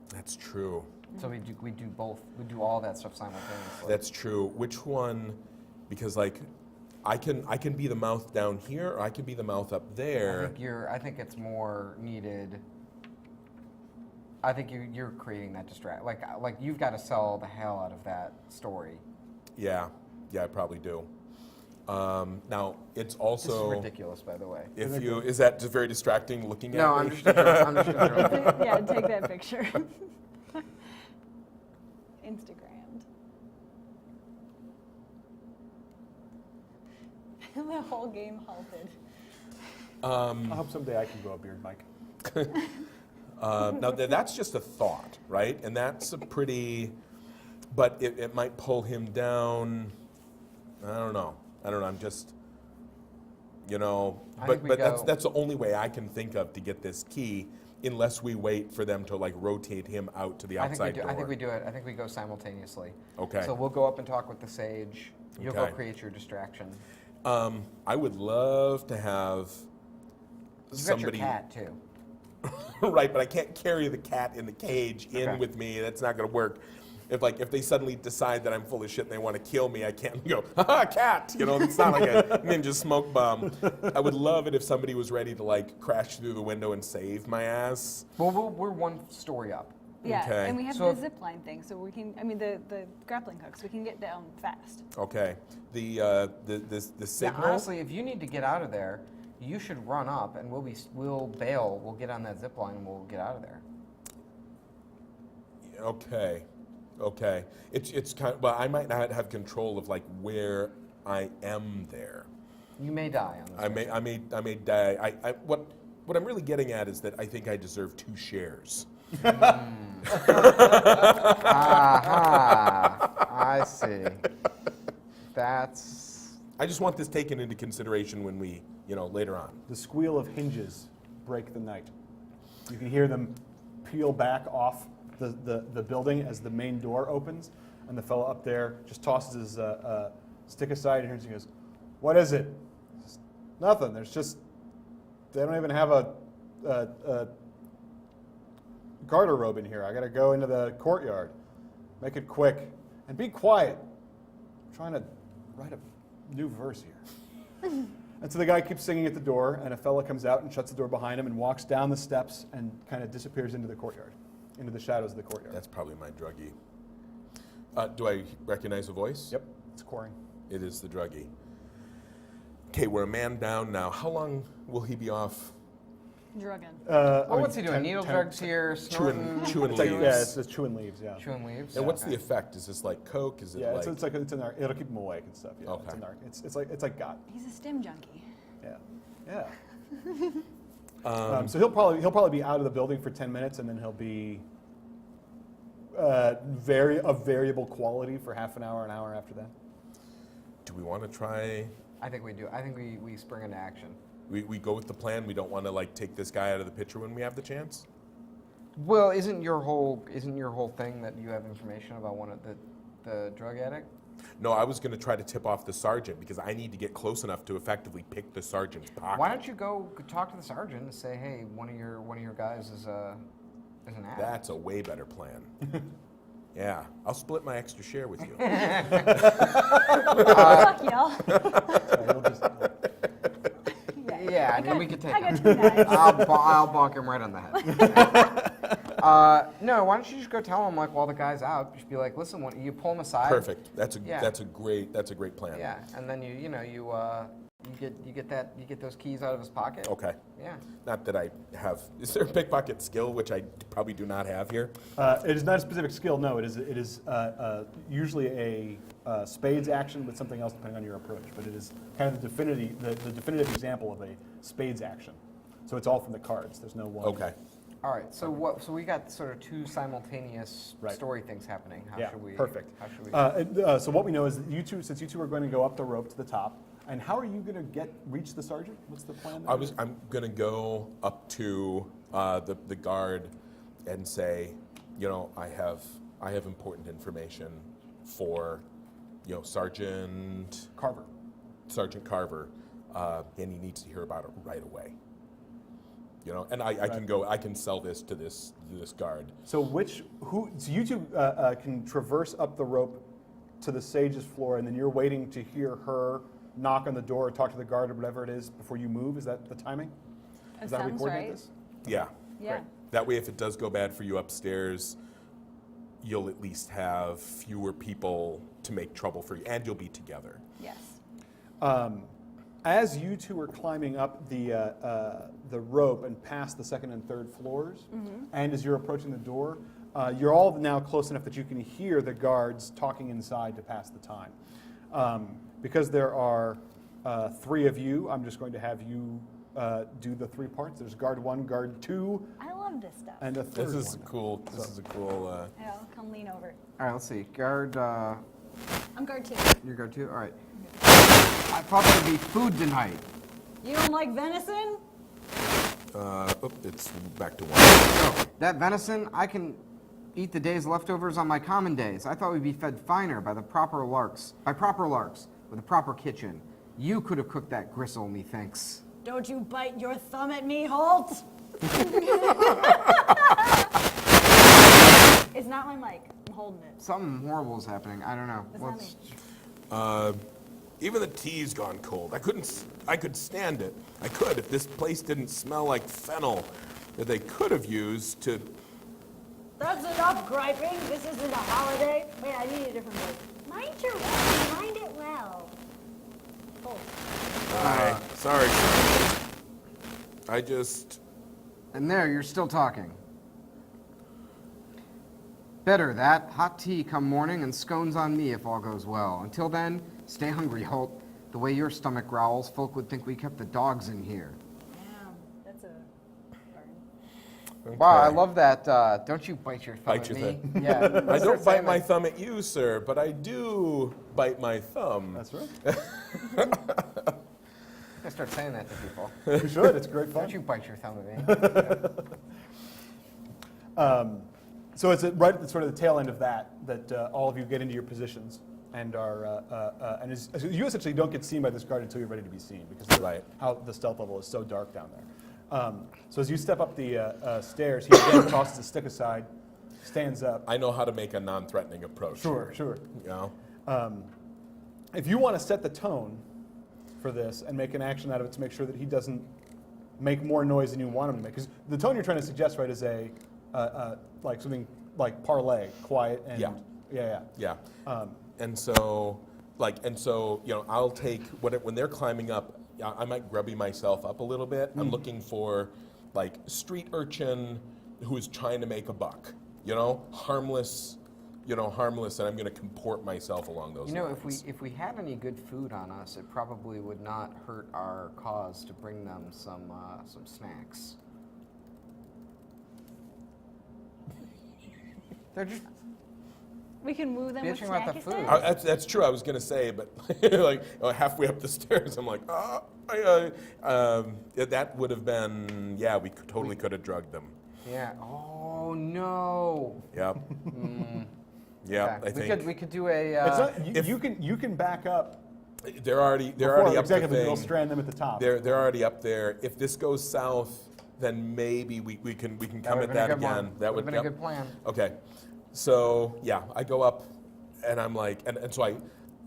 That's true. So we do both. We do all that stuff simultaneously. That's true. Which one? Because, like, I can be the mouth down here, or I can be the mouth up there. I think it's more needed. I think you're creating that distract. Like you've got to sell the hell out of that story. Yeah, I probably do. Now it's also This is ridiculous, by the way. Is that just very distracting looking at No, me? I'm just gonna Yeah, take that picture. Instagrammed. The whole game halted. I hope someday I can grow a beard, Mike. Now that's just a thought, right? And that's a pretty, but it might pull him down. I don't know. I'm just, but that's the only way I can think of to get this key, unless we wait for them to, like, rotate him out to the outside door. I think we do it. I think we go simultaneously. Okay. So we'll go up and talk with the sage. You'll go Okay. create your distraction. I would love to have You've somebody. got your cat too. Right, but I can't carry the cat in the cage in Okay. with me. That's not going to work. if they suddenly decide that I'm full of shit and they want to kill me, I can't go, haha, cat. You know, it's not like a ninja smoke bomb. I would love it if somebody was ready to like crash through the window and save my ass. Well, we're one story up. Yeah, Okay. and we have So- the zip line thing, so we can. I mean, the grappling hooks, we can get down fast. Okay. The Yeah, signal. honestly, if you need to get out of there, you should run up, and we'll bail. We'll get on that zip line, and we'll get out of there. Okay. Okay. It's kind of, well, I might not have control of like where I am there. You may die on this. I may die. What I'm really getting at is that I think I deserve 2 shares. Aha! I see. That's. I just want this taken into consideration when we, later on. The squeal of hinges break the night. You can hear them peel back off the building as the main door opens, and the fellow up there just tosses his stick aside and he goes, "What is it?" Says, "Nothing. There's just, they don't even have a garter robe in here. I got to go into the courtyard. Make it quick and be quiet. I'm trying to write a new verse here." And so the guy keeps singing at the door, and a fella comes out and shuts the door behind him and walks down the steps and kind of disappears into the courtyard, into the shadows of the courtyard. That's probably my druggie. Do I recognize a voice? Yep, it's Coring. It is the druggie. Okay, we're a man down now. How long will he be off? Drugging. What's he doing? Needle drugs here, snorting, chewing It's like, leaves. yeah, it's just chewing leaves, yeah. chewing leaves. And what's Okay. the effect? Is this like coke? Is it Yeah, like... it's a narc. It'll keep him awake and stuff. Yeah, Okay. it's a narc. It's like got. He's a stim junkie. Yeah, yeah. So he'll probably be out of the building for 10 minutes, and then he'll be of variable quality for half an hour after that. Do we want to try... I think we do. I think we spring into action. We go with the plan. We don't want to like take this guy out of the picture when we have the chance. Well, isn't your whole thing that you have information about one of the drug addict? No, I was going to try to tip off the sergeant because I need to get close enough to effectively pick the sergeant's pocket. Why don't you go talk to the sergeant and say, hey, one of your guys is an addict. That's a way better plan. Yeah, I'll split my extra share with you. Fuck y'all. So he'll just, Yeah, and then we could take I him. got 2 knives. I'll bonk him right on the head. No, why don't you just go tell him like while the guy's out, just be like, listen, you pull him aside. Perfect. That's a Yeah. great plan. Yeah, and then you get those keys out of his pocket. Okay. Yeah. Not that I have. Is there a pickpocket skill which I probably do not have here? it is not a specific skill. No, it is usually a spades action with something else depending on your approach. But it is kind of the definitive example of a spades action. So it's all from the cards. There's no one. Okay. All right. So we got sort of 2 simultaneous Right. story things happening. Yeah, Should we? perfect. How should we? So what we know is that since you two are going to go up the rope to the top, and how are you going to reach the sergeant? What's the plan? there? I'm gonna go up to the guard and say, I have important information for, Sergeant Carver, and he needs to hear about it right away. And I can sell this to this guard. So so you two can traverse up the rope to the sage's floor, and then you're waiting to hear her knock on the door or talk to the guard or whatever it is before you move. Is that the timing? Is that how we sounds coordinate right. this? Yeah. Yeah. Great. That way, if it does go bad for you upstairs, you'll at least have fewer people to make trouble for you, and you'll be together. Yes. As you two are climbing up the rope and past the second and third floors, and as you're approaching the door, you're all now close enough that you can hear the guards talking inside to pass the time. Because there are 3 of you, I'm just going to have you do the 3 parts. There's guard 1, guard 2, I love this stuff. and a third This is one. cool. This is a cool. I'll come lean over. All right. Let's see. Guard. I'm guard 2. Your guard 2. All right. I thought there'd be food tonight. You don't like venison? It's back to 1. Oh, that venison, I can eat the day's leftovers on my common days. I thought we'd be fed finer by proper larks, with a proper kitchen. You could have cooked that gristle, methinks. Don't you bite your thumb at me, Holt. It's not my mic. I'm holding it. Something horrible is happening. I don't know. What's that mean? Even the tea's gone cold. I could stand it. I could if this place didn't smell like fennel that they could have used to. That's enough griping. This isn't a holiday. Wait, I need a different voice. Mind your way. Mind it well. Oh. Sorry. I just. And there, you're still talking. Better that. Hot tea come morning and scones on me if all goes well. Until then, stay hungry, Holt. The way your stomach growls, folk would think we kept the dogs in here. Damn, that's a burn. Wow, I love that. Don't you bite your thumb Bite at your me. thumb. Yeah. I don't bite my thumb at you, sir, but I do bite my thumb. That's right. I start saying that to people. You should. It's great fun. Don't you bite your thumb at me. So it's right at sort of the tail end of that all of you get into your positions and are you essentially don't get seen by this guard until you're ready to be seen because of how the stealth level is so dark down there. So as you step up the stairs, he again tosses a stick aside, stands up. I know how to make a non-threatening approach. Sure. You know? If you want to set the tone for this and make an action out of it to make sure that he doesn't make more noise than you want him to make, because the tone you're trying to suggest, right, is a like something like parlay, quiet and Yeah. And so, I'll take when they're climbing up. I might grubby myself up a little bit. I'm looking for like street urchin who is trying to make a buck. Harmless. And I'm going to comport myself along those lines. If we had any good food on us, it probably would not hurt our cause to bring them some snacks. They're just We can move them with bitching about the snacky food. snacks? That's true. I was going to say, but halfway up the stairs, I'm like, that would have been, we could have drugged them. Yeah. Oh no. Yep. Yeah, Okay. I think we could do a. It's not, you can back up. they're already Before, up exactly, the but you'll thing. strand them at the top. They're already up there. If this goes south, then maybe we can come at that again. That would have been a good plan. Okay. So I go up, and I'm like, and so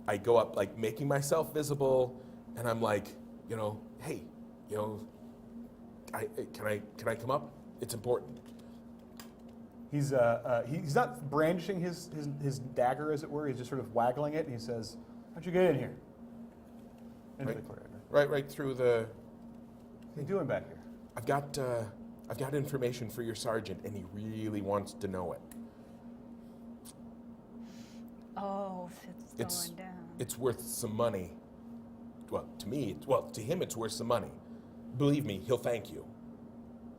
I go up like making myself visible, and I'm like, hey, can I come up? It's important. He's not brandishing his dagger, as it were. He's just sort of waggling it, and he says, "How'd you get in here?" Into the clearing. Right through the. What are you doing back here? I've got information for your sergeant, and he really wants to know it. Oh, it's going down. It's worth some money. Well, to me, to him, it's worth some money. Believe me, he'll thank you.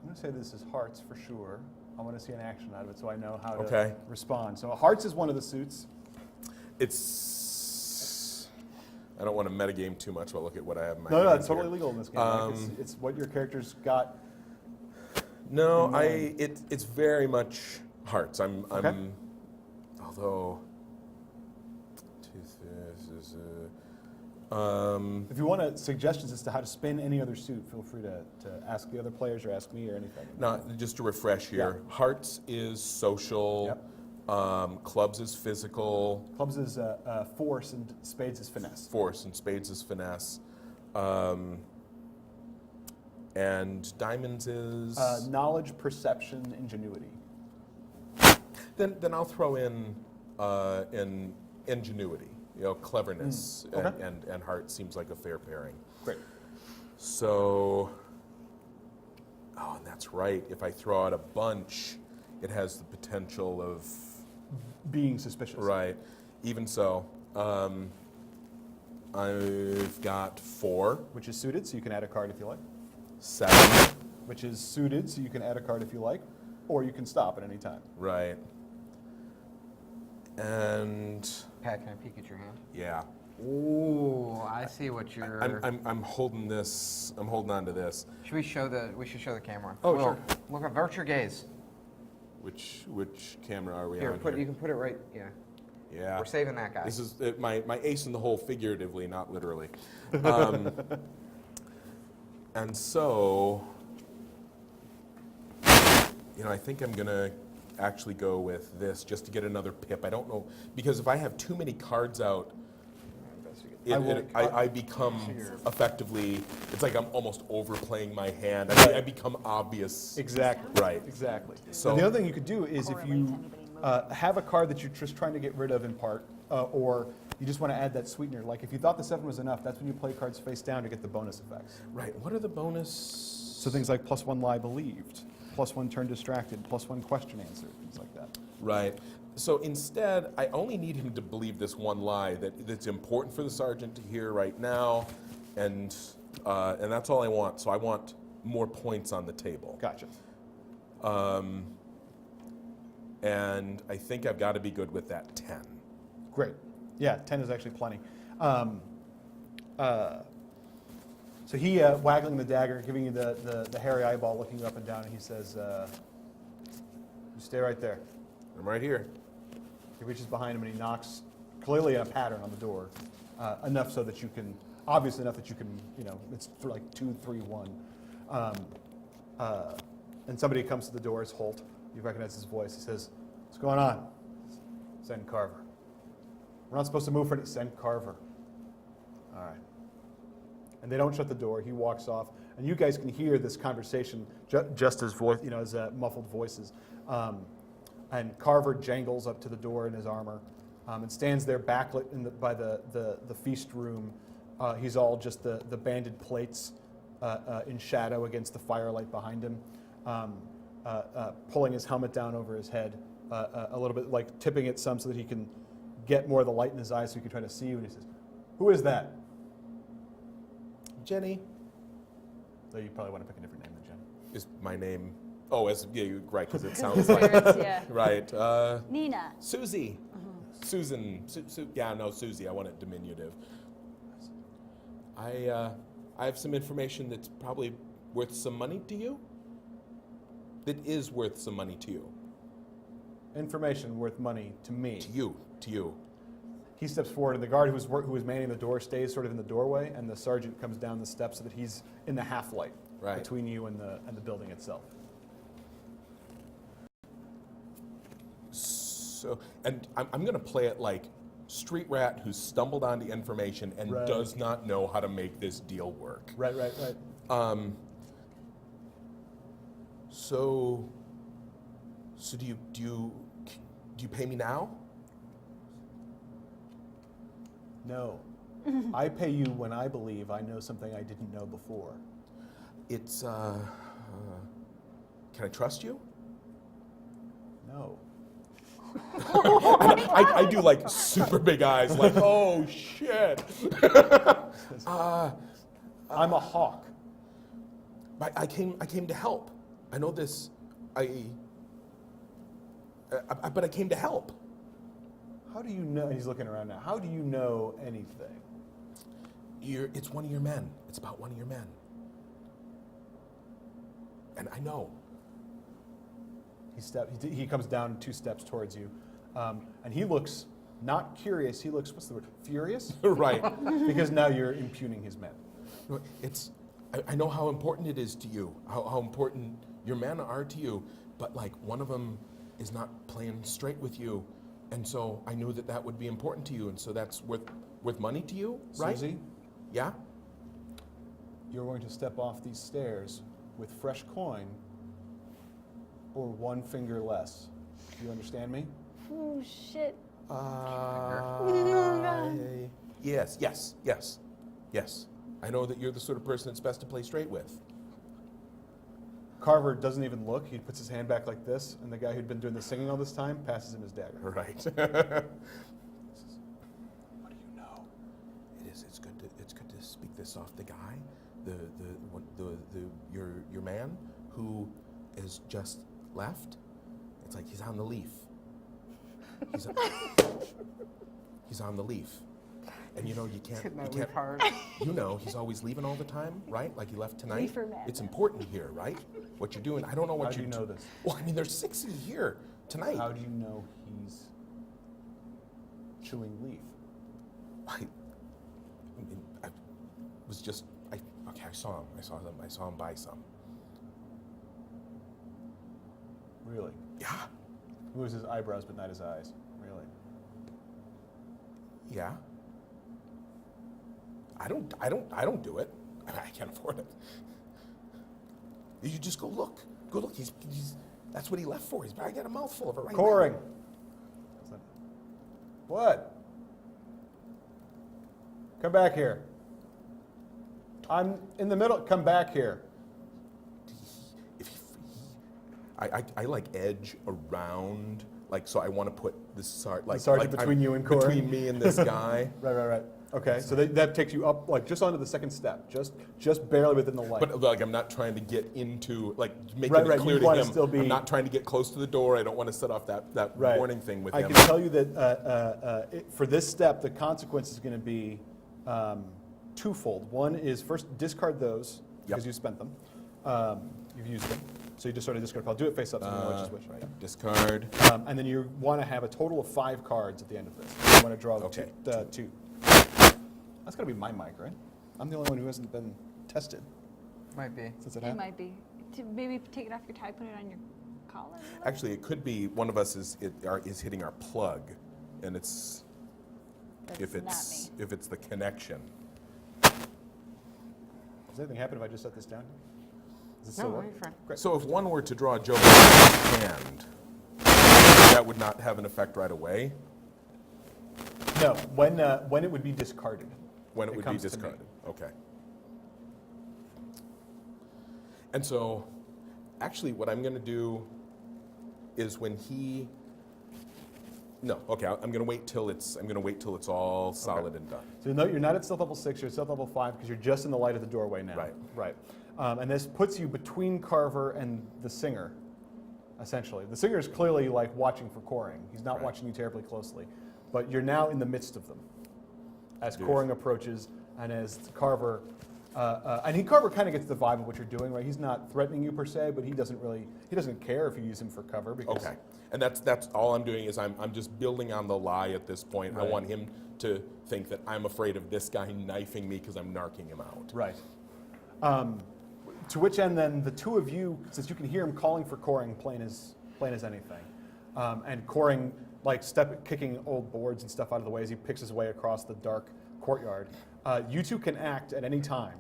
I'm going to say this is hearts for sure. I want to see an action out of it so I know how to Okay. respond. So hearts is one of the suits. I don't want to metagame too much. I'll look at what I have in my No, hand it's totally here. legal in this game. It's what your character's got. No, it's very much hearts. Although If you want suggestions as to how to spin any other suit, feel free to ask the other players or ask me or anything. now just to refresh here, hearts is social. Yep. Clubs is physical. Clubs is force and spades is finesse. Force and spades is finesse. And diamonds is Knowledge, perception, ingenuity. Then I'll throw in ingenuity. Cleverness Okay. and heart seems like a fair pairing. Great. So, and that's right. If I throw out a bunch, it has the potential of Being suspicious. right. Even so, I've got 4, Which is suited, so you can add a card if you like. 7, Which is suited, so you can add a card if you like, or you can stop at any time. right, and Pat, can I peek at your hand? yeah. Ooh, I see what you're. I'm holding this. I'm holding on to this. We should show the camera. Oh, Will, sure. Look, avert your gaze. Which camera are we Here, on? you can put it right. Yeah. Yeah. We're saving that guy. This is my ace in the hole, figuratively, not literally. And so, I think I'm gonna actually go with this just to get another pip. I don't know, because if I have too many cards out, I become effectively, it's like I'm almost overplaying my hand. I become obvious. Exactly. Right. Exactly. So- So the other thing you could do is if Correlate you to anybody moving. have a card that you're just trying to get rid of in part, or you just want to add that sweetener. Like if you thought the 7 was enough, that's when you play cards face down to get the bonus effects. Right. What are the bonus? So things like +1 lie believed, +1 turn distracted, +1 question answered, things like that. Right. So instead, I only need him to believe this one lie that's important for the sergeant to hear right now, and that's all I want. So I want more points on the table. Gotcha. And I think I've got to be good with that 10. Great. Yeah, 10 is actually plenty. So he, waggling the dagger, giving you the hairy eyeball, looking you up and down, and he says, you stay right there. I'm right here. He reaches behind him and he knocks, clearly a pattern on the door, enough so that you can, obviously enough that you can, it's like 2, 3, 1. And somebody comes to the door, it's Holt. You recognize his voice. He says, what's going on? Send Carver. We're not supposed to move for it. Send Carver. All right. And they don't shut the door. He walks off. And you guys can hear this conversation just as voice, as muffled voices. And Carver jangles up to the door in his armor and stands there backlit by the feast room. He's all just the banded plates in shadow against the firelight behind him, pulling his helmet down over his head a little bit, like tipping it some so that he can get more of the light in his eyes so he can try to see you. And he says, who is that? Jenny. Though you probably want to pick a different name than Jen. Is my name? Oh, you're right, because it sounds like Yeah. right. Nina. Susie. Susan. Susie. I want it diminutive. I have some information that's probably worth some money to you. That is worth some money to you. Information worth money to me. To you. He steps forward, and the guard who was manning the door stays sort of in the doorway, and the sergeant comes down the steps so that he's in the half light between you and the building itself. So, and I'm going to play it like street rat who stumbled onto information and does not know how to make this deal work. Right. So do you pay me now? No. I pay you when I believe I know something I didn't know before. It's can I trust you? No. I do like super big eyes, like, oh shit. I'm a hawk. I came to help. I know this. But I came to help. How do you know? And he's looking around now. How do you know anything? It's one of your men. It's about one of your men. And I know. He comes down 2 steps towards you, and he looks not curious. He looks, what's the word? Furious. Right. Because now you're impugning his men. I know how important it is to you. How important your men are to you. But like one of them is not playing straight with you. And so I knew that would be important to you, and so that's worth money to you, right? Susie? Yeah? You're going to step off these stairs with fresh coin or 1 finger less. Do you understand me? Oh, shit. Yes. I know that you're the sort of person that's best to play straight with. Carver doesn't even look. He puts his hand back like this, and the guy who'd been doing the singing all this time passes him his dagger. Right. What do you know? It's good to speak this off. The guy, your man who is just left. It's like he's on the leaf. He's on the leaf. And you can't hard. He's always leaving all the time, right? Like he left tonight. Leafer madness. It's important here, right? What you're doing. I don't know what How do you know this? Well, I mean, there's 6 in here tonight. How do you know he's chewing leaf? I saw him. I saw him buy some. Really? Yeah. Moves his eyebrows, but not his eyes. Really? Yeah. I don't do it. I can't afford it. You just go look. Go look. He's that's what he left for. He's probably got a mouthful of it right Coring. now. What? Come back here. I'm in the middle. Come back here. I like edge around, like, so I want to put this Sergeant like between you and Coring? between me and this guy. Right. Okay, so that takes you up, like, just onto the second step, just barely within the light. But like, I'm not trying to get into, like, making Right, it clear you to wanna him. still be- I'm not trying to get close to the door. I don't want to set off that Right. warning thing with I him. can tell you that for this step, the consequence is going to be twofold. One is first discard those because you spent them. You've used them. So you just sort of discard a card. Do it face up so you know which is which, right? Discard. And then you want to have a total of 5 cards at the end of this. You want to draw two. That's got to be my mic, right? I'm the only one who hasn't been tested Might be. since it It happened. might be. To maybe take it off your tie, put it on your collar. Actually, it could be one of us is hitting our plug, and it's if it's the connection. Does anything happen if I just set this down? Does it still No, work? you're fine. Great. So if one were to draw a joker in his hand, that would not have an effect right away. No, when it would be discarded. When it would be comes to me. discarded. Okay. And so, actually, what I'm going to do is when he. No, okay. I'm going to wait till it's. I'm going to wait till it's all solid and done. So no, you're not at stealth level 6. You're at stealth level 5 because you're just in the light of the doorway now. Right. And this puts you between Carver and the singer, essentially. The singer is clearly like watching for Coring. He's not Right. watching you terribly closely, but you're now in the midst of them as Dude. Coring approaches and as Carver. Carver kind of gets the vibe of what you're doing, right? He's not threatening you per se, but he doesn't care if you use him for cover because. Okay. And that's all I'm doing is I'm just building on the lie at this point. Right. I want him to think that I'm afraid of this guy knifing me because I'm narking him out. Right. To which end, then, the two of you, since you can hear him calling for Coring, plain as anything, and Coring, like, kicking old boards and stuff out of the way as he picks his way across the dark courtyard, you two can act at any time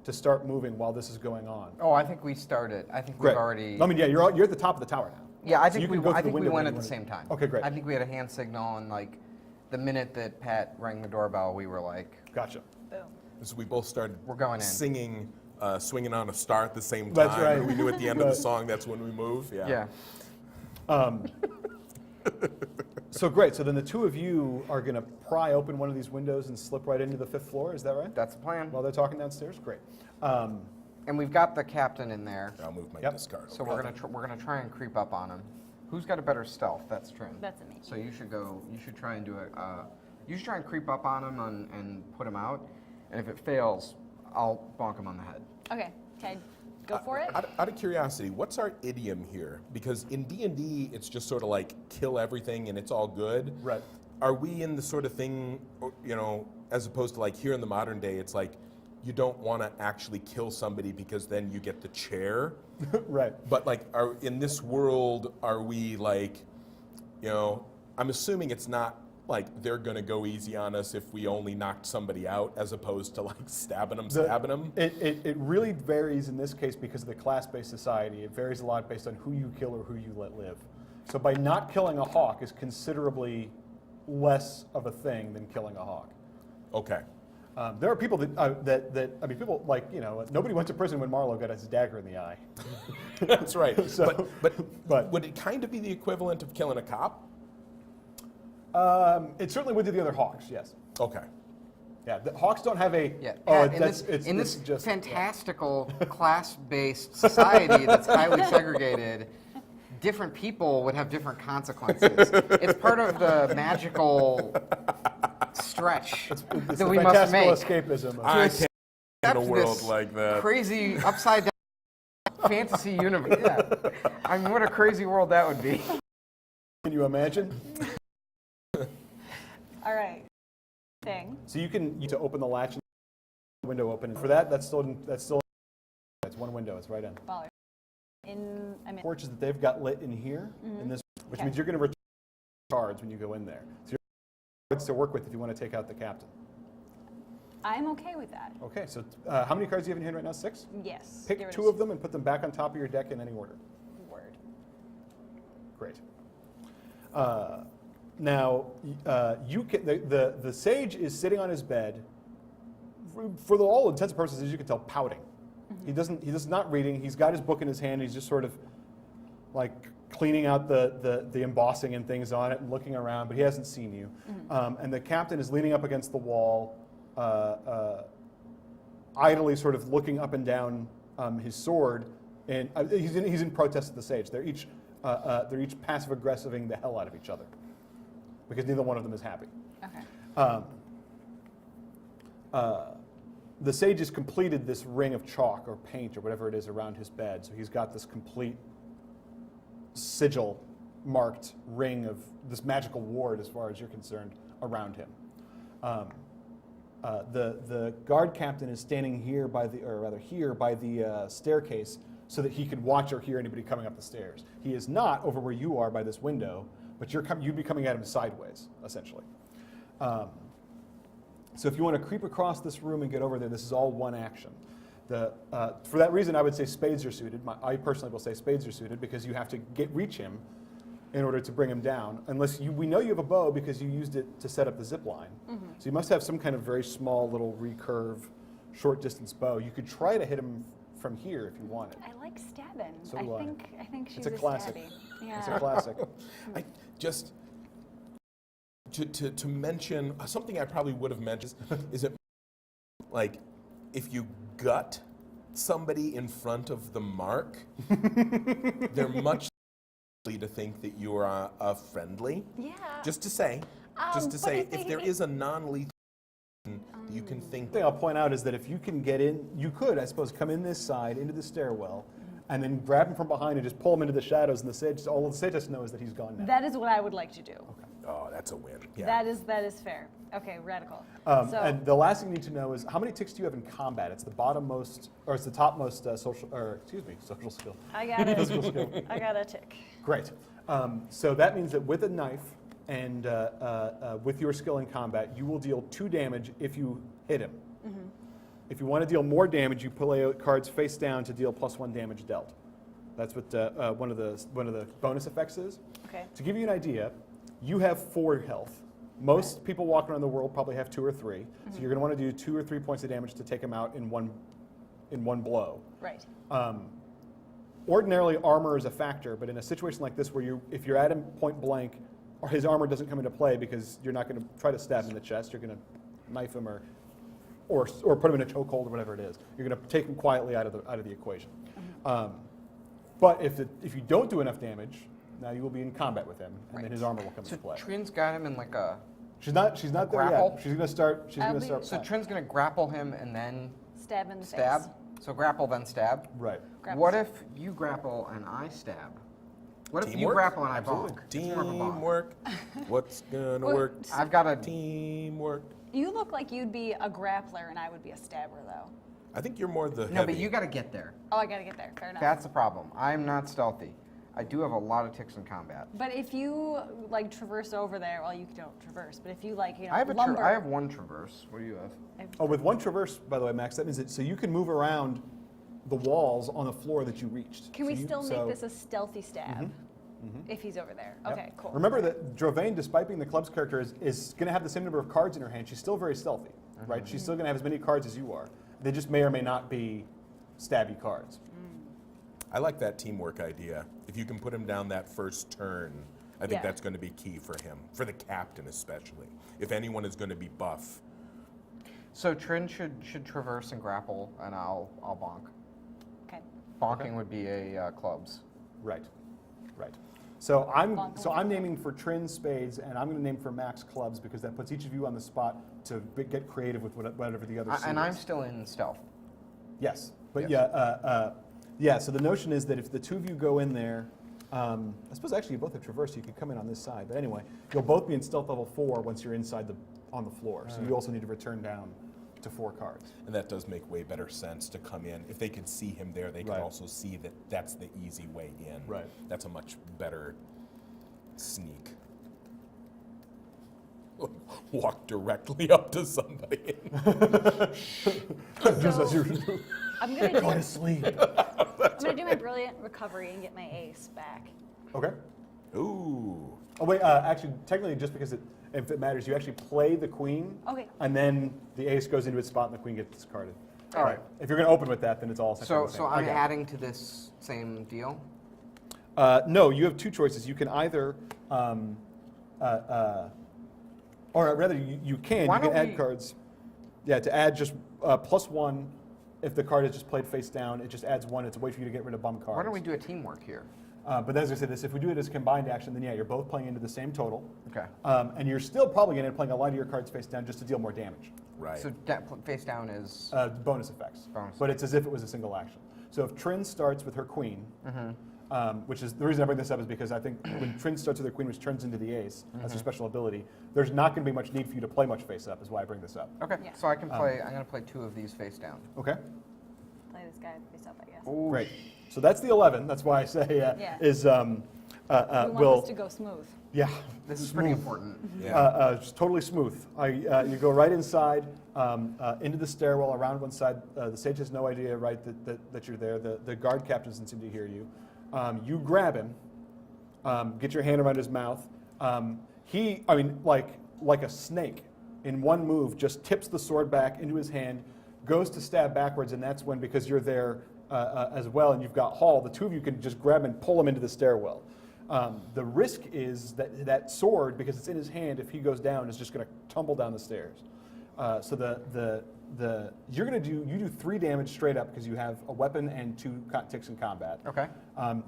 to start moving while this is going on. Oh, I think we started. I think Great. we've already. I mean, yeah, you're at the top of the tower now. Yeah, I So think you we can go I through the think we window went when at you the wanna- same time. Okay, great. I think we had a hand signal, and like the minute that Pat rang the doorbell, we were like, Gotcha. Boom. So we both started We're going in. singing, swinging on a star at the same time. That's right. We knew at the end of Right. the song that's when we move. yeah. So great. So then the two of you are going to pry open one of these windows and slip right into the 5th floor. Is that right? That's the plan. While they're talking downstairs. Great. And we've got the captain in there, I'll move my Yep. discard. so over. we're gonna try and creep up on him. Who's got a better stealth? That's Trin. That's me. So you should go. You should try and do it. You should try and creep up on him and put him out. And if it fails, I'll bonk him on the head. Okay. Can I go for it? Out of curiosity, what's our idiom here? Because in D&D, it's just sort of like kill everything and it's all good. Right. Are we in the sort of thing, you know, as opposed to like here in the modern day, it's like you don't want to actually kill somebody because then you get the chair. Right. But like, in this world, are we like, you know, I'm assuming it's not like they're going to go easy on us if we only knocked somebody out as opposed to like stabbing them. It really varies in this case because of the class-based society. It varies a lot based on who you kill or who you let live. So by not killing a hawk is considerably less of a thing than killing a hawk. Okay. There are people people like, you know, nobody went to prison when Marlowe got his dagger in the eye. That's right. So- but would it kind of be the equivalent of killing a cop? It certainly would to the other hawks, yes. Okay. Yeah, the hawks don't have a. Yeah. Oh, Pat, in this just fantastical class-based society that's highly segregated, different people would have different consequences. It's part of the magical stretch It's that the we must fantastical make. escapism. Of, I can't in a Accept world this like that. crazy upside down fantasy universe. Yeah. I mean, what a crazy world that would be. can you imagine? All right. Thing. So you to open the latch and the window open. And for that, that's still it's one window. It's right in. Baller. I'm in. Torches that they've got lit in here in this which Okay. means you're going to return cards when you go in there. So you're cards to work with if you want to take out the captain. I'm okay with that. Okay, so how many cards do you have in your hand right now? 6? Yes. Pick Get rid 2 of them and put them back on top of your deck in any order. Word. Great. Now, you can, the sage is sitting on his bed, for all intents and purposes, you can tell, pouting. He's not reading. He's got his book in his hand. He's just sort of like cleaning out the embossing and things on it and looking around, but he hasn't seen you. And the captain is leaning up against the wall, idly sort of looking up and down his sword, and he's in protest of the sage. They're each passive aggressiving the hell out of each other because neither one of them is happy. Okay. The sage has completed this ring of chalk or paint or whatever it is around his bed, so he's got this complete sigil marked ring of this magical ward, as far as you're concerned, around him. The guard captain is standing here by the staircase so that he can watch or hear anybody coming up the stairs. He is not over where you are by this window, but you'd be coming at him sideways, essentially. So if you want to creep across this room and get over there, this is all one action. For that reason, I would say spades are suited. I personally will say spades are suited because you have to reach him in order to bring him down. Unless we know you have a bow because you used it to set up the zip line. So you must have some kind of very small little recurve, short distance bow. You could try to hit him from here if you wanted. I like stabbing. So do I. I think she's It's a classic. stabby. Yeah. It's a classic. I just to mention something I probably would have mentioned is it like if you gut somebody in front of the mark, they're much likely to think that you are friendly. Yeah. Just to say, but if there is a non-lethal, you can think. The thing I'll point out is that if you can get in, you could, I suppose, come in this side into the stairwell, and then grab him from behind and just pull him into the shadows, and all the sage has to know is that he's gone now. That is what I would like to do. Okay. Oh, that's a win. Yeah. That is fair. Okay, radical. And the last thing you need to know is how many ticks do you have in combat? It's the bottommost, or it's the topmost social skill. I got it. Physical skill. I got a tick. Great. So that means that with a knife and with your skill in combat, you will deal 2 damage if you hit him. If you want to deal more damage, you play out cards face down to deal +1 damage dealt. That's what one of the bonus effects is. Okay. To give you an idea, you have 4 health. Most people walking around the world probably have 2 or 3. So you're going to want to do 2 or 3 points of damage to take him out in one blow. Right. Ordinarily, armor is a factor, but in a situation like this, where if you're at him point blank, or his armor doesn't come into play because you're not going to try to stab him in the chest, you're going to knife him or put him in a chokehold or whatever it is. You're going to take him quietly out of the equation. But if you don't do enough damage, now you will be in combat with him, and then his armor will come into play. Trin's got him in like a. She's not there grapple? yet. She's going to start. So Trin's gonna grapple him and then Stab in the stab. face. So grapple then stab. Right. Grapple. What if you grapple and I stab? What if you Teamwork? grapple and I Absolutely. bonk? It's more of a bonk. Teamwork. What's gonna Well, work? I've got a. Teamwork. You look like you'd be a grappler and I would be a stabber, though. I think you're more the No, heavy. but you got to get there. Oh, I gotta get there. Fair enough. That's the problem. I'm not stealthy. I do have a lot of ticks in combat. But if you like traverse over there, well, you don't traverse. But if you like, I have lumber. I have 1 traverse. What do you have? Oh, with 1 traverse, by the way, Max, that means that so you can move around the walls on the floor that you reached. Can we still make this a stealthy stab if he's over there? Yep. Okay, cool. Remember that Drovain, despite being the club's character, is going to have the same number of cards in her hand. She's still very stealthy, right? She's still going to have as many cards as you are. They just may or may not be stabby cards. I like that teamwork idea. If you can put him down that first turn, I think Yeah. that's going to be key for him, for the captain especially. If anyone is going to be buff. So Trin should traverse and grapple, and I'll bonk. Okay. Bonking would be a clubs. Right, right. So I'm Bonk. naming for Trin spades, and I'm going to name for Max clubs because that puts each of you on the spot to get creative with whatever the other suit And I'm is. still in stealth. Yes, but Yes. yeah. So the notion is that if the 2 of you go in there, I suppose actually you both have traversed, so you could come in on this side. But anyway, you'll both be in stealth level 4 once you're inside on the floor. So you also need to return down to 4 cards. And that does make way better sense to come in. If they can see him there, they can Right. also see that that's the easy way in. Right. That's a much better Sneak. Walk directly up to somebody. Just as you I'm gonna go to do, sleep. I'm gonna do my brilliant recovery and get my ace back. Okay. Ooh. Oh wait, actually, technically, just because if it matters, you actually play the queen. Okay. And then the ace goes into its spot and the queen gets discarded. All right. If you're going to open with that, then it's all So essentially the same. I'm Okay. adding to this same deal. No, you have two choices. You can either, or rather, you can Why you can don't add we- cards. Yeah, to add just +1. If the card is just played face down, it just adds 1. It's a way for you to get rid of bum cards. Why don't we do a teamwork here? But as I said, this if we do it as a combined action, then yeah, you're both playing into the same total. Okay. And you're still probably going to end up playing a lot of your cards face down just to deal more damage. Right. So face down is Bonus effects. Bonus But it's as if it was a single action. So if Trin starts with her queen, which is the reason I bring this up is because I think when Trin starts with her queen, which turns into the ace, that's her special ability, there's not going to be much need for you to play much face up, is why I bring this up. okay. Yeah. So I can play. I'm going to play 2 of these face down. Okay? Play this guy face up, I guess. Ooh, Great. So that's the 11. That's why I say Yeah. is We want will. this to go smooth. Yeah. This is pretty important. Yeah. Just totally smooth. You go right inside, into the stairwell, around one side. The sage has no idea, right, that you're there. The guard captain doesn't seem to hear you. You grab him, get your hand around his mouth. Like a snake, in one move, just tips the sword back into his hand, goes to stab backwards, and that's when, because you're there as well, and you've got Hall, the two of you can just grab him and pull him into the stairwell. The risk is that sword, because it's in his hand, if he goes down, is just going to tumble down the stairs. So you're going to do 3 damage straight up because you have a weapon and 2 ticks in combat. Okay.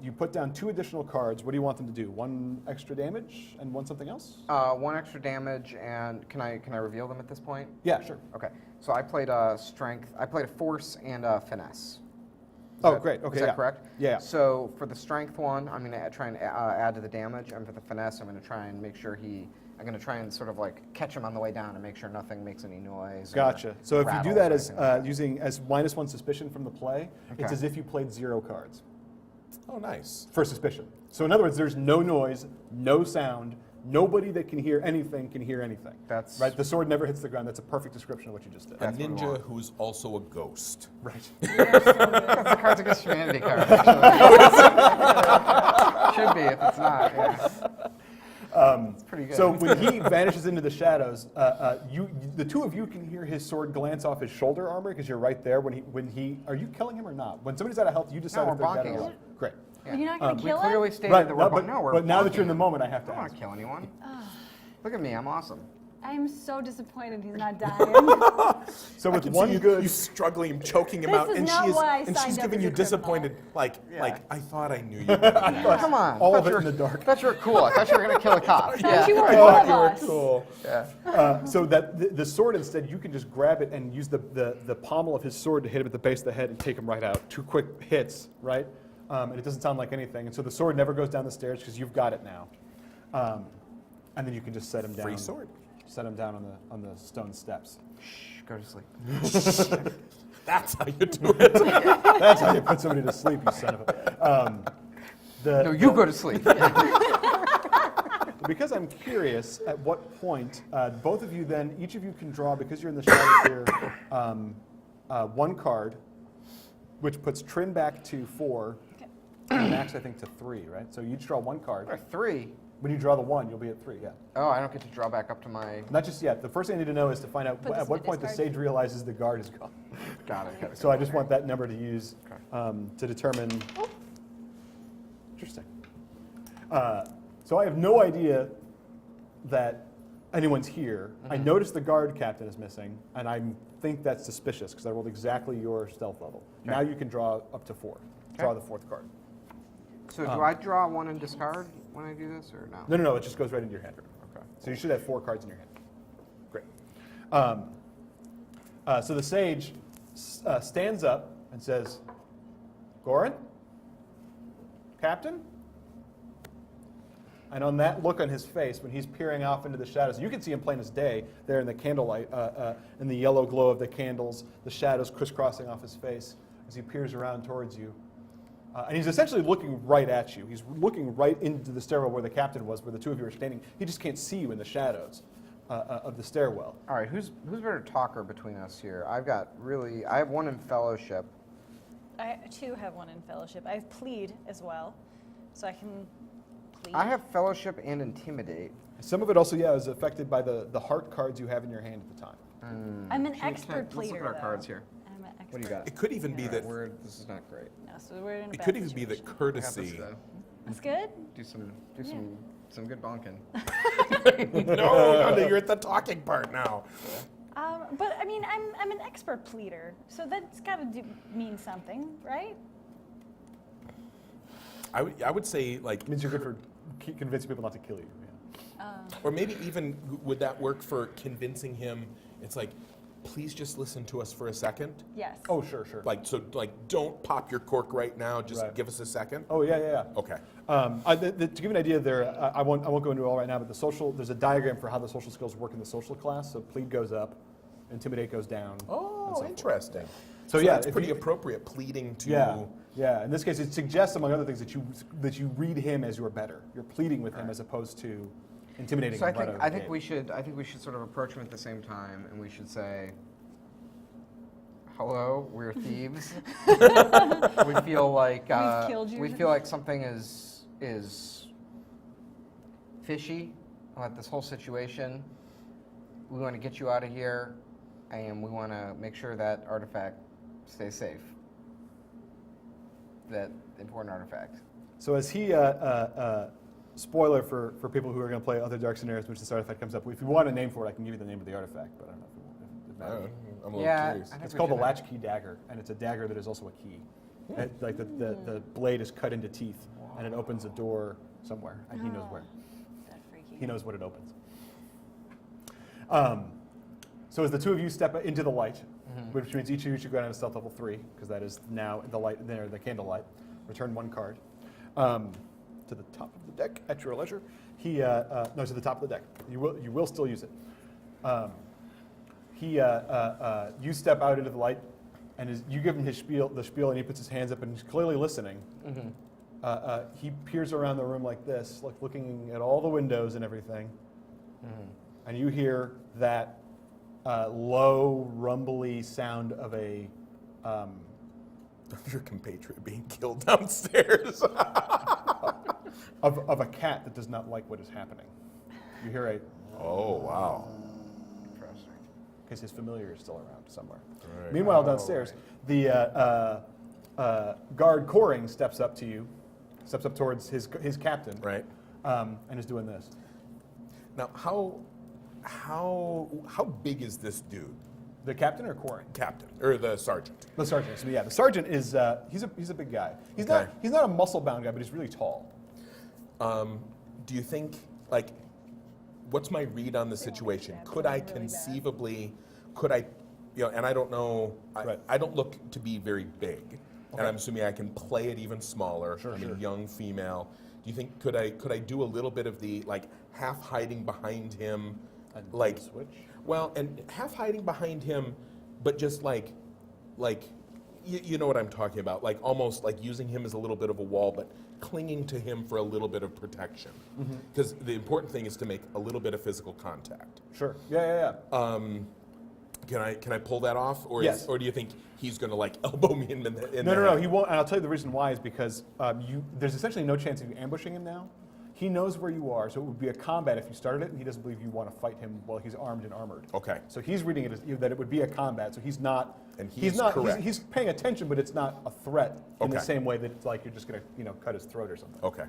You put down 2 additional cards. What do you want them to do? 1 extra damage and 1 something else? 1 extra damage, and can I reveal them at this point? Yeah, sure. Okay. So I played strength. I played a force and a finesse. Great. Okay, Is that yeah. correct? Yeah. So for the strength one, I'm going to try and add to the damage, and for the finesse, I'm going to try and make sure I'm going to try and sort of like catch him on the way down and make sure nothing makes any noise. or Gotcha. So if you do rattles that or as anything like that. using as -1 suspicion from the play, it's Okay. as if you played 0 cards Oh, nice. for suspicion. So in other words, there's no noise, no sound. Nobody that can hear anything can hear anything. That's- right. The sword never hits the ground. That's a perfect description of what you just did. A That's what we ninja want. who's also a ghost. Right. That's the Cards Against Humanity card. Actually. Should be if it's not. Yeah. It's pretty good. So when he vanishes into the shadows, the two of you can hear his sword glance off his shoulder armor because you're right there. When he, are you killing him or not? When somebody's out of health, you decide No, if we're they're dead bonking or him. not. Great. You're not going to we kill clearly him? stated Right. that No, we're no, we're but now that bonking you're in the him. moment, I have I to don't want ask. to kill anyone. Look at me, I'm awesome. I'm so disappointed he's not dying. So I with can one see good, you struggling, choking him This out, is and not why I she's signed up giving as you a criminal. disappointed, like Yeah. I thought I knew you. Come on. all I of thought it you in were- the dark. I thought you were cool. I thought you were going to kill a cop. Thought you were I one thought of you were us. cool. Yeah. So that the sword instead, you can just grab it and use the pommel of his sword to hit him at the base of the head and take him right out. 2 quick hits, right? And it doesn't sound like anything. And so the sword never goes down the stairs because you've got it now. And then you can just set him down. Free sword. Set him down on the stone steps. Shh, go to sleep. That's how you do it. That's how you put somebody to sleep, you son of a. No, you go to sleep. Because I'm curious, at what point both of you then, each of you can draw, because you're in the shadows here, 1 card, which puts Trin back to 4, and Max, I think, to 3, right? So you each draw 1 card. Or 3. When you draw the 1, you'll be at 3, yeah. Oh, I don't get to draw back up to my. Not just yet. The first thing I need to know is to find out Put this at what in the point the discard. sage realizes the guard is gone. Got it. So I just want that number to use to determine. Interesting. So I have no idea that anyone's here. I noticed the guard captain is missing, and I think that's suspicious because I rolled exactly your stealth level. Now you can draw up to 4. Draw the 4th card. So do I draw 1 and discard when I do this, or no? No, it just goes right into your hand. Okay. So you should have 4 cards in your hand. Great. So the sage stands up and says, Goran? Captain? And on that look on his face, when he's peering off into the shadows, you can see him plain as day there in the candlelight, in the yellow glow of the candles, the shadows crisscrossing off his face as he peers around towards you. And he's essentially looking right at you. He's looking right into the stairwell where the captain was, where the two of you are standing. He just can't see you in the shadows of the stairwell. All right, who's better talker between us here? I have one in fellowship. I too have one in fellowship. I have plead as well, so I can plead. I have fellowship and intimidate. Some of it also, is affected by the heart cards you have in your hand at the time. I'm an expert pleader. Let's look at our cards here. I'm an expert. What do you got? It could even be that. This is not great. No, so we're in a It bad could even be situation. that I got courtesy. this, though. That's good. Do some good bonking. No, you're at the talking part now. But I mean, I'm an expert pleader, so that's got to mean something, right? I would say like, It means you're good for convincing people not to kill you. or maybe even would that work for convincing him? It's like, please just listen to us for a second. Yes. Oh, sure. Like don't pop your cork right now. Just Right. give us a second. Oh, yeah. Okay. To give you an idea there, I won't go into it all right now, but there's a diagram for how the social skills work in the social class. So plead goes up, intimidate goes down. and Oh, so forth. interesting. So yeah, that's if pretty you- appropriate. Pleading to. Yeah. In this case, it suggests, among other things, that you read him as your better. You're pleading with him as opposed to intimidating So him. right out of I the think gate. we should sort of approach him at the same time, and we should say, "Hello, we're thieves. We feel like We've killed you." we feel like something is fishy about this whole situation. We want to get you out of here, and we want to make sure that artifact stays safe. That important artifact." So as he, spoiler for people who are going to play other Dark Scenarios, which this artifact comes up with, if you want a name for it, I can give you the name of the artifact, but I don't know if it matters. I'm a little curious. I think It's we called the should- Latchkey Dagger, and it's a dagger that is also a key. Like the blade is cut into teeth, and it opens a door somewhere, and he knows where. That freaky. He knows what it opens. So as the two of you step into the light, which means each of you should go down to stealth level 3, because that is now the light there, the candlelight. Return one card to the top of the deck at your leisure. No, to the top of the deck. You will still use it. You step out into the light, and you give him the spiel, and he puts his hands up, and he's clearly listening. He peers around the room like this, like looking at all the windows and everything, and you hear that low, rumbly sound of a Your compatriot being killed downstairs. of a cat that does not like what is happening. You hear a Oh wow. Interesting. because his familiar is still around somewhere. Right. Meanwhile, downstairs, the guard Coring steps up towards his captain, Right. and is doing this. Now, how big is this dude? The captain or Coring? Captain or the sergeant? The sergeant. So yeah, the sergeant is he's a big guy. He's Okay. not a muscle bound guy, but he's really tall. Do you think what's my read on the situation? Could I conceivably, and I don't know, Right. I don't look to be very big, and I'm assuming I can play it even smaller. Sure, I'm sure. a young female. Do you think could I do a little bit of the half hiding behind him, And switch. Well, and half hiding behind him, but just you know what I'm talking about, almost like using him as a little bit of a wall, but clinging to him for a little bit of protection. Because the important thing is to make a little bit of physical contact. Sure. Yeah. Can I pull that off, or Yes. or do you think he's going to elbow me in the No. head? He won't. And I'll tell you the reason why is because there's essentially no chance of you ambushing him now. He knows where you are, so it would be a combat if you started it, and he doesn't believe you want to fight him while he's armed and armored. Okay. So he's reading it as that it would be a combat. So he's not. And he's not. correct. He's paying attention, but it's not a threat in the Okay. same way that it's like you're just going to cut his throat or something. Okay.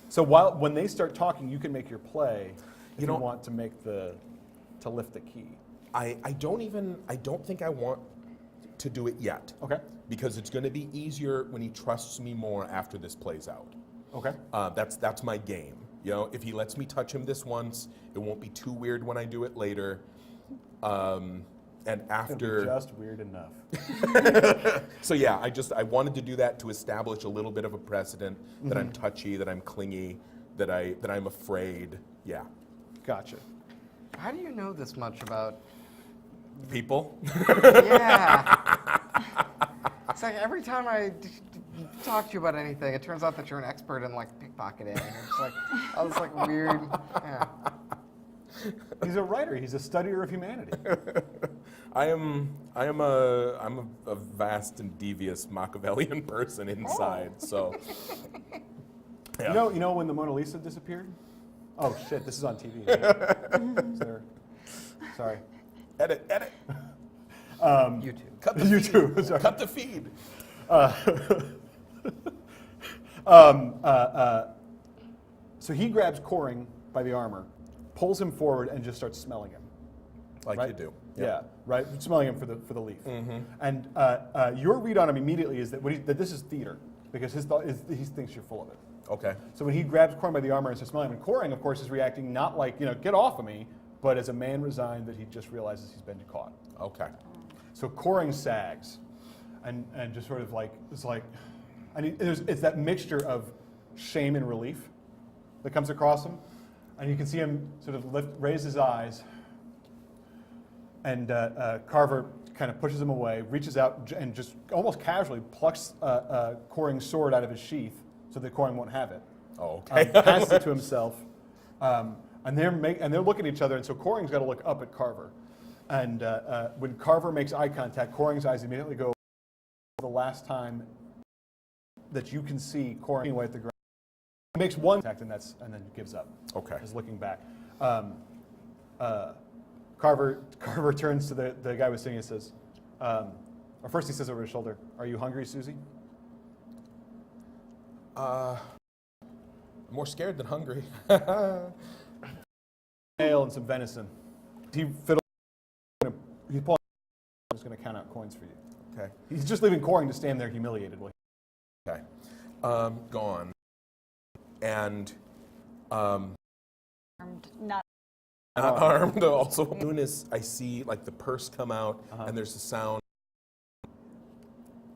So when they start talking, you can make your play if you want to lift the key. I don't think I want to do it yet. Okay. Because it's going to be easier when he trusts me more after this plays out. Okay. That's my game. If he lets me touch him this once, it won't be too weird when I do it later. And It'll be after, just weird enough. so yeah, I wanted to do that to establish a little bit of a precedent that I'm touchy, that I'm clingy, that I'm afraid. Yeah. Gotcha. How do you know this much about? People. Yeah. It's like every time I talk to you about anything, it turns out that you're an expert in like pickpocketing. It's like all this like weird. Yeah. He's a writer. He's a studier of humanity. I'm a vast and devious Machiavellian person inside. So, yeah. You know when the Mona Lisa disappeared? Oh shit! This is on TV. Right? Sorry. Edit. YouTube. Cut the YouTube. feed. Sorry. Cut the feed. So he grabs Coring by the armor, pulls him forward, and just starts smelling him. Like right? you do. Yeah, right. Smelling him for the leaf. Mm-hmm. And your read on him immediately is that that this is theater because his thought is he thinks you're full of it. Okay. So when he grabs Coring by the armor and starts smelling him, and Coring, of course, is reacting not like get off of me, but as a man resigned that he just realizes he's been caught. Okay. So Coring sags, and just sort of like it's like, it's that mixture of shame and relief that comes across him, and you can see him sort of raise his eyes, and Carver kind of pushes him away, reaches out and just almost casually plucks Coring's sword out of his sheath so that Coring won't have it. Oh, okay. Passes it to himself, and they're looking at each other, and so Coring's got to look up at Carver. And when Carver makes eye contact, Coring's eyes immediately go the last time that you can see Coring away at the ground. He makes one contact and then gives up. Okay. Is looking back. Carver turns to the guy with singing and says, or first he says over his shoulder, "Are you hungry, Susie?" I'm more scared than hungry. Ale and some venison. He's pulling. I'm just going to count out coins for you. Okay. He's just leaving Coring to stand there humiliated. Okay. Gone. And Not armed also. As soon as I see like the purse come out and there's a sound,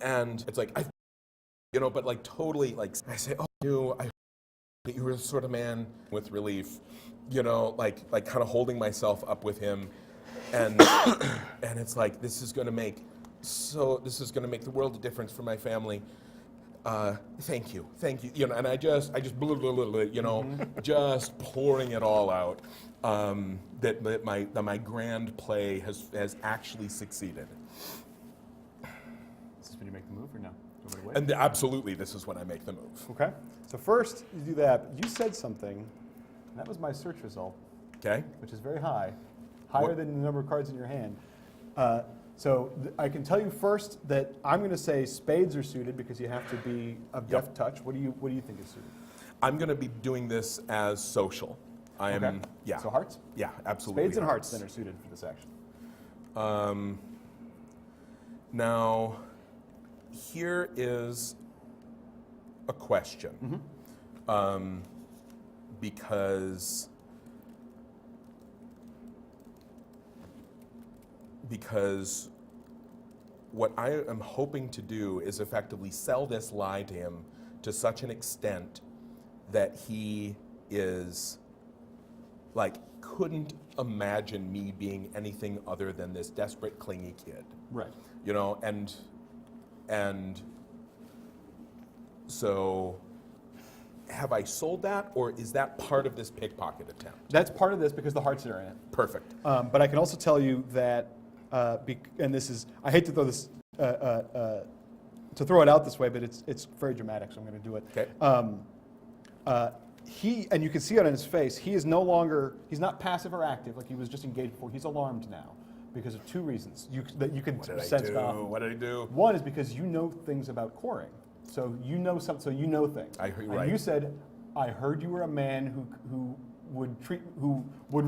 and it's like but like totally like I say, I you were the sort of man with relief, like kind of holding myself up with him, and and it's like this is going to make the world of difference for my family. Thank you, and I just blah, blah, blah, blah, just pouring it all out. That my grand play has actually succeeded. Is this when you make the move or no? And absolutely, this is when I make the move. Okay. So first you do that. You said something, and that was my search result. Okay. Which is very high, higher than the number of cards in your hand. So I can tell you first that I'm going to say spades are suited because you have to be of deft touch. What do you think is suited? I'm going to be doing this as social. I am. Okay. Yeah. So hearts? Yeah, absolutely. Spades and hearts then are suited for this action. Now, here is a question. Because what I am hoping to do is effectively sell this lie to him to such an extent that he is like couldn't imagine me being anything other than this desperate, clingy kid. Right. And so have I sold that, or is that part of this pickpocket attempt? That's part of this because the hearts are in it. Perfect. But I can also tell you that, and this is, I hate to throw this, to throw it out this way, but it's very dramatic, so I'm going to do it. Okay. And you can see it on his face, he's not passive or active like he was just engaged before. He's alarmed now because of two reasons that you can sense. What did I do? One is because you know things about Coring. So you know something. So you know things. I heard, and right. you said, "I heard you were a man who would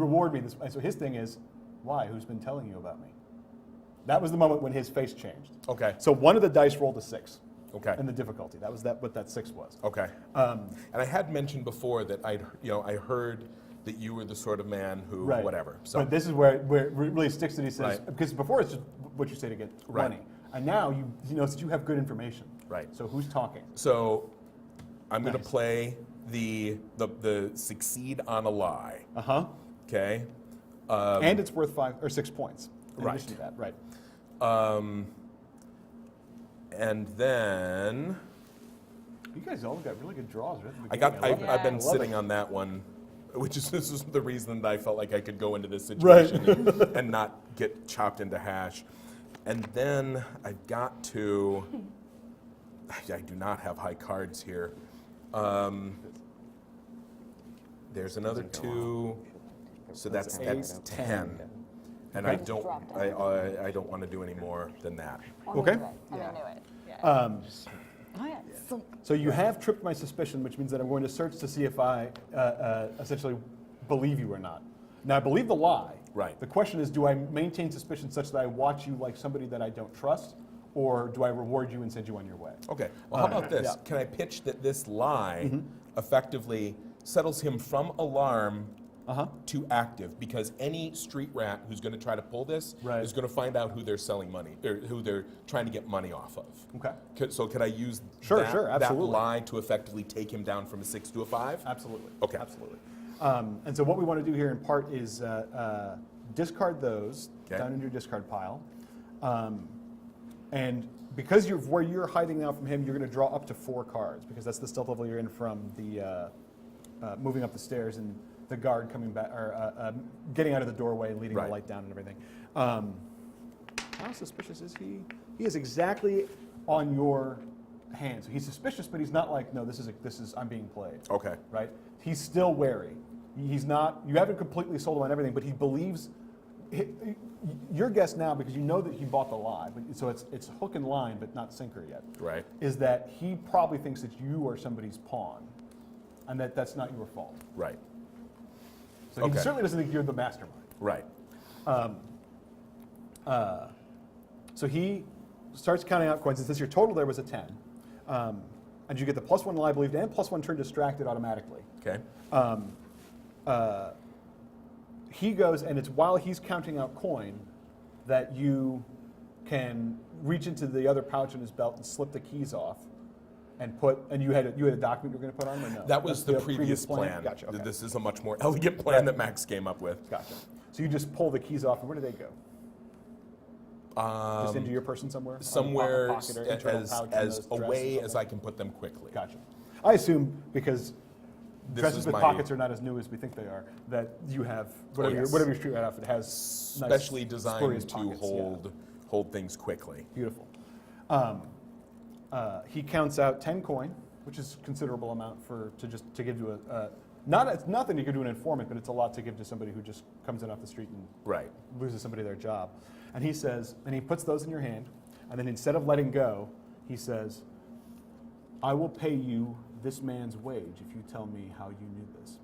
reward me." And so his thing is, "Why? Who's been telling you about me?" That was the moment when his face changed. Okay. So one of the dice rolled a 6. Okay. And the difficulty. That was what that 6 was. Okay. And I had mentioned before that I heard that you were the sort of man who Right. whatever. So But this is where it really sticks that he says, Right. because before it's just what you say to get Right. money, and now he knows that you have good information. Right. So who's talking? So I'm going to Nice. play the succeed on a lie. Okay. And it's worth 5 or 6 points. In Right. addition to that, right? And then You guys all got really good draws right at the beginning. I've love it. been I love sitting it. on that one, which is this is the reason that I felt like I could go into this situation and not get chopped into hash. And then I've got to. I do not have high cards here. There's another 2, so that's 10. And I don't want to do any more than that. Okay. I knew it. Yeah. Oh, yeah. So you have tripped my suspicion, which means that I'm going to search to see if I essentially believe you or not. Now, I believe the lie. Right. The question is, do I maintain suspicion such that I watch you like somebody that I don't trust, or do I reward you and send you on your way? Okay. Well, how about this? Yeah. Can I pitch that this lie effectively settles him from alarm to active? Because any street rat who's going to try to pull this Right. is going to find out who they're selling money, or who they're trying to get money off of. Okay. So could I use Sure, that, sure, that absolutely. lie to effectively take him down from a 6 to a 5? Absolutely. Okay. Absolutely. And so what we want to do here in part is discard those down in your discard pile. And because where you're hiding now from him, you're going to draw up to 4 cards, because that's the stealth level you're in from the moving up the stairs and the guard coming back, or getting out of the doorway and leading the light down and everything. How suspicious is he? He is exactly on your hand. So he's suspicious, but he's not like, no, this is I'm being played. Okay. Right? He's still wary. He's not. You haven't completely sold him on everything, but he believes. Your guess now, because you know that he bought the lie, but so it's hook and line, but not sinker yet. Right. Is that he probably thinks that you are somebody's pawn, and that's not your fault. Right. So he certainly doesn't think you're the mastermind. Right. So he starts counting out coins. Since your total there was a 10, and you get the +1 lie believed and +1 turn distracted automatically. Okay. He goes, and it's while he's counting out coin that you can reach into the other pouch in his belt and slip the keys off, and you had a document you were going to put on, or no? That was That's the previous plan. Gotcha. Okay. This is a much more elegant plan that Max came up with. Gotcha. So you just pull the keys off, and where do they go? Just into your person somewhere? Somewhere Pocket or internal pouch in as the dress or away something? as I can put them quickly. Gotcha. I assume because This dresses is with my- pockets are not as new as we think they are, that you have whatever, yes. whatever your street rat outfit has. Specially nice, designed spurious to pockets, hold things quickly. Beautiful. He counts out 10 coin, which is a considerable amount to give to it's nothing you could do an informant, but it's a lot to give to somebody who just comes in off the street and Right. loses somebody their job. And he says, and he puts those in your hand, and then instead of letting go, he says, I will pay you this man's wage if you tell me how you knew this.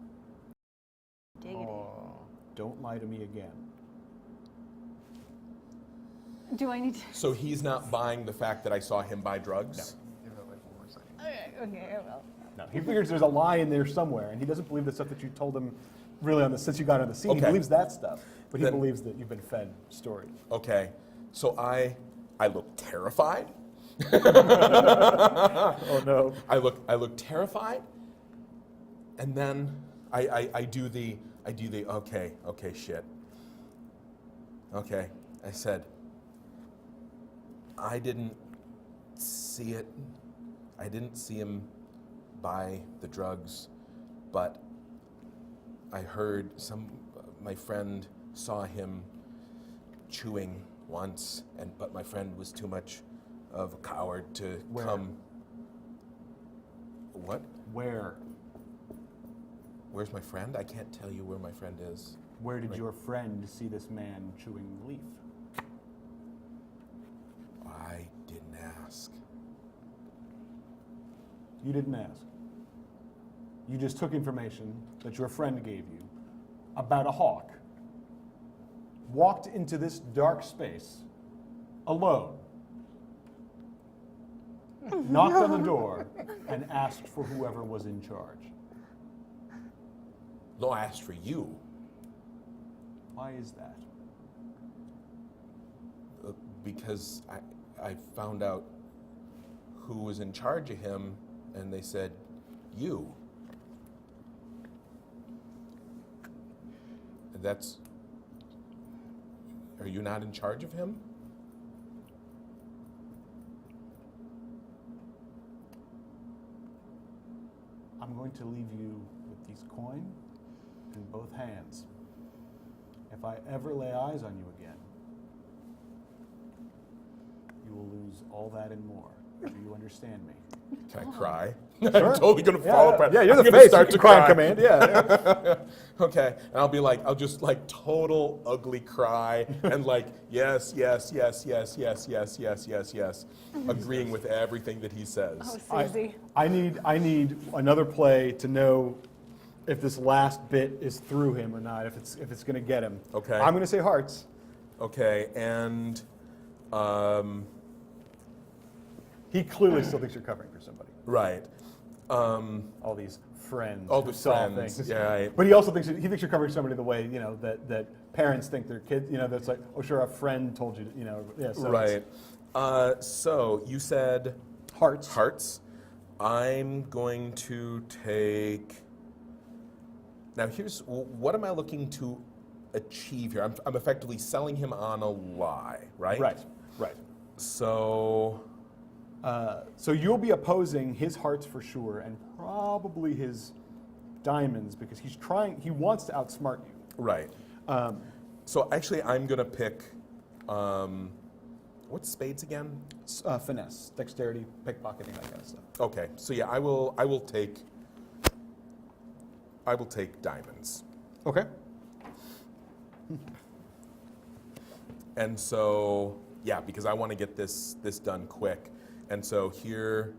Diggity. Don't lie to me again. Do I need to? So he's not buying the fact that I saw him buy drugs? Give it like 1 more second. Okay, well. No, he figures there's a lie in there somewhere, and he doesn't believe the stuff that you told him really since you got on the scene. He Okay. believes that stuff, but he Then- believes that you've been fed story. Okay. So I look terrified. Oh no. I look terrified, and then I do the okay shit. Okay, I said, I didn't see it. I didn't see him buy the drugs, but I heard my friend saw him chewing once, but my friend was too much of a coward to Where? come. What? Where? Where's my friend? I can't tell you where my friend is. Where did your friend see this man chewing leaf? I didn't ask. You didn't ask. You just took information that your friend gave you about a hawk, walked into this dark space alone, knocked on the door, and asked for whoever was in charge. No, I asked for you. Why is that? Because I found out who was in charge of him, and they said, you. And are you not in charge of him? I'm going to leave you with these coin in both hands. If I ever lay eyes on you again, you will lose all that and more. Do you understand me? Can I cry? Sure. I'm totally going to fall apart. Yeah, you're I'm the gonna face. start You to can cry on cry. command. Yeah. Okay, and I'll just like total ugly cry and like yes, agreeing with everything that he says. Oh, Susie. I need another play to know if this last bit is through him or not. If it's going to get him. Okay. I'm going to say hearts. Okay, and He clearly still thinks you're covering for somebody. right. All these friends. All who the saw friends, things. yeah, right. But he also thinks you're covering somebody the way that parents think their kids. That's like, oh sure, a friend told you. Yeah. So Right. So you said Hearts. Hearts. I'm going to take. Now here's what am I looking to achieve here? I'm effectively selling him on a lie, right? Right. So. So you'll be opposing his hearts for sure, and probably his diamonds because he wants to outsmart you. Right. So actually, I'm gonna pick. What's spades again? Finesse, dexterity, pickpocketing, that kind of stuff. Okay. So yeah, I will take diamonds. Okay. And so yeah, because I want to get this done quick. And so here,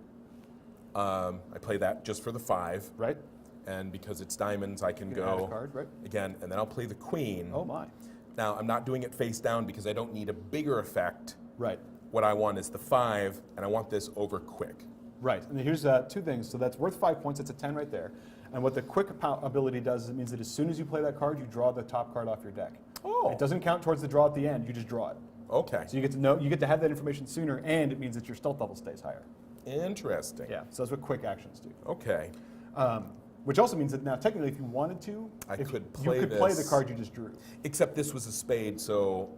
I play that just for the 5. Right. And because it's diamonds, I can You can add a go card, right? again, and then I'll play the queen. Oh my. Now, I'm not doing it face down because I don't need a bigger effect. Right. What I want is the 5, and I want this over quick. Right. And here's 2 things. So that's worth 5 points. It's a 10 right there. And what the quick ability does is it means that as soon as you play that card, you draw the top card off your deck. Oh. It doesn't count towards the draw at the end. You just draw it. Okay. So you get to have that information sooner, and it means that your stealth level stays higher. Interesting. Yeah. So that's what quick actions do. Okay. Which also means that now, technically, if you wanted to, You could play the card you just drew. Except this was a spade, so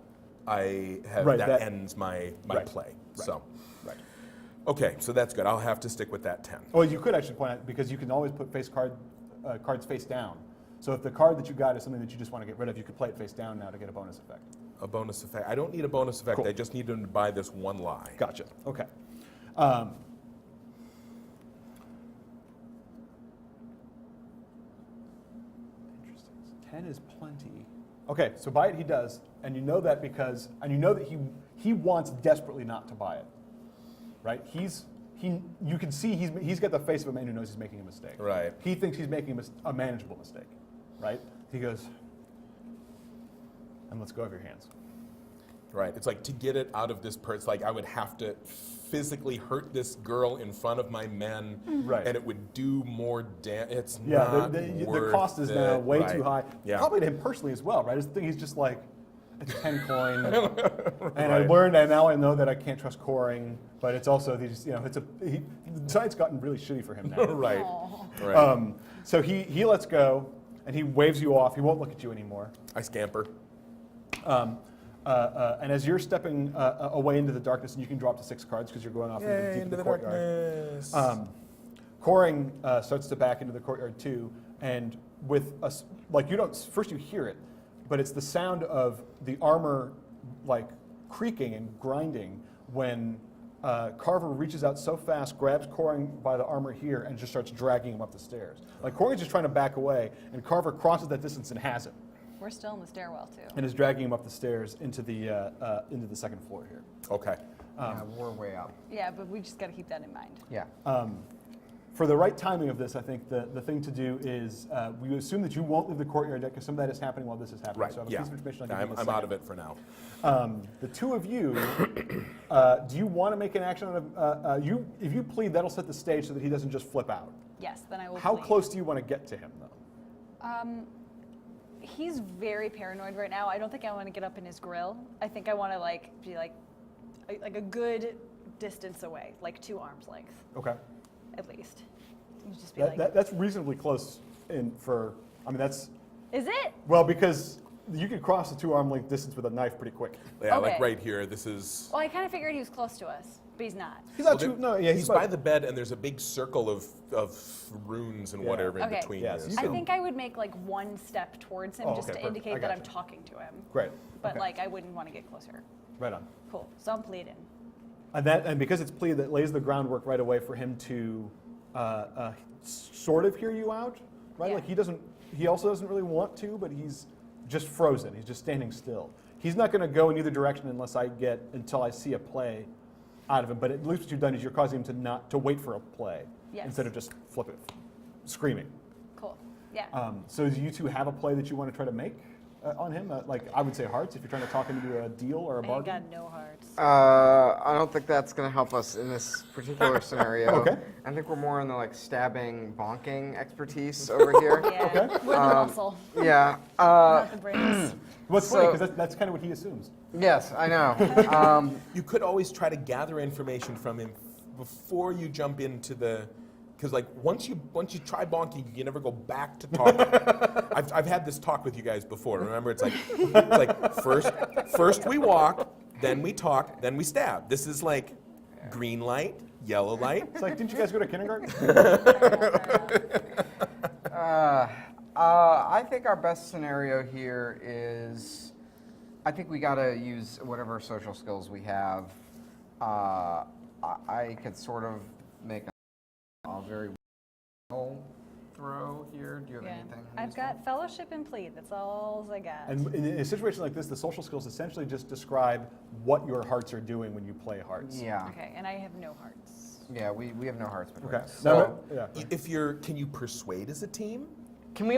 I have Right, that that- ends my Right. play. Right. So Right. okay, so that's good. I'll have to stick with that 10. Well, you could actually point out because you can always put cards face down. So if the card that you got is something that you just want to get rid of, you could play it face down now to get a bonus effect. A bonus effect. I don't need a bonus effect. Cool. I just need him to buy this one lie. Gotcha. Okay. Interesting. 10 is plenty. Okay, so buy it he does, and you know that he wants desperately not to buy it, right? You can see he's got the face of a man who knows he's making a mistake. Right. He thinks he's making a manageable mistake, right? He goes, and let's go of your hands. Right. It's like to get it out of this person, like I would have to physically hurt this girl in front of my men, Right. and it would do more damage. It's Yeah, not the worth cost is now it. way Right. too high. Yeah. Probably to him personally as well, right? His thing, he's just like, it's a 10 coin. And I Right. learned, and now I know that I can't trust coring, but it's also, the site's gotten really shitty for him now. Right. Aw. Right. So he lets go, and he waves you off. He won't look at you anymore. I scamper. And as you're stepping away into the darkness, and you can drop to 6 cards because you're going off deep into the courtyard. Coring starts to back into the courtyard too, and with us, like first you hear it, but it's the sound of the armor like creaking and grinding when Carver reaches out so fast, grabs Coring by the armor here, and just starts dragging him up the stairs. Like Coring's just trying to back away, and Carver crosses that distance and has him, We're still in the stairwell too. and is dragging him up the stairs into the 2nd floor here. Okay. Yeah, we're way up. Yeah, but we just got to keep that in mind. Yeah. For the right timing of this, I think the thing to do is we assume that you won't leave the courtyard yet because some of that is happening while this is happening. Right. So I have a Yeah. piece of information I'll give you in a I'm out second. of it for now. The two of you, do you want to make an action on if you plead, that'll set the stage so that he doesn't just flip out. Yes, then I will. How plead. close do you want to get to him, though? He's very paranoid right now. I don't think I want to get up in his grill. I think I want to be a good distance away, like 2 arms length Okay. at least. You just be That's reasonably close that's, is it? well, because you could cross the 2 arm length distance with a knife pretty quick. Yeah, like Okay. right here. This is. Well, I kind of figured he was close to us, but he's not. He's not Well, too. No, yeah, he's about- by the bed, and there's a big circle of runes and Yeah. whatever in Okay. between. Yeah, you. so you I can- think I would make like 1 step towards him Oh, just okay, to perfect. indicate I that I'm gotcha. talking to him. Great. But Okay. like I wouldn't want to get closer. Right on. Cool. So I'm pleading. And because it's plead, that lays the groundwork right away for him to sort of hear you out, right? Yeah. Like he also doesn't really want to, but he's just frozen. He's just standing still. He's not going to go in either direction until I see a play out of him. But at least what you've done is you're causing him to wait for a play Yes. instead of just flip it, screaming. Cool. Yeah. So do you two have a play that you want to try to make on him? Like I would say hearts if you're trying to talk him into a deal or a I ain't bargain. got no hearts. I don't think that's going to help us in this particular scenario. Okay. I think we're more in the like stabbing, bonking expertise over here. Yeah. Okay. We're the muscle, Yeah. not the brains. What's funny So- because that's kind of what he assumes. Yes, I know. You could always try to gather information from him before you jump into the, because like once you try bonking, you can never go back to talking. I've had this talk with you guys before. Remember, it's like first we walk, then we talk, then we stab. This is like green light, yellow light. It's like, didn't you guys go to kindergarten? I think our best scenario here is, I think we got to use whatever social skills we have. I could sort of make a very well throw here. Do you have Yeah. anything? I've got fellowship and plead. That's all I got. And in a situation like this, the social skills essentially just describe what your hearts are doing when you play hearts. Yeah. Okay, and I have no hearts. Yeah, we have no hearts between Okay. us. So, So yeah. Can you persuade as a team? can we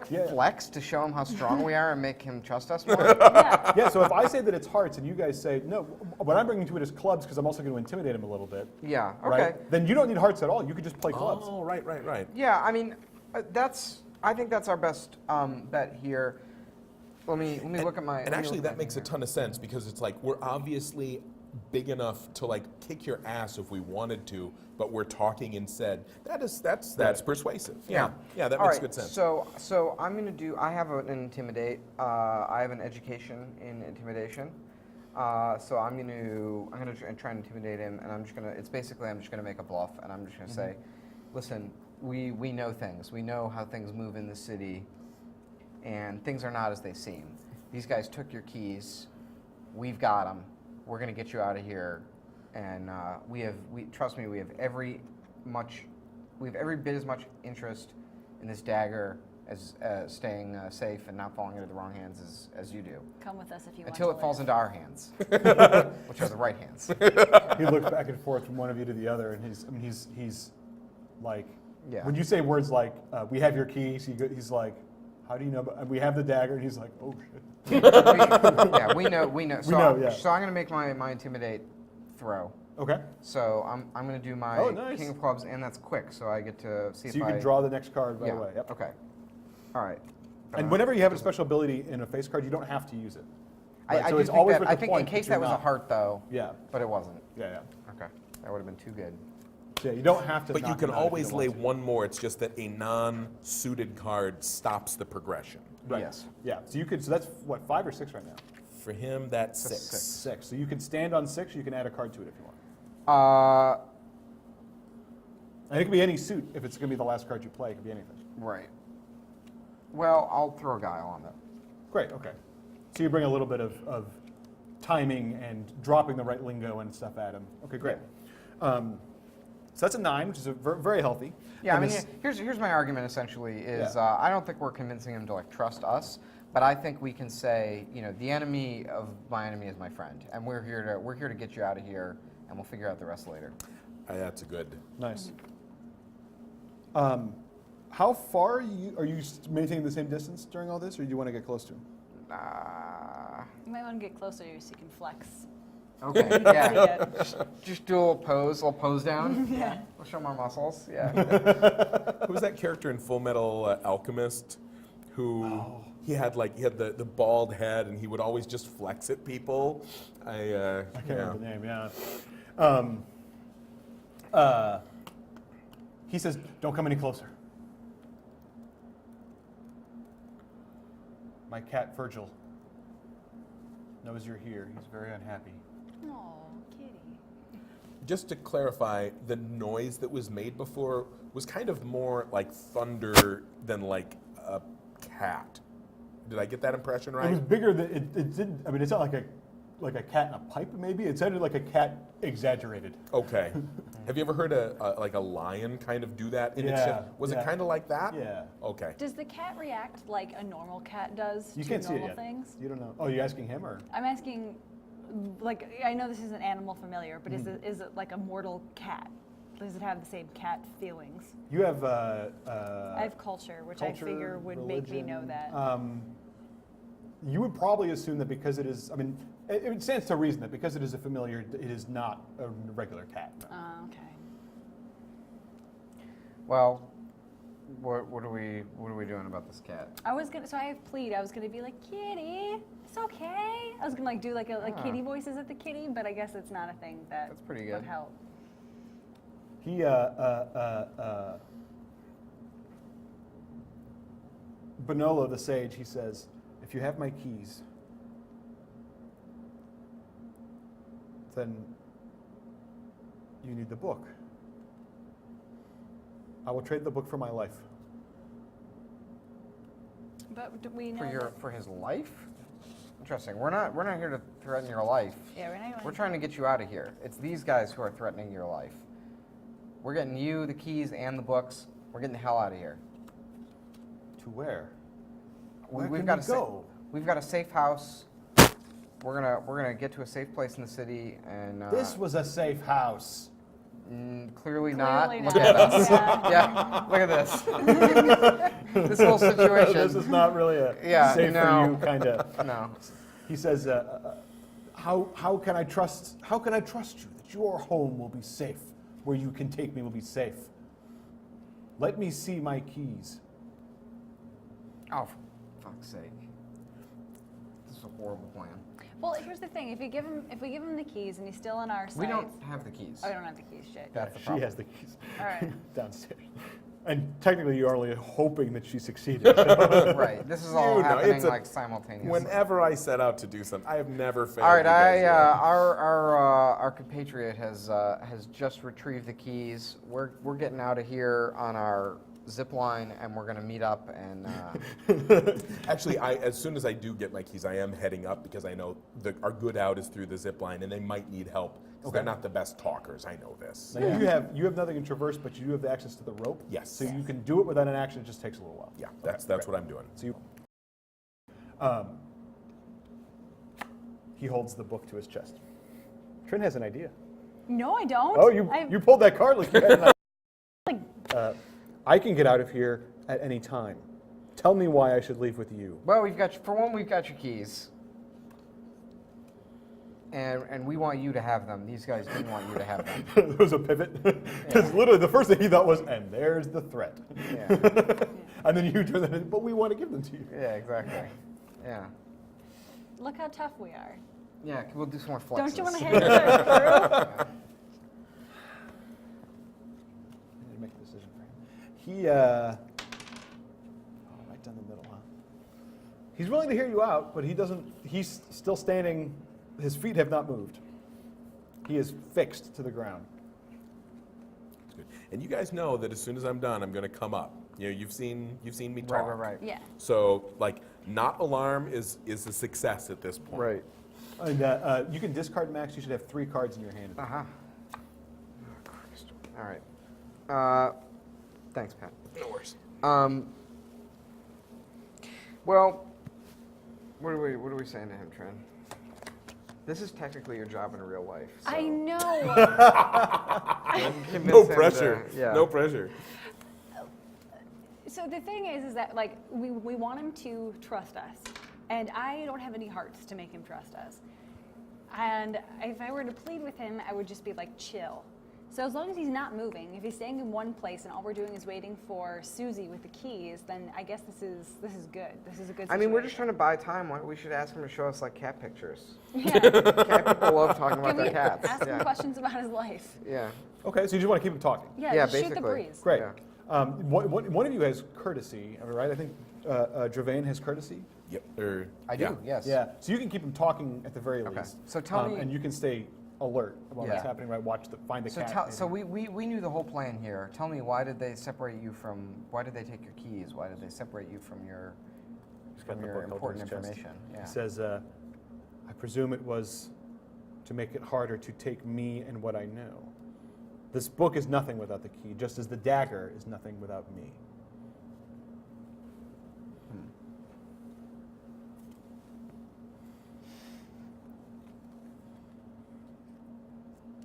Yeah. flex to show him how strong we are and make him trust us more? Yeah. Yeah, so if I say that it's hearts and you guys say, no, what I'm bringing to it is clubs because I'm also going to intimidate him a little bit, Yeah. Okay. right? Then you don't need hearts at all. You could just play clubs. Oh, right. Yeah, I mean, I think that's our best bet here. Let me look at my. And actually, that makes a ton of sense because it's like we're obviously big enough to like kick your ass if we wanted to, but we're talking instead. That's persuasive. Yeah, that All makes right, good sense. So I'm gonna do. I have an intimidate. I have an education in intimidation. So I'm gonna try and intimidate him, and I'm just gonna make a bluff, and I'm just gonna say, listen, we know things. We know how things move in the city, and things are not as they seem. These guys took your keys. We've got them. We're gonna get you out of here, and trust me, we have every bit as much interest in this dagger as staying safe and not falling into the wrong hands as you do. Come with us if you want Until to it falls live. into our hands, which are the right hands. He looks back and forth from one of you to the other, and he's like, Yeah. when you say words like, we have your keys, he's like, how do you know? We have the dagger, and he's like, oh shit. We know. So, know, yeah. so I'm going to make my intimidate throw. Okay. So I'm going to do my Oh, nice. King of Clubs, and that's quick, so I get to see So if you I can draw the next card right yeah. away. Yep. Okay. All right. And whenever you have a special ability in a face card, you don't have to use it. I Right, so do it's think always that, with I the think point in case that you're that was a not- heart though, Yeah. but it wasn't. Yeah. Okay. That would have been too good. Yeah, you don't have to. But you knock can him out if always don't lay want to. one more. It's just that a non-suited card stops the progression. Right. Yes. Yeah. So you could. So that's what, 5 or 6 right now. For him, that's That's 6. 6. So you can stand on 6. You can add a card to it if you want. And it can be any suit. If it's going to be the last card you play, it could be anything. Right. Well, I'll throw a guile on that. Great. Okay. So you bring a little bit of timing and dropping the right lingo and stuff at him. Okay. Great. So that's a 9, which is very healthy. Yeah, I And mean, this- here's my argument essentially is Yeah. I don't think we're convincing him to like trust us, but I think we can say, the enemy of my enemy is my friend, and we're here to get you out of here, and we'll figure out the rest later. That's a good. Nice. How far are you maintaining the same distance during all this, or do you want to get close to him? You might want to get closer so you can flex. Okay, yeah. Just do a little pose down. Yeah. We'll show more muscles. Yeah. Who was that character in Full Metal Alchemist who he had the bald head and he would always just flex at people? I can't remember the name. Yeah. He says, "Don't come any closer." My cat Virgil knows you're here. He's very unhappy. Oh, kitty. Just to clarify, the noise that was made before was kind of more like thunder than like a cat. Did I get that impression It right? was bigger than it didn't. I mean, it's not like a cat in a pipe. Maybe it sounded like a cat exaggerated. Okay. Have you ever heard a lion kind of do that in its Yeah, shift? Was yeah. it kind of like that? Yeah. Okay. Does the cat react like a normal cat does You to can't see it normal yet. things? You don't know. Oh, you asking him or? I'm asking, like, I know this isn't animal familiar, but is it like a mortal cat? Does it have the same cat feelings? You have. I have culture, which I culture, figure would make me know religion. that. You would probably assume that because it is. I mean, it stands to reason that because it is a familiar, it is not a regular cat. Okay. Well, what are we doing about this cat? So I have plead. I was gonna be like, kitty, it's okay. I was gonna like do like kitty voices at the kitty, but I guess it's not a thing that That's pretty would good. help. He Bonolo the sage, he says, if you have my keys, then you need the book. I will trade the book for my life. But do we know For his life? Interesting. We're not here to threaten your life. Yeah, we're not. We're trying to get you out of here. It's these guys who are threatening your life. We're getting you the keys and the books. We're getting the hell out of here. To where? We've can got we a go? We've got a safe house. We're gonna get to a safe place in the city, and This was a safe house. clearly not. Clearly Look not. at us. Yeah. Yeah, look at this. This whole situation. This is not really a Yeah, safe no. for you kind of. No. He says, how can I trust you that your home will be safe, where you can take me will be safe? Let me see my keys. Oh, for fuck's sake. This is a horrible plan. Well, here's the thing: if we give him the keys and he's still in our sights, We don't have the keys. Oh, we don't have the keys. Shit. That's the She problem. has the keys All right. downstairs. And technically, you're only hoping that she succeeded. Right. This is all You know, happening it's a- like simultaneously. Whenever I set out to do something, I have never failed. All right, you guys. our compatriot has just retrieved the keys. We're getting out of here on our zip line, and we're gonna meet up and. Actually, as soon as I do get my keys, I am heading up because I know our good out is through the zip line, and they might need help. 'Cause they're not the best talkers. I know this. Now, you have nothing in traverse, but you do have the access to the rope. Yes. So you can do it without an action. It just takes a little while. Yeah, that's what I'm doing. So he holds the book to his chest. Trin has an idea. No, I don't. Oh, you pulled that card like you had an Like, I can get out of here at any time. Tell me why I should leave with you. Well, we've got your keys, and we want you to have them. These guys didn't want you to have them. There was a pivot. Because literally the first thing he thought was, and there's the threat. Yeah. And then you turn that in, but we want to give them to you. Yeah, exactly. Yeah. look how tough we are. Yeah, we'll do some more flexes. Don't you want to hang with our crew? I need to make a decision for him. He, right down the middle, huh? He's willing to hear you out, but he's still standing, his feet have not moved. He is fixed to the ground. That's good. And you guys know that as soon as I'm done, I'm going to come up. You know, you've seen me talk. Right. Yeah. So, like, not alarm is a success at this point. Right. And you can discard max. You should have 3 cards in your hand. Uh-huh. Oh, Christ. All right. Thanks, Pat. No worries. Well, what are we saying to him, Trin? This is technically your job in real life. So I know. convince No him to- pressure. yeah. No pressure. So the thing is that like we want him to trust us, and I don't have any hearts to make him trust us. And if I were to plead with him, I would just be like, chill. So as long as he's not moving, if he's staying in one place and all we're doing is waiting for Susie with the keys, then I guess this is good. This is a good situation. I mean, we're just trying to buy time. We should ask him to show us like cat pictures. Yeah. Cat people love talking about Can their we cats. ask him Yeah. questions about his life? Yeah. Okay, so you just want to keep him talking. Yeah, Yeah, just shoot the basically. breeze. Great. Yeah. One of you has courtesy, right? I think Dravain has courtesy. Yep. I do. Yes. Yeah. So you can keep them talking at the very Okay. least. So tell me- and you can stay alert while that's Yeah. happening. Right. Find the So cat. so we knew the whole plan here. Tell me, why did they separate you from? Why did they take your keys? Why did they separate you from your got the book held to important his chest. information? Yeah. He says, I presume it was to make it harder to take me and what I know. This book is nothing without the key, just as the dagger is nothing without me.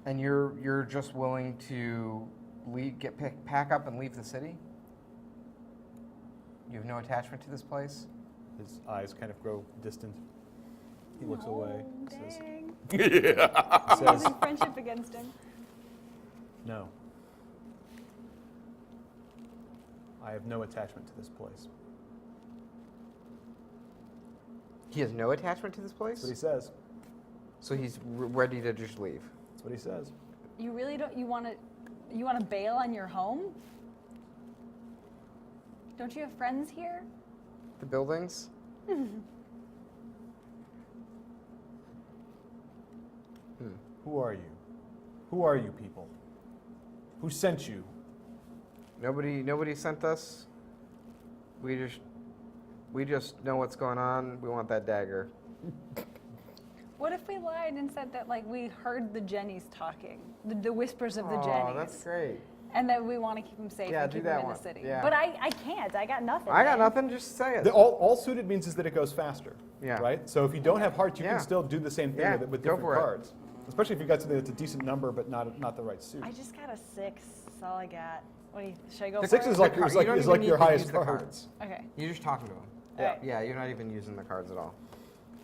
And you're just willing to pack up and leave the city? You have no attachment to this place? His eyes kind of grow distant. He looks away. Says, Dang. says, Using friendship against him. no. I have no attachment to this place. He has no attachment to this place? That's what he says. So he's ready to just leave? That's what he says. You really don't. You want to bail on your home? Don't you have friends here? The buildings? Who are you? Who are you people? Who sent you? Nobody sent us. We just know what's going on. We want that dagger. What if we lied and said that like we heard the Jennies talking, the whispers of the Oh, Jennies, that's great. and that we want to keep them safe Yeah, and do keep them that in one. the city? Yeah. But I can't. I got nothing. I got man. nothing. Just say it. All suited means is that it goes faster. Yeah. Right? So if you don't have hearts, you Yeah. can still do the same thing Yeah, with go different for it. cards. Especially if you got something that's a decent number but not the right suit. I just got a 6. That's all I got. What do you? Should I go? Six for is it? like You don't is even like need your to highest use the card. Okay. You're just talking to him. Yeah. Yeah, you're not even using the cards at all.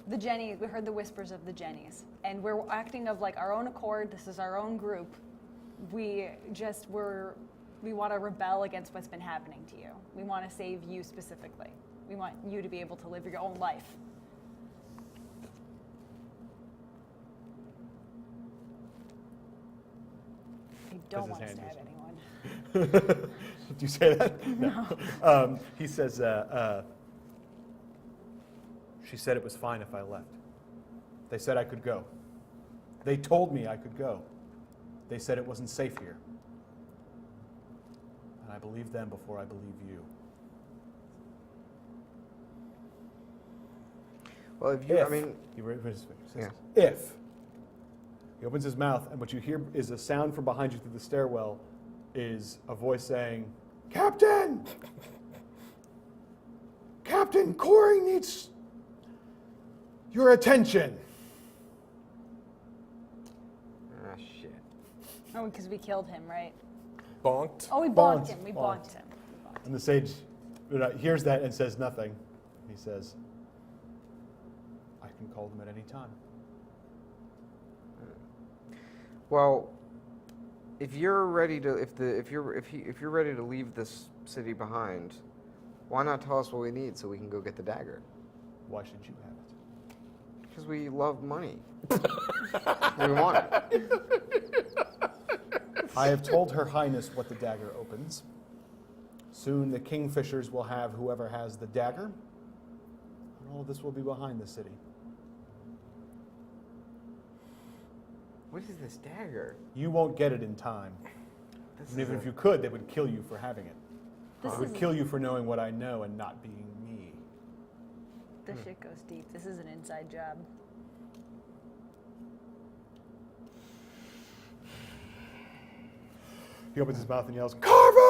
The Jennies. We heard the whispers of the Jennies, and we're acting of like our own accord. This is our own group. We want to rebel against what's been happening to you. We want to save you specifically. We want you to be able to live your own life. I don't his want to hand stab is- anyone. Do you say that? No. He says, she said it was fine if I left. They said I could go. They told me I could go. They said it wasn't safe here. And I believed them before I believe you. Well, if you, I mean, he says, Yeah. if. He opens his mouth, and what you hear is a sound from behind you through the stairwell, is a voice saying, "Captain! Captain, Corey needs your attention." ah, shit. Oh, because we killed him, right? Bonked. Oh, we Bonked. bonked him. We Bonked. bonked him. And the sage hears that and says nothing. He says, "I can call them at any time." Well, if you're ready to, if you're ready to leave this city behind, why not tell us what we need so we can go get the dagger? Why should you have it? Because we love money. We want it. I have told Her Highness what the dagger opens. Soon the kingfishers will have whoever has the dagger, and all of this will be behind the city. What is this dagger? You won't get it in time. This And is even if a- you could, they would kill you for having it. This They would is kill you for knowing what I know and not being me. this shit goes deep. This is an inside job. He opens his mouth and yells, "Carver!"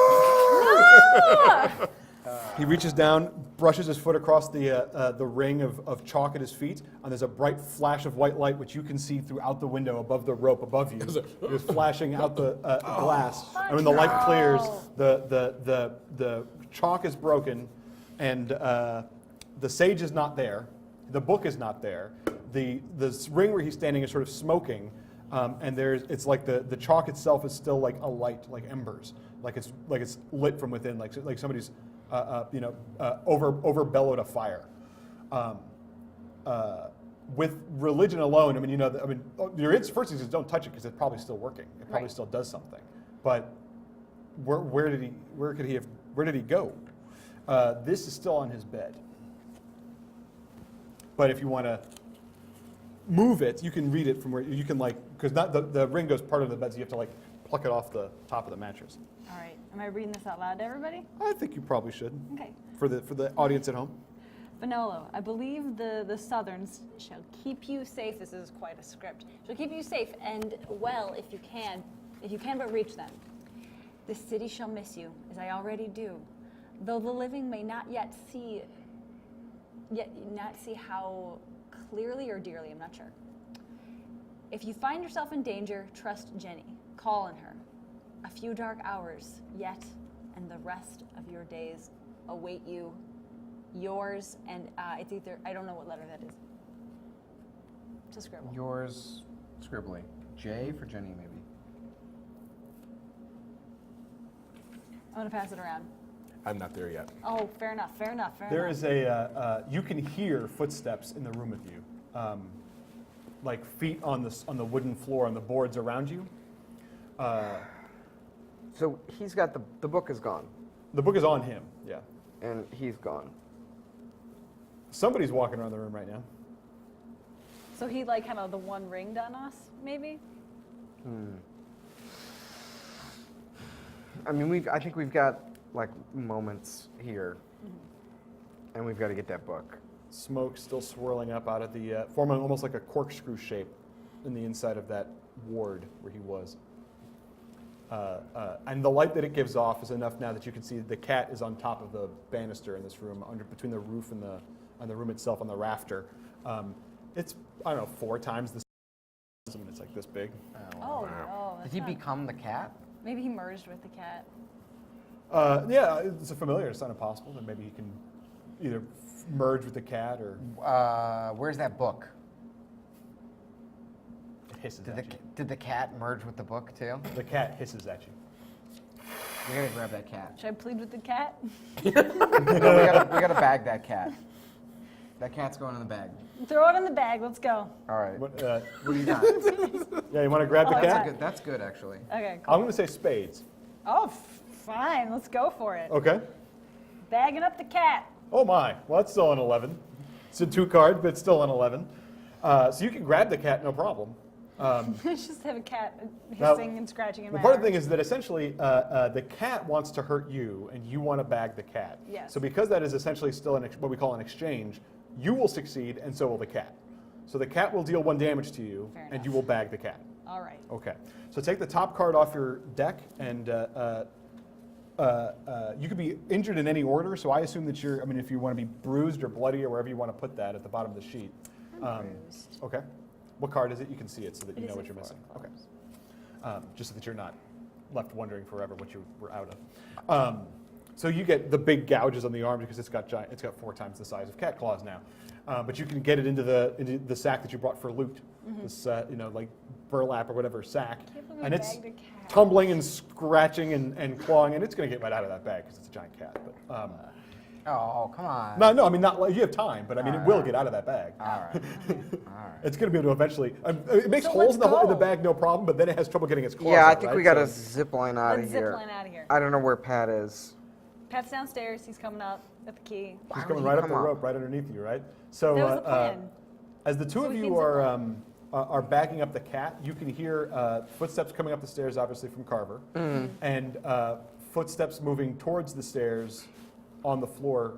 He reaches down, brushes his foot across the ring of chalk at his feet, and there's a bright flash of white light, which you can see throughout the window above the rope above you. It's flashing out the glass. And when the light clears, the chalk is broken, and the sage is not there. The book is not there. The ring where he's standing is sort of smoking. And it's like the chalk itself is still like a light, like embers, like it's lit from within, like somebody's over bellowed a fire. With religion alone, your first instinct is don't touch it because it's probably still working. It probably Right. still does something. But where did he go? This is still on his bed. But if you want to move it, you can read it from where you can because not the ring goes part of the bed, so you have to pluck it off the top of the mattress. All right. Am I reading this out loud to everybody? I think you probably should. Okay. For the audience at home. Bonolo, I believe the Southerns shall keep you safe. This is quite a script. Shall keep you safe and well if you can but reach them. The city shall miss you, as I already do, though the living may not yet see how clearly or dearly, I'm not sure. If you find yourself in danger, trust Jenny. Call on her. A few dark hours yet, and the rest of your days await you. Yours, and it's either, I don't know what letter that is. It's a scribble. Yours, scribbly. J for Jenny, maybe. I'm going to pass it around. I'm not there yet. Oh, fair enough. There is you can hear footsteps in the room with you, like feet on the wooden floor on the boards around you. So he's got the book is gone, The book is on him, yeah. and he's gone. Somebody's walking around the room right now. So he kind of the one ringed on us, maybe? I mean, I think we've got moments here, and we've got to get that book. Smoke still swirling up out of the, forming almost like a corkscrew shape in the inside of that ward where he was. And the light that it gives off is enough now that you can see the cat is on top of the banister in this room, between the roof and the room itself on the rafter. It's, I don't know, 4 times the size, and it's like this big. Oh, Did he become the cat? Maybe he merged with the cat. Yeah, it's a familiar. It's not impossible. Then maybe he can either merge with the cat or Where's that book? it hisses at you. Did the cat merge with the book too? The cat hisses at you. We gotta grab that cat. Should I plead with the cat? No, we gotta bag that cat. That cat's going in the bag. Throw it in the bag. Let's go. All right. What do you got? yeah, you want to grab the Oh, cat? That's good, actually. Okay, cool. I'm going to say spades. Oh, fine. Let's go for it. Okay. Bagging up the cat. Oh my. Well, that's still an 11. It's a 2 card, but it's still an 11. So you can grab the cat, no problem. Just have a cat Now, hissing and scratching in my part of the arms. thing is that essentially the cat wants to hurt you, and you want to bag the cat. Yes. So because that is essentially still what we call an exchange, you will succeed, and so will the cat. So the cat will deal 1 damage to you, Fair and enough. you will bag the cat. All right. Okay. So take the top card off your deck, and you could be injured in any order. So I assume that if you want to be bruised or bloody or wherever you want to put that at the bottom of the sheet. I'm bruised. Okay. What card is it? You can see it so that you It know is what a you're 4 missing. of Okay. clubs. Just so that you're not left wondering forever what you were out of. So you get the big gouges on the arm because it's got 4 times the size of cat claws now. But you can get it into the sack that you brought for loot, this like burlap or whatever sack, Can't believe we and it's bagged a cat. tumbling and scratching and clawing, and it's going to get right out of that bag because it's a giant cat. But Oh, come on. no, I mean not. You have time, but I mean it will get out of that bag. All right. All right. It's going to be able to eventually. It makes So holes let's in the go. bag, no problem, but then it has trouble getting its claws Yeah, I out, think right? we got to So- zip line out Let's of here. zip line out of here. I don't know where Pat is. Pat's downstairs. He's coming up with the key. He's Why would coming he right up come the up? rope, right underneath you, right? So, That was the plan. as the two So of we you can are backing up the cat, you can hear footsteps coming up the stairs, obviously from Carver, and footsteps moving towards the stairs on the floor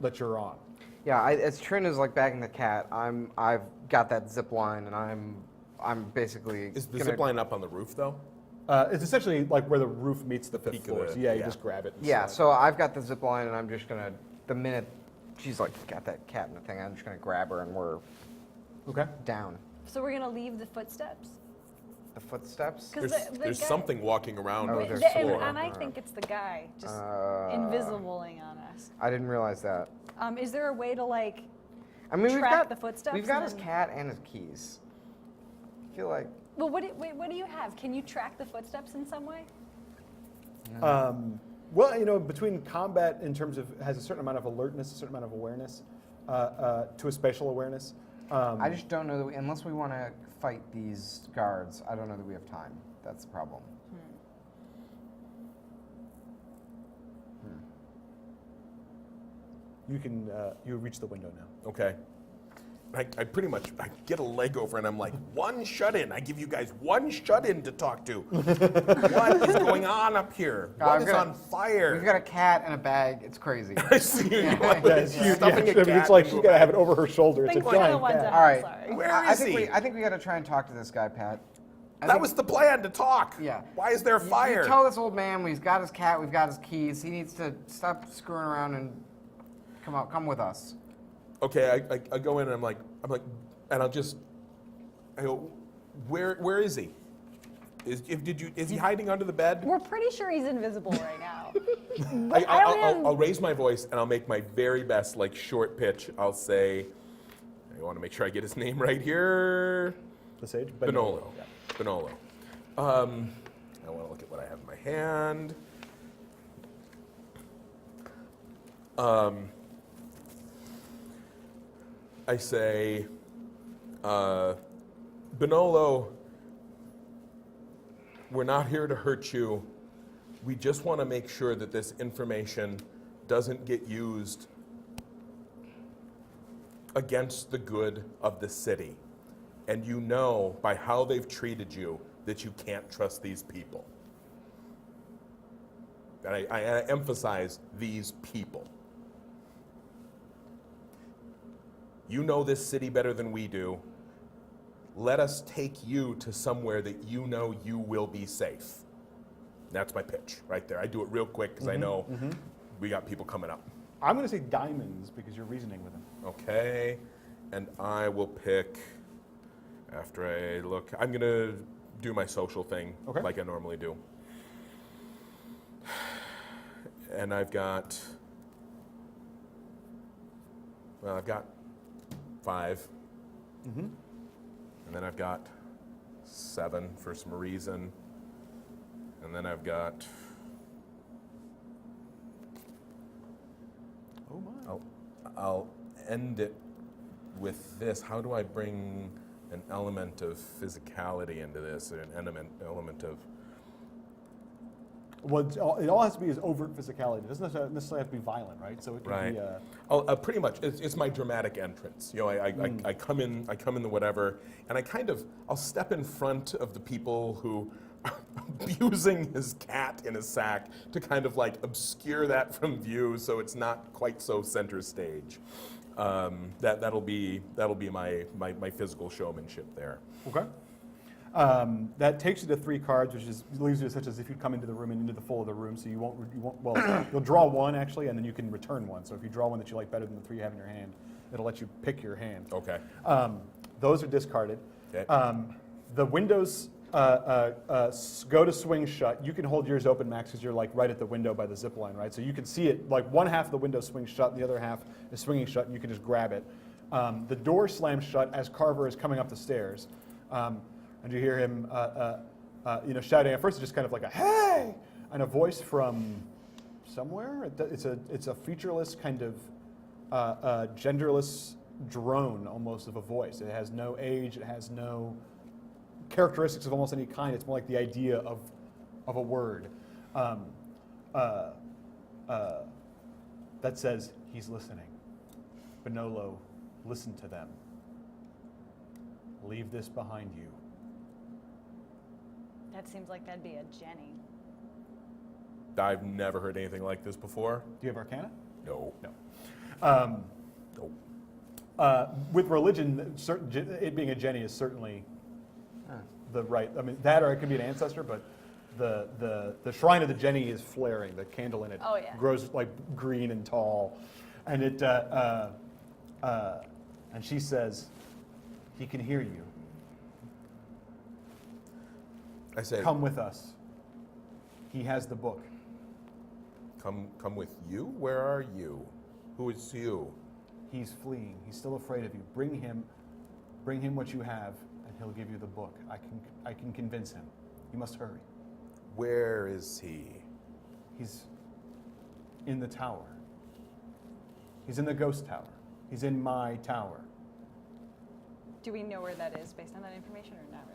that you're on. Yeah, as Trin is bagging the cat, I've got that zip line, and I'm basically. Is the gonna- zip line up on the roof though? It's essentially like where the roof meets the fifth peak of floor. the- So yeah, you yeah. just grab it. And Yeah, slide. so I've got the zip line, and I'm just gonna. The minute she's got that cat in the thing, I'm just gonna grab her, and we're Okay. down. So we're gonna leave the footsteps. The footsteps. 'Cause There's guy- something walking around Oh, on the there's and, floor. and I think it's the guy just invisibling on us. I didn't realize that. Is there a way to I mean, we've track got the footsteps We've got and his then- cat and his keys. I feel like. Well, what do you have? Can you track the footsteps in some way? Well, between combat in terms of has a certain amount of alertness, a certain amount of awareness, to a spatial awareness. I just don't know that unless we want to fight these guards, I don't know that we have time. That's the problem. You reach the window now. Okay. I pretty much I get a leg over and I'm like, one shut-in. I give you guys one shut-in to talk to. What is going on up here? What is on fire? We've got a cat and a bag. It's crazy. I see you. It's huge. Stuffing a I mean, cat it's like into she's a got to have bag. it over her shoulder. It's a Think one of the giant ones cat. at All right. sorry. Where is he? I think we got to try and talk to this guy, Pat. That was the plan, to talk. Yeah. Why is there fire? You tell this old man we've got his cat, we've got his keys. He needs to stop screwing around and come with us. Okay, I go in and I'm like, and I go, where is he? Is he hiding under the bed? We're pretty sure he's invisible right now. I'll raise my voice and I'll make my very best, like, short pitch. I'll say, I want to make sure I get his name right here. The sage? Benolo. Yeah. Benolo. I want to look at what I have in my hand. I say, Benolo, we're not here to hurt you. We just want to make sure that this information doesn't get used against the good of the city. And you know by how they've treated you that you can't trust these people. And I emphasize these people. You know this city better than we do. Let us take you to somewhere that you know you will be safe. That's my pitch right there. I do it real quick because I know we got people coming up. I'm going to say diamonds because you're reasoning with him. Okay, and I will pick, after I look, I'm going to do my social thing like I normally do. And I've got 5. And then I've got 7 for some reason. And then I've got, Oh my. I'll end it with this. How do I bring an element of physicality into this, or an element of... Well, it all has to be as overt physicality. It doesn't necessarily have to be violent, right? So it can be. Pretty much, it's my dramatic entrance. You know, I come in the whatever, and I'll step in front of the people who are abusing his cat in a sack to kind of like obscure that from view, so it's not quite so center stage. That'll be my physical showmanship there. Okay. That takes you to 3 cards, which leaves you such as if you come into the room and into the full of the room. So you won't. Well, you'll draw 1 actually, and then you can return 1. So if you draw one that you like better than the 3 you have in your hand, it'll let you pick your hand. Okay. Those are discarded. Okay. The windows go to swing shut. You can hold yours open, Max, because you're like right at the window by the zip line, right? So you can see it. Like one half of the window swings shut, and the other half is swinging shut, and you can just grab it. The door slams shut as Carver is coming up the stairs. And you hear him, shouting. At first, it's just kind of like a "Hey!" and a voice from somewhere. It's a featureless kind of genderless drone, almost, of a voice. It has no age. It has no characteristics of almost any kind. It's more like the idea of a word that says, "He's listening. Benolo, listen to them. Leave this behind you." That seems like that'd be a Jenny. I've never heard anything like this before. Do you have Arcana? No. No. No. With religion, it being a Jenny is certainly the right. I mean, that or it could be an ancestor, but the shrine of the Jenny is flaring. The candle in it grows like green and tall, and it and she says, "He can hear you. I say, come with us. He has the book." Come with you? Where are you? Who is you? He's fleeing. He's still afraid of you. Bring him what you have, and he'll give you the book. I can convince him. You must hurry. Where is he? He's in the tower. He's in the ghost tower. He's in my tower. Do we know where that is based on that information, or not really?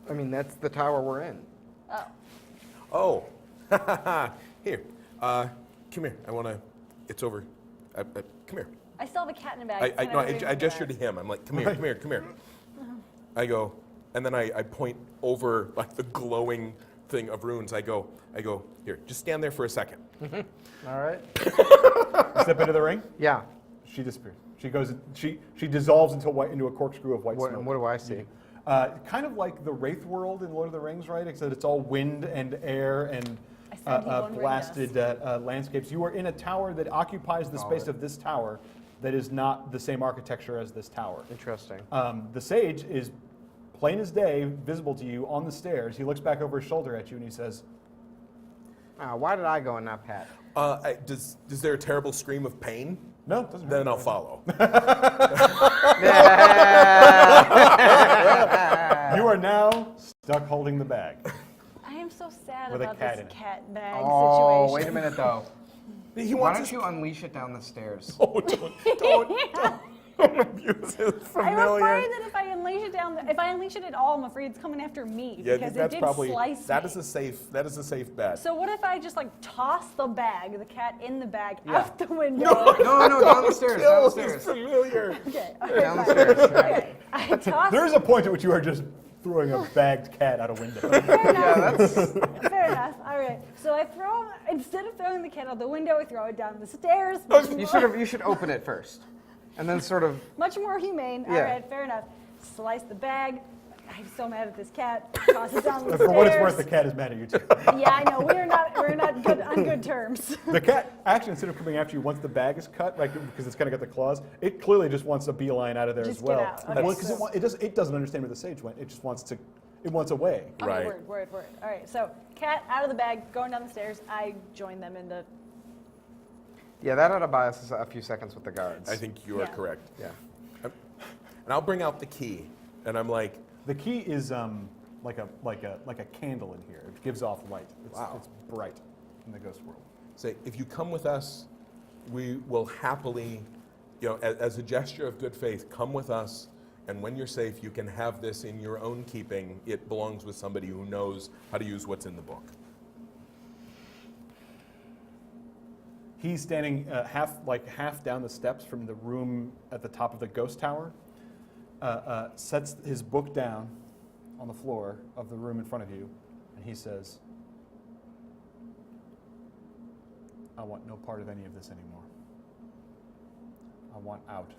I mean, that's the tower we're in. Oh. Here. Come here. It's over. Come here. I still have a cat in a bag. I gesture to him. I'm like, come here, come here, come here. I go, and then I point over like the glowing thing of runes. I go, here, just stand there for a second. All right. Step into the ring. Yeah. She disappears. She goes. She dissolves into a corkscrew of white What, smoke. and what do I see? Kind of like the Wraith world in Lord of the Rings, right? Except it's all wind and air and blasted landscapes. You are in a tower that occupies the space of this tower that is not the same architecture as this tower. Interesting. The sage is plain as day, visible to you on the stairs. He looks back over his shoulder at you and he says, Why did I go and not Pat? Is there a terrible scream of pain? no, it doesn't hurt. Then I'll follow. You are now stuck holding the bag. I am so sad With a about cat this in it. cat bag Oh, situation. wait a minute though. He Why wants don't us. you unleash it down the stairs? Oh, don't abuse his I'm familiar. afraid that if I unleash it at all, I'm afraid it's coming after me Yeah, because it that's did probably slice that me. is a safe bet. So what if I just like toss the bag, the cat in the bag, Yeah. out the window? No, down the stairs, down the Kill his stairs. familiar. Okay, all right, Down the fine. stairs. Okay, I toss. There is a point at which you are just throwing a bagged cat out a window. Yeah, that's Fair enough. All right. So I throw, instead of throwing the cat out the window, I throw it down the stairs. you should open it first, and then sort of. Much more humane. Yeah. All right, fair enough. Slice the bag. I'm so mad at this cat. Toss it down the stairs. For what it's worth, the cat is mad at you too. Yeah, I know. We're not good on good terms. The cat, actually, instead of coming after you once the bag is cut, right, because it's kind of got the claws, it clearly just wants a beeline out of there Just as well. get out. Okay, Well, because so- it doesn't understand where the sage went. It just wants away. Okay, Right. word. All right, so cat out of the bag, going down the stairs. I join them in the. Yeah, that ought to buy us a few seconds with the guards. I think you are Yeah. correct. Yeah. And I'll bring out the key, and I'm like, The key is like a candle in here. It gives off light. It's bright in the ghost world. say, if you come with us, we will happily, as a gesture of good faith, come with us. And when you're safe, you can have this in your own keeping. It belongs with somebody who knows how to use what's in the book. He's standing half down the steps from the room at the top of the ghost tower, sets his book down on the floor of the room in front of you, and he says, I want no part of any of this anymore. I want out.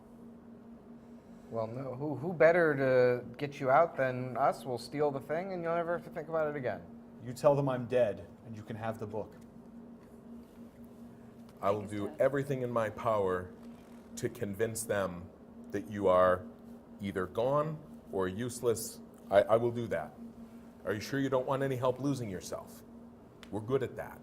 Well, no. Who better to get you out than us? We'll steal the thing, and you'll never have to think about it again. You tell them I'm dead, and you can have the book. I will do everything in my power to convince them that you are either gone or useless. I will do that. Are you sure you don't want any help losing yourself? We're good at that.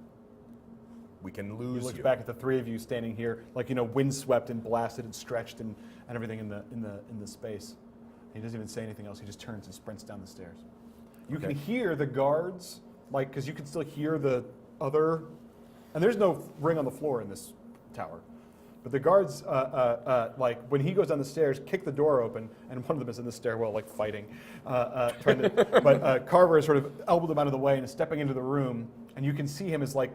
We can He lose looks you. back at the three of you standing here, like windswept and blasted and stretched and everything in the space. He doesn't even say anything else. He just turns and sprints down the stairs. You can hear the guards, because you can still hear the other, and there's no ring on the floor in this tower. But the guards, when he goes down the stairs, kick the door open, and one of them is in the stairwell, fighting. But Carver has sort of elbowed him out of the way and is stepping into the room, and you can see him as like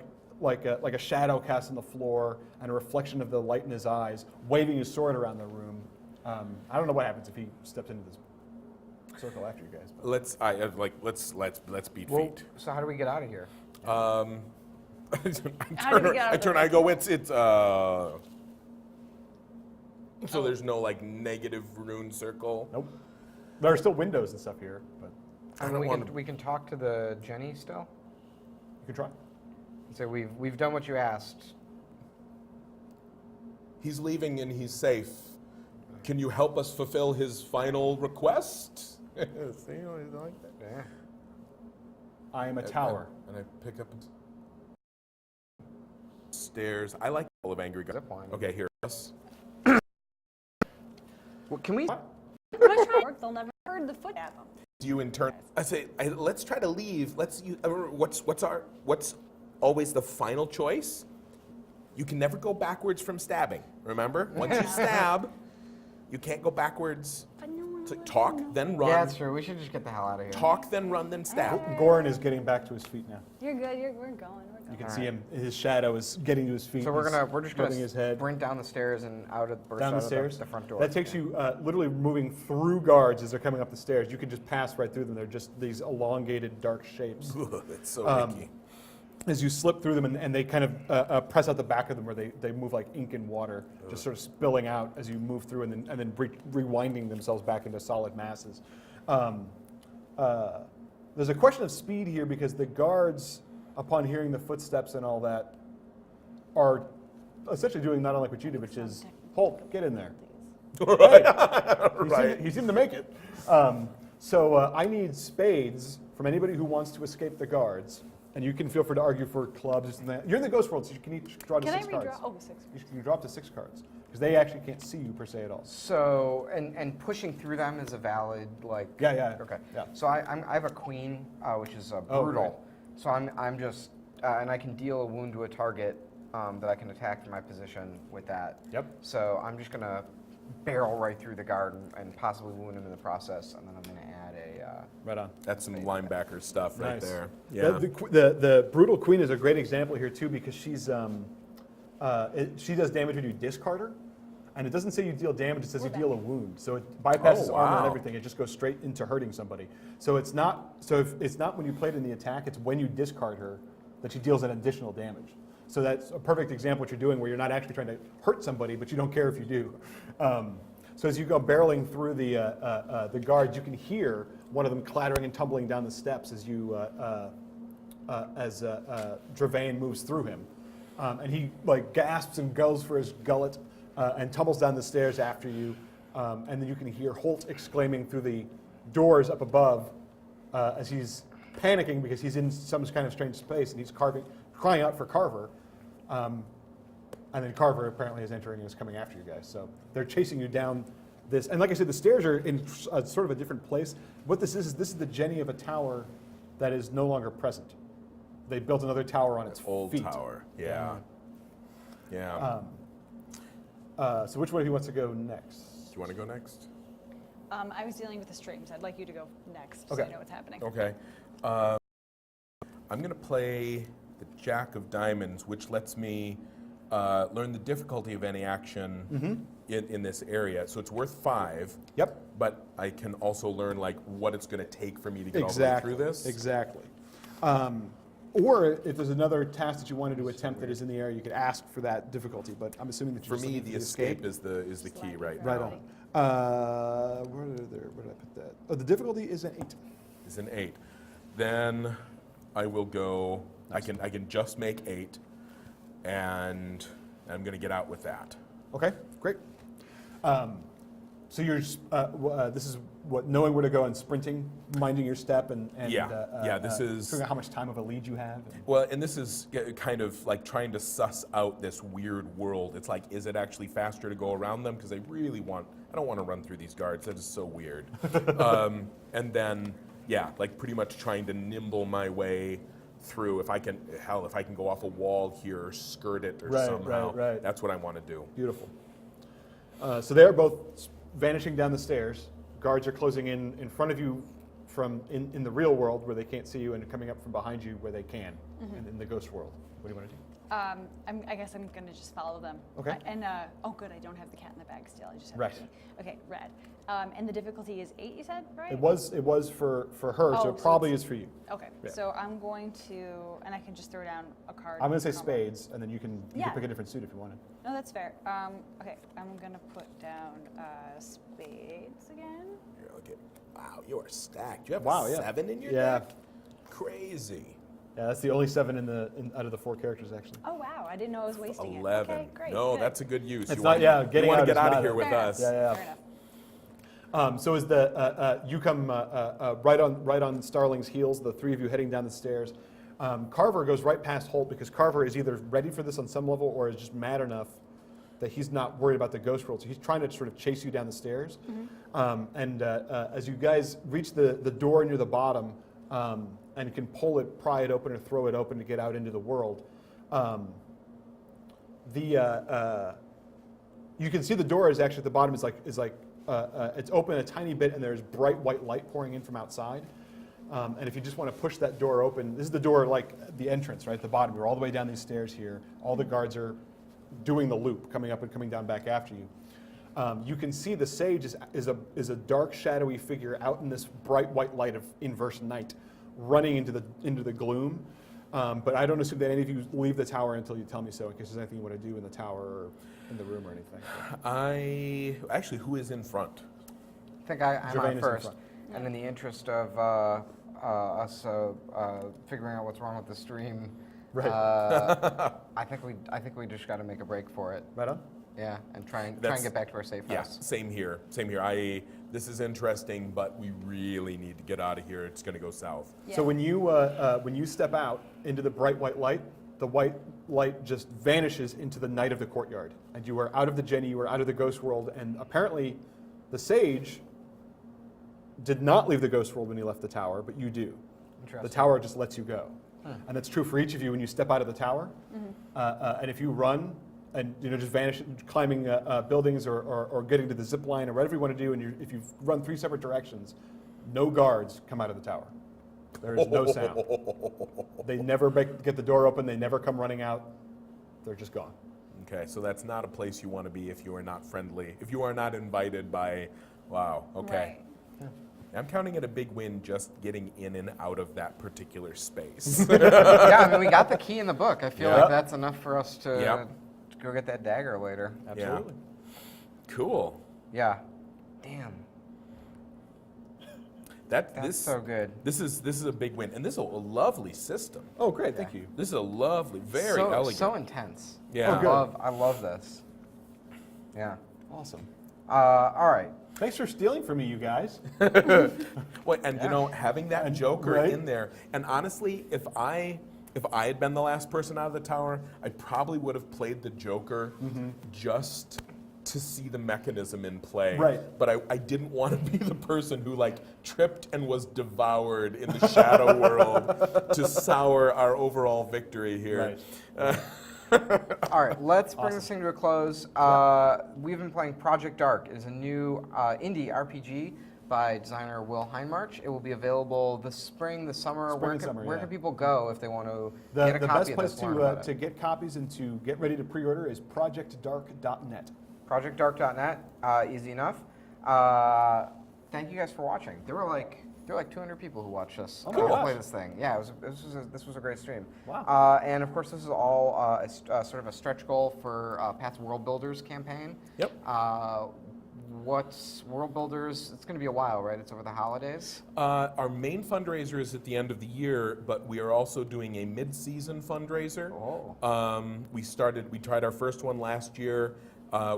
a shadow cast on the floor and a reflection of the light in his eyes, waving his sword around the room. I don't know what happens if he steps into this circle after you guys. But. Let's beat Well, feet. so how do we get out of here? How do we get out of there? I go, it's so there's no negative rune circle. Nope. There are still windows and stuff here, but I mean, we can talk to the Jenny still. you can try. And say we've done what you asked. He's leaving and he's safe. Can you help us fulfill his final request? See, he's like that. Yeah. I am a tower. And I pick up stairs. I like all of angry guys. Zip line. Okay, here. Yes. Well, can we? I'm gonna try. They'll never heard the foot at them. You in turn. I say, let's try to leave. What's always the final choice? You can never go backwards from stabbing. Remember, once you stab, you can't go backwards. But no one So talk, then run. Yeah, that's true. We should just get the hell out of here. Talk, then run, then stab. Goran is getting back to his feet now. You're good. We're going. You can see him. His shadow is getting to his feet. So we're just rubbing gonna his head sprint down the stairs and down the stairs. The front door. That takes you literally moving through guards as they're coming up the stairs. You can just pass right through them. They're just these elongated, dark shapes. It's so icky. As you slip through them, and they kind of press out the back of them, where they move like ink in water, just sort of spilling out as you move through, and then rewinding themselves back into solid masses. There's a question of speed here because the guards, upon hearing the footsteps and all that, are essentially doing not unlike what you did, which is, Hulk, get in there. Right. He seemed to make it. So I need spades from anybody who wants to escape the guards. And you can feel free to argue for clubs. You're in the ghost world, so you can each draw to 6 cards. Oh, 6. You can draw up to 6 cards. Because they actually can't see you per se at all. So, and pushing through them is a valid, like... Yeah. Okay. Yeah. So I have a queen, which is brutal. Oh, right. So I'm just, and I can deal a wound to a target that I can attack from my position with that. Yep. So I'm just going to barrel right through the guard and possibly wound him in the process, and then I'm going to add a... Right on. That's some linebacker stuff right Nice. there. Yeah. The brutal queen is a great example here too because she's she does damage when you discard her, and it doesn't say you deal damage; it says you deal a wound. So it bypasses armor and everything. It just goes straight into hurting somebody. So it's not. So if it's not when you play it in the attack; it's when you discard her that she deals an additional damage. So that's a perfect example of what you're doing, where you're not actually trying to hurt somebody, but you don't care if you do. So as you go barreling through the guards, you can hear one of them clattering and tumbling down the steps as Dravain moves through him, and he like gasps and goes for his gullet and tumbles down the stairs after you, and then you can hear Holt exclaiming through the doors up above as he's panicking because he's in some kind of strange space and he's crying out for Carver. And then Carver apparently is entering and is coming after you guys. So they're chasing you down this. And like I said, the stairs are in sort of a different place. What this is the Jenny of a tower that is no longer present. They built another tower on its Old feet. tower. Yeah. So which one of you wants to go next? Do you want to go next? I was dealing with the streams. I'd like you to go next so Okay. I know what's happening. Okay. I'm going to play the Jack of Diamonds, which lets me learn the difficulty of any action in this area. So it's worth 5. Yep. But I can also learn like what it's going to take for me to get all the way through this. Exactly. Or if there's another task that you wanted to attempt that is in the area, you could ask for that difficulty. But I'm assuming that For me, the escape is the key right Right now. on. Where did I put that? Oh, the difficulty is an 8. Is an 8. Then I will go. I can just make 8, and I'm going to get out with that. Okay, great. So you're this is what knowing where to go and sprinting, minding your step, and this is figuring out how much time of a lead you have. Well, and this is kind of like trying to suss out this weird world. It's like, is it actually faster to go around them? Because I don't want to run through these guards. That is so weird. And then, like pretty much trying to nimble my way through. If I can go off a wall here or skirt it or somehow. Right. That's what I want to do. Beautiful. So they're both vanishing down the stairs. Guards are closing in front of you from in the real world where they can't see you, and coming up from behind you where they can in the ghost world. What do you want to do? I guess I'm going to just follow them. Okay. Oh, good. I don't have the cat in the bag still. I just have Right. the key. Okay, red. And the difficulty is 8, you said, right? It was for her, so Oh, it so probably it's- is for you. Okay, Yeah. so I'm going to, and I can just throw down a card. I'm going to say combo. spades, and then you can Yeah. pick a different suit if you wanted. No, that's fair. Okay, I'm going to put down spades again. Here, look at. Wow, you are stacked. You have Wow, a yeah. 7 in your Yeah. deck? Crazy. Yeah, that's the only 7 out of the 4 characters actually. Oh, wow. I didn't know I was wasting 11. it. Okay, great. No, good. that's a good use. It's You not- wanna- yeah, getting you want out to get is out not of here a- with Fair us. enough. Yeah. Fair enough. So as you come right on Starling's heels, the 3 of you heading down the stairs, Carver goes right past Holt because Carver is either ready for this on some level or is just mad enough that he's not worried about the ghost world. So he's trying to sort of chase you down the stairs. As you guys reach the door near the bottom and can pry it open or throw it open to get out into the world, you can see the door is actually at the bottom is like it's open a tiny bit, and there's bright white light pouring in from outside. And if you just want to push that door open, this is the door like the entrance, right at the bottom. You're all the way down these stairs here. All the guards are doing the loop, coming up and coming down back after you. You can see the sage is a dark, shadowy figure out in this bright white light of inverse night, running into the gloom. But I don't assume that any of you leave the tower until you tell me so, in case there's anything you want to do in the tower or in the room or anything. Actually, who is in front? I think I'm Gervain is on in first. front. And in the interest of us figuring out what's wrong with the stream, Right. I think we just got to make a break for it. Right on. Yeah, and try and That's- get back to our safe Yeah, house. same here. This is interesting, but we really need to get out of here. It's going to go south. Yeah. So when you step out into the bright white light, the white light just vanishes into the night of the courtyard, and you are out of the Jenny, you are out of the ghost world, and apparently the sage did not leave the ghost world when he left the tower, but you do. Interesting. The tower just lets you go, and that's true for each of you when you step out of the tower. And if you run and just vanish, climbing buildings or getting to the zip line or whatever you want to do, and if you run 3 separate directions, no guards come out of the tower. There is no sound. They never get the door open. They never come running out. They're just gone. Okay, so that's not a place you want to be if you are not friendly, if you are not invited by, wow, okay. Right. I'm counting it a big win just getting in and out of that particular space. Yeah, I mean, we got the key in the book. I feel Yeah. like that's enough for us to Yep. go get that dagger later. Absolutely. Cool. Yeah. Damn. That's so good. This is a big win, and this is a lovely system. Oh, great. Thank you. This is a lovely, very so, elegant. So intense. Yeah. Oh, good. I love this. Yeah. Awesome. All right. Thanks for stealing from me, you guys. Well, and having that Joker right. in there, and honestly, if I had been the last person out of the tower, I probably would have played the Joker just to see the mechanism in play. Right. But I didn't want to be the person who tripped and was devoured in the shadow world to sour our overall victory here. Right. All right, let's bring this thing to a close. We've been playing Project Dark. It is a new indie RPG by designer Will Hindmarch. It will be available this spring, the summer. Where can people go if they want to get a The copy best of place this? Learn about it? to get copies and to get ready to pre-order is projectdark.net. ProjectDark.net, easy enough. Thank you guys for watching. There were like 200 people who watched us play this thing. Yeah, this was a great stream. Wow. And of course, this is all sort of a stretch goal for Pat's Worldbuilders campaign. Yep. What's Worldbuilders? It's going to be a while, right? It's over the holidays. Our main fundraiser is at the end of the year, but we are also doing a mid-season fundraiser. Oh. We tried our first one last year.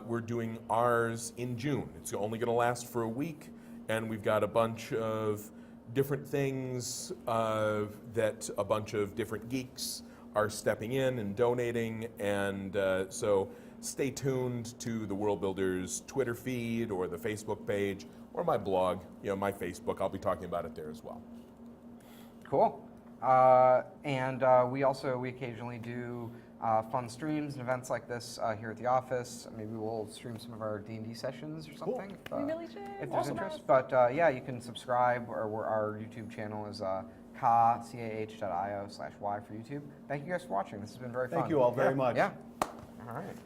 We're doing ours in June. It's only going to last for a week, and we've got a bunch of different things that a bunch of different geeks are stepping in and donating, and so stay tuned to the Worldbuilders Twitter feed or the Facebook page or my blog, my Facebook. I'll be talking about it there as well. Cool. And we occasionally do fun streams and events like this here at the office. Maybe we'll stream some of our D&D sessions or something. We really should. If there's interest. But you can subscribe, or our YouTube channel is cah.io/y for YouTube. Thank you guys for watching. This has been very fun. Thank you all very much. Yeah. All right.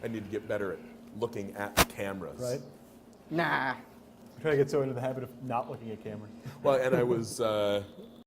I need to get better at looking at the cameras. Right? Nah. I'm trying to get so into the habit of not looking at cameras. Well, and I was